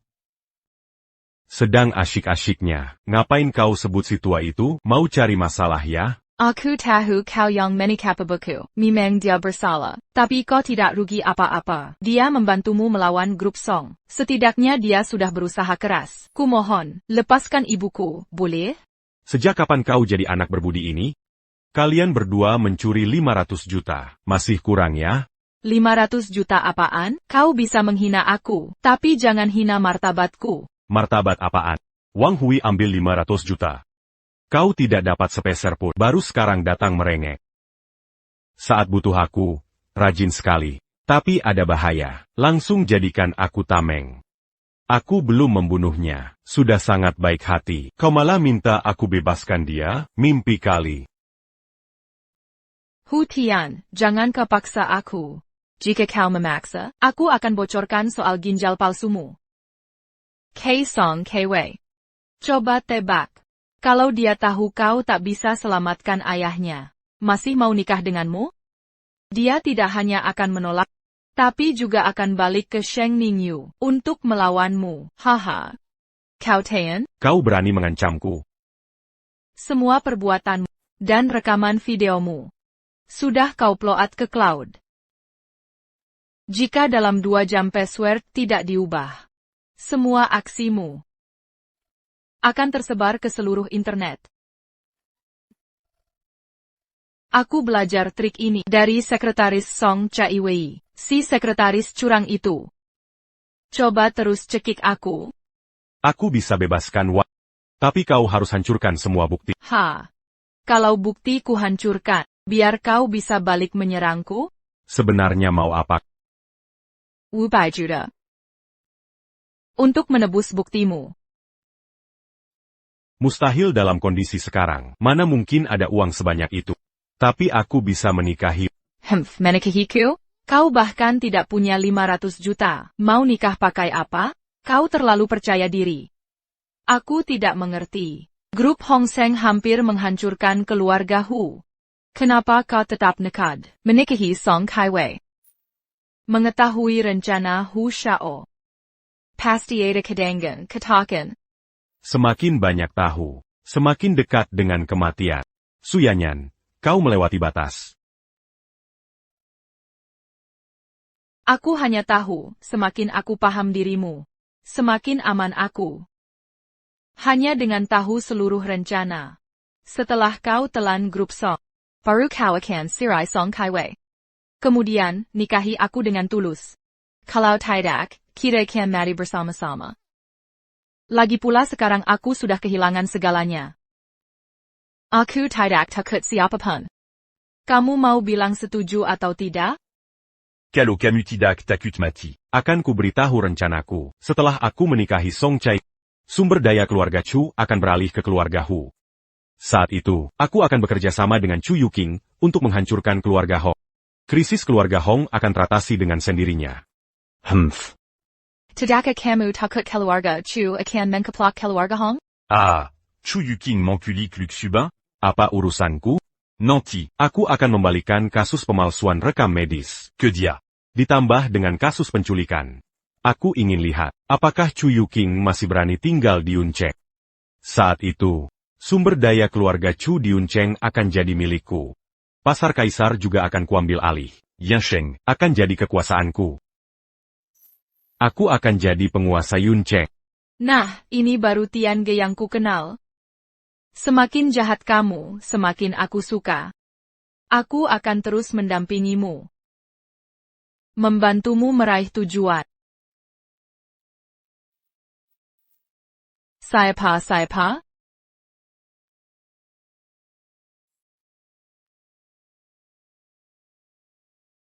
Sedang asyik-asyiknya. Ngapain kau sebut si tua itu? Mau cari masalah ya? Aku tahu kau yang menikah buku. Memang dia bersalah. Tapi kau tidak rugi apa-apa. Dia membantumu melawan grup Song. Setidaknya dia sudah berusaha keras. Kumohon, lepaskan ibuku, boleh? Sejak kapan kau jadi anak berbudi ini? Kalian berdua mencuri 500 juta. Masih kurang ya? 500 juta apaan? Kau bisa menghina aku, tapi jangan hina martabatku. Martabat apaan? Wang Hui ambil 500 juta. Kau tidak dapat sepeser pun, baru sekarang datang merengek. Saat butuh aku, rajin sekali. Tapi ada bahaya. Langsung jadikan aku tameng. Aku belum membunuhnya. Sudah sangat baik hati. Kau malah minta aku bebaskan dia? Mimpi kali. Hu Tian, jangan kau paksa aku. Jika kau memaksa, aku akan bocorkan soal ginjal palsumu. Kei Song Kei Wei. Coba tebak. Kalau dia tahu kau tak bisa selamatkan ayahnya, masih mau nikah denganmu? Dia tidak hanya akan menolak, tapi juga akan balik ke Sheng Ningyu untuk melawanmu. Haha. Kau Tian? Kau berani mengancamku. Semua perbuatanmu dan rekaman videomu sudah kau upload ke cloud. Jika dalam 2 jam password tidak diubah, semua aksimu akan tersebar ke seluruh internet. Aku belajar trik ini dari sekretaris Song Chaiwei, si sekretaris curang itu. Coba terus cekik aku. Aku bisa bebaskan tapi kau harus hancurkan semua bukti. Kalau bukti ku hancurkan, biar kau bisa balik menyerangku? Sebenarnya mau apa? Wu Baijude. Untuk menebus buktimu. Mustahil dalam kondisi sekarang. Mana mungkin ada uang sebanyak itu? Tapi aku bisa menikahi. Menikahiku? Kau bahkan tidak punya 500 juta. Mau nikah pakai apa? Kau terlalu percaya diri. Aku tidak mengerti. Grup Hong Seng hampir menghancurkan keluarga Hu. Kenapa kau tetap nekad menikahi Song Kaiwei? Mengetahui rencana Hu Shao. Pasti ada kedangan, katakan. Semakin banyak tahu, semakin dekat dengan kematian. Suyanyan, kau melewati batas. Aku hanya tahu, semakin aku paham dirimu, semakin aman aku. Hanya dengan tahu seluruh rencana. Setelah kau telan grup Song, baru kau akan sirai Song Kaiwei. Kemudian, nikahi aku dengan tulus. Kalau tidak, kita akan mati bersama-sama. Lagi pula sekarang aku sudah kehilangan segalanya. Aku tidak takut siapapun. Kamu mau bilang setuju atau tidak? Kalau kamu tidak takut mati. Akan kuberitahu rencanaku. Setelah aku menikahi Song Chai, sumber daya keluarga Chu akan beralih ke keluarga Hu. Saat itu, aku akan bekerja sama dengan Chu Yuking untuk menghancurkan keluarga Hong. Krisis keluarga Hong akan teratasi dengan sendirinya. Tidakkah kamu takut keluarga Chu akan mengeplak keluarga Hong? Chu Yuking menculik Luke Subin? Apa urusanku? Nanti, aku akan membalikan kasus pemalsuan rekam medis. Que dia. Ditambah dengan kasus penculikan. Aku ingin lihat, apakah Chu Yuking masih berani tinggal di Yuncheng. Saat itu, sumber daya keluarga Chu di Yuncheng akan jadi milikku. Pasar Kaisar juga akan kuambil alih. Yansheng akan jadi kekuasaanku. Aku akan jadi penguasa Yuncheng. Nah, ini baru Tiange yang ku kenal. Semakin jahat kamu, semakin aku suka. Aku akan terus mendampingimu. Membantumu meraih tujuan. Siapa?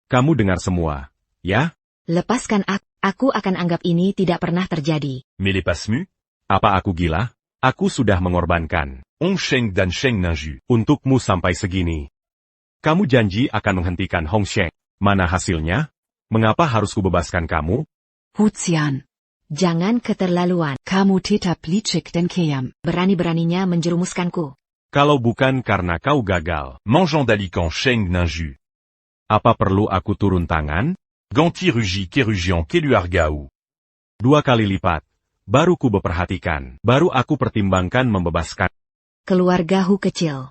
Kamu dengar semua, ya? Lepaskan aku akan anggap ini tidak pernah terjadi. Mais les pasmu? Apa aku gila? Aku sudah mengorbankan Hong Sheng dan Sheng Ningyu untukmu sampai segini. Kamu janji akan menghentikan Hong Sheng. Mana hasilnya? Mengapa harus kubebaskan kamu? Hu Tian. Jangan keterlaluan. Kamu tetap licik dan kejam. Berani-beraninya menjerumuskanku. Kalau bukan karena kau gagal, mengendalikan Sheng Ningyu. Apa perlu aku turun tangan? Ganti rugi kerugian keluargau. 2 kali lipat. Baru ku beperhatikan. Baru aku pertimbangkan membebaskan. Keluarga Hu kecil.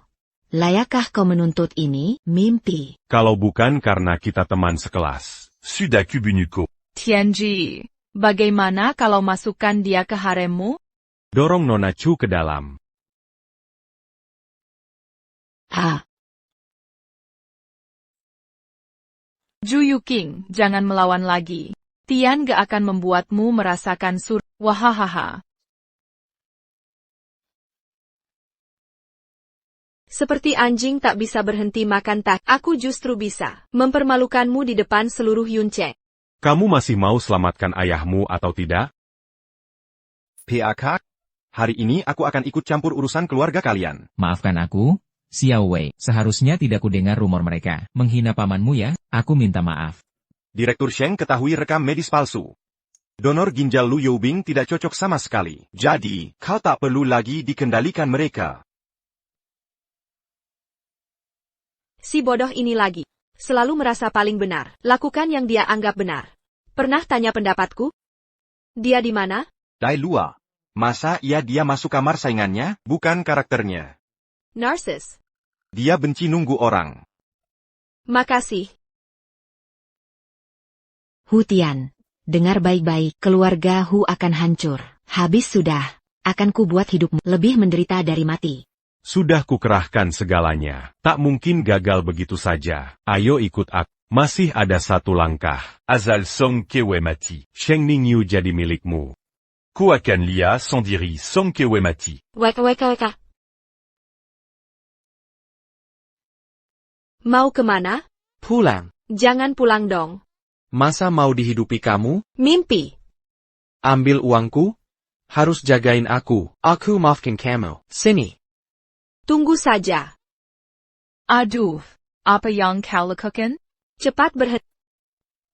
Layakkah kau menuntut ini? Mimpi. Kalau bukan karena kita teman sekelas. Sudah kubunuko. Tianji, bagaimana kalau masukkan dia ke haremmu? Dorong Nona Chu ke dalam. Ju Yuking, jangan melawan lagi. Tian gak akan membuatmu merasakan Wahahaha. Seperti anjing tak bisa berhenti makan tak, aku justru bisa mempermalukanmu di depan seluruh Yunce. Kamu masih mau selamatkan ayahmu atau tidak? PAK, hari ini aku akan ikut campur urusan keluarga kalian. Maafkan aku, Xiao Wei. Seharusnya tidak kudengar rumor mereka menghina pamanmu ya, aku minta maaf. Direktur Sheng ketahui rekam medis palsu. Donor ginjal Lu Youbing tidak cocok sama sekali. Jadi, kau tak perlu lagi dikendalikan mereka. Si bodoh ini lagi. Selalu merasa paling benar. Lakukan yang dia anggap benar. Pernah tanya pendapatku? Dia di mana? Dai Lua. Masa dia masuk kamar saingannya, bukan karakternya. Narsis. Dia benci nunggu orang. Makasih. Hu Tian, dengar baik-baik, keluarga Hu akan hancur. Habis sudah, akan kubuat hidupmu lebih menderita dari mati. Sudah kukerahkan segalanya. Tak mungkin gagal begitu saja. Ayo ikut aku. Masih ada satu langkah. Azal Song Kewe mati. Sheng Ningyu jadi milikmu. Ku akan Lia Sandiri Song Kewe mati. Weka. Mau kemana? Pulang. Jangan pulang dong. Masa mau dihidupi kamu? Mimpi. Ambil uangku? Harus jagain aku. Aku maafkan kamu. Sini. Tunggu saja. Aduh, apa yang kau lakukan? Cepat berhenti.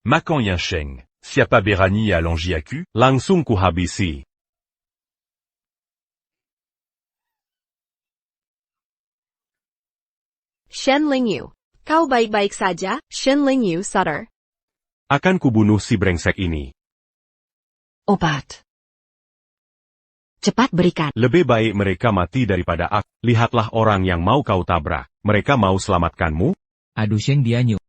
Makan Yan Sheng. Siapa berani alongi aku? Langsung kuhabisi. Shen Lingyu. Kau baik-baik saja, Shen Lingyu, Sutter. Akan kubunuh si brengsek ini. Obat. Cepat berikan. Lebih baik mereka mati daripada aku. Lihatlah orang yang mau kau tabrak. Mereka mau selamatkanmu? Aduh Sheng Dianyu.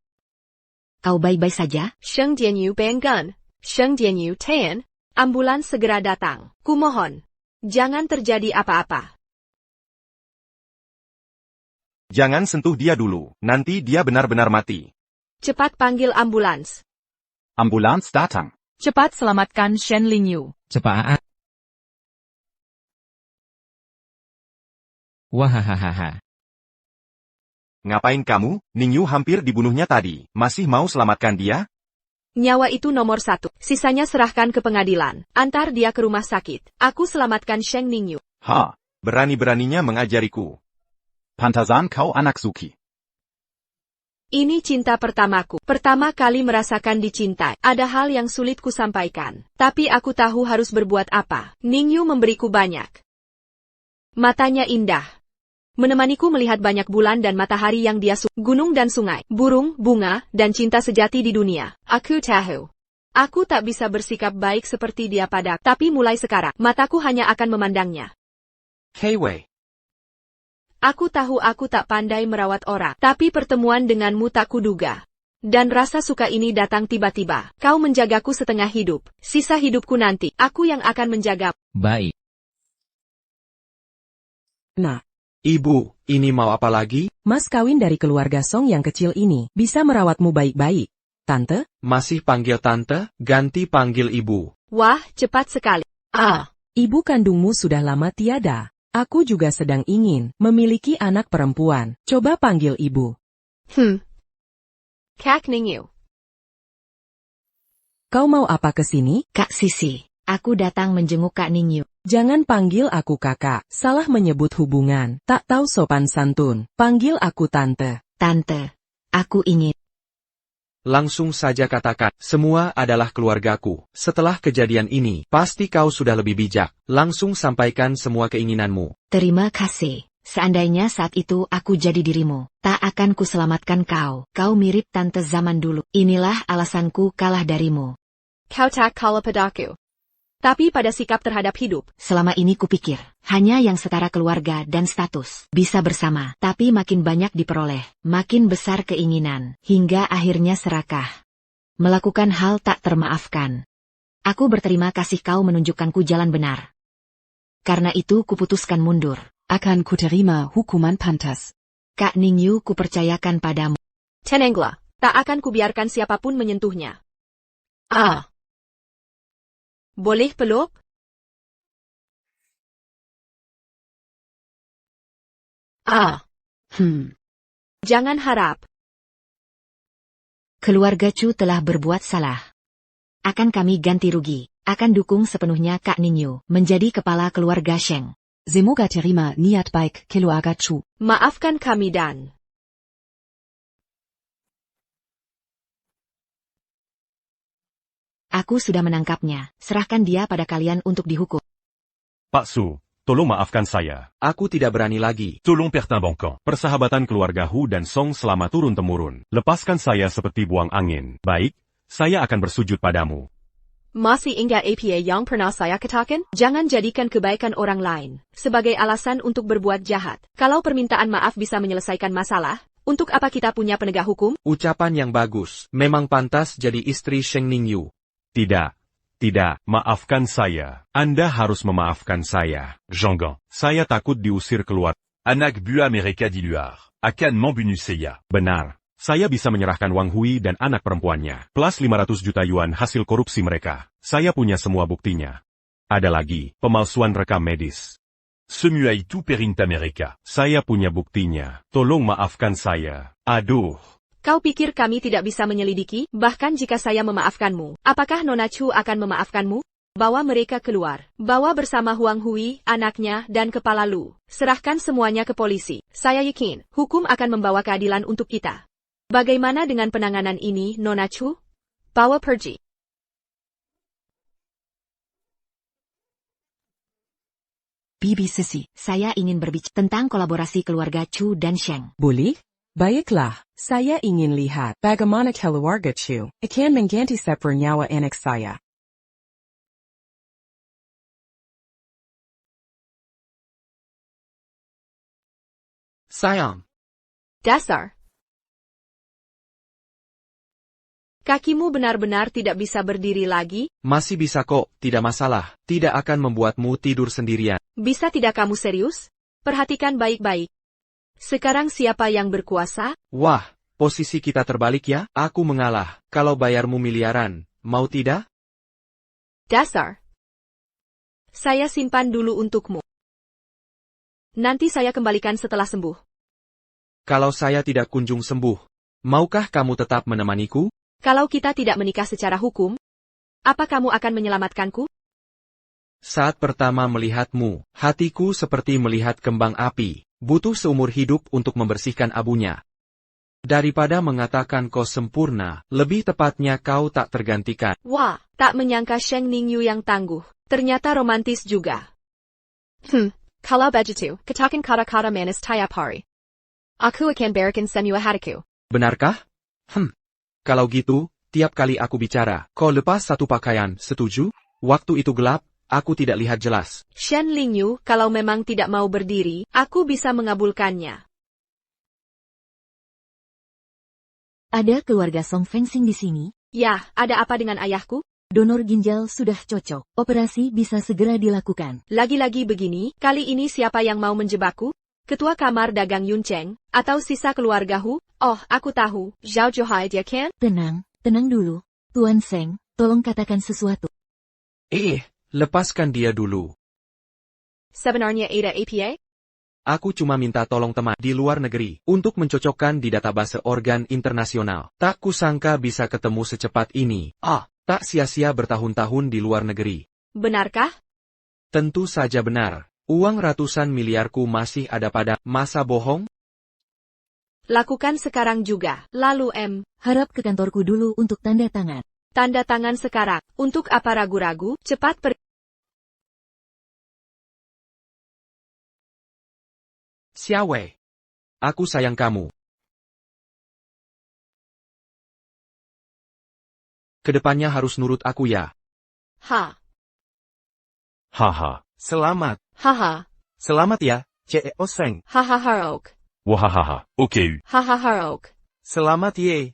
Kau baik-baik saja? Sheng Dianyu Benggan. Sheng Dianyu Tian. Ambulans segera datang. Kumohon. Jangan terjadi apa-apa. Jangan sentuh dia dulu, nanti dia benar-benar mati. Cepat panggil ambulans. Ambulans datang. Cepat selamatkan Shen Lingyu. Cepat. Wahahaha. Ngapain kamu? Ningyu hampir dibunuhnya tadi. Masih mau selamatkan dia? Nyawa itu nomor 1. Sisanya serahkan ke pengadilan. Antar dia ke rumah sakit. Aku selamatkan Sheng Ningyu. Ha, berani-beraninya mengajariku. Pantasan kau anak Suki. Ini cinta pertamaku. Pertama kali merasakan dicintai. Ada hal yang sulit ku sampaikan. Tapi aku tahu harus berbuat apa. Ningyu memberiku banyak. Matanya indah. Menemaniku melihat banyak bulan dan matahari yang dia suka. Gunung dan sungai. Burung, bunga, dan cinta sejati di dunia. Aku tahu. Aku tak bisa bersikap baik seperti dia pada. Tapi mulai sekarang, mataku hanya akan memandangnya. Wei. Aku tahu aku tak pandai merawat orang. Tapi pertemuan denganmu tak kuduga. Dan rasa suka ini datang tiba-tiba. Kau menjagaku setengah hidup. Sisa hidupku nanti, aku yang akan menjaga. Baik. Nah, Ibu, ini mau apa lagi? Mas kawin dari keluarga Song yang kecil ini, bisa merawatmu baik-baik. Tante? Masih panggil tante, ganti panggil ibu. Wah, cepat sekali. Ibu kandungmu sudah lama tiada. Aku juga sedang ingin memiliki anak perempuan. Coba panggil ibu. Kak Ningyu. Kau mau apa ke sini? Kak Sisi, aku datang menjenguk Kak Ningyu. Jangan panggil aku kakak, salah menyebut hubungan, tak tahu sopan santun. Panggil aku tante. Tante, aku ingin. Langsung saja katakan, semua adalah keluargaku. Setelah kejadian ini, pasti kau sudah lebih bijak. Langsung sampaikan semua keinginanmu. Terima kasih. Seandainya saat itu aku jadi dirimu, tak akan kuselamatkan kau. Kau mirip tante zaman dulu. Inilah alasanku kalah darimu. Kau tak kalah padaku. Tapi pada sikap terhadap hidup. Selama ini kupikir, hanya yang setara keluarga dan status bisa bersama. Tapi makin banyak diperoleh, makin besar keinginan, hingga akhirnya serakah. Melakukan hal tak termaafkan. Aku berterima kasih kau menunjukkanku jalan benar. Karena itu kuputuskan mundur. Akan kuterima hukuman pantas. Kak Ningyu kupercayakan padamu. Tenenglah, tak akan kubiarkan siapapun menyentuhnya. Boleh peluk? Jangan harap. Keluarga Chu telah berbuat salah. Akan kami ganti rugi. Akan dukung sepenuhnya Kak Ningyu menjadi kepala keluarga Sheng. Semoga terima niat baik keluarga Chu. Maafkan kami dan. Aku sudah menangkapnya. Serahkan dia pada kalian untuk dihukum. Pak Su, tolong maafkan saya. Aku tidak berani lagi. Tolong pertimbangkan. Persahabatan keluarga Hu dan Song selama turun-temurun. Lepaskan saya seperti buang angin. Baik, saya akan bersujud padamu. Masih ingat apa yang pernah saya katakan? Jangan jadikan kebaikan orang lain sebagai alasan untuk berbuat jahat. Kalau permintaan maaf bisa menyelesaikan masalah, untuk apa kita punya penegak hukum? Ucapan yang bagus. Memang pantas jadi istri Sheng Ningyu. Tidak, maafkan saya. Anda harus memaafkan saya. Jangan. Saya takut diusir keluar. Anak buah mereka di luar akan membunuh saya. Benar. Saya bisa menyerahkan Wang Hui dan anak perempuannya, plus 500 juta yuan hasil korupsi mereka. Saya punya semua buktinya. Ada lagi, pemalsuan rekam medis. Semua itu perintah mereka. Saya punya buktinya. Tolong maafkan saya. Aduh. Kau pikir kami tidak bisa menyelidiki, bahkan jika saya memaafkanmu? Apakah Nona Chu akan memaafkanmu? Bawa mereka keluar. Bawa bersama Huang Hui, anaknya, dan kepala Lu. Serahkan semuanya ke polisi. Saya yakin, hukum akan membawa keadilan untuk kita. Bagaimana dengan penanganan ini, Nona Chu? Bawa pergi. Bibi Sisi, saya ingin berbicara tentang kolaborasi keluarga Chu dan Sheng. Boleh? Baiklah, saya ingin lihat bagaimana keluarga Chu akan mengganti sepenuhnya anak saya. Sayang. Dasar. Kakimu benar-benar tidak bisa berdiri lagi? Masih bisa kok, tidak masalah. Tidak akan membuatmu tidur sendirian. Bisa tidak kamu serius? Perhatikan baik-baik. Sekarang siapa yang berkuasa? Wah, posisi kita terbalik ya? Aku mengalah. Kalau bayarmu miliaran, mau tidak? Dasar. Saya simpan dulu untukmu. Nanti saya kembalikan setelah sembuh. Kalau saya tidak kunjung sembuh, maukah kamu tetap menemaniku? Kalau kita tidak menikah secara hukum, apa kamu akan menyelamatkanku? Saat pertama melihatmu, hatiku seperti melihat kembang api, butuh seumur hidup untuk membersihkan abunya. Daripada mengatakan kau sempurna, lebih tepatnya kau tak tergantikan. Wah, tak menyangka Sheng Ningyu yang tangguh, ternyata romantis juga. Kalau begitu, katakan kata-kata manis tiap hari. Aku akan berikan semua hatiku. Benarkah? Kalau gitu, tiap kali aku bicara, kau lepas satu pakaian, setuju? Waktu itu gelap, aku tidak lihat jelas. Shen Lingyu, kalau memang tidak mau berdiri, aku bisa mengabulkannya. Ada keluarga Song Fengsing di sini? Ya, ada apa dengan ayahku? Donor ginjal sudah cocok. Operasi bisa segera dilakukan. Lagi-lagi begini, kali ini siapa yang mau menjebakku? Ketua Kamar Dagang Yun Cheng, atau sisa keluarga Hu? Oh, aku tahu, Zhao Zhuhai dia kan? Tenang dulu. Tuan Seng, tolong katakan sesuatu. Lepaskan dia dulu. Sebenarnya ada apa? Aku cuma minta tolong teman di luar negeri, untuk mencocokkan di database organ internasional. Tak kusangka bisa ketemu secepat ini. Tak sia-sia bertahun-tahun di luar negeri. Benarkah? Tentu saja benar. Uang ratusan miliarku masih ada pada masa bohong? Lakukan sekarang juga. Lalu harap ke kantorku dulu untuk tanda tangan. Tanda tangan sekarang. Untuk apa ragu-ragu? Cepat pergi. Xiaowei. Aku sayang kamu. Kedepannya harus nurut aku ya. Haha. Selamat. Haha. Selamat ya, CEO Seng. Haha harok. Wahahaha. Oke. Haha harok. Selamat ye.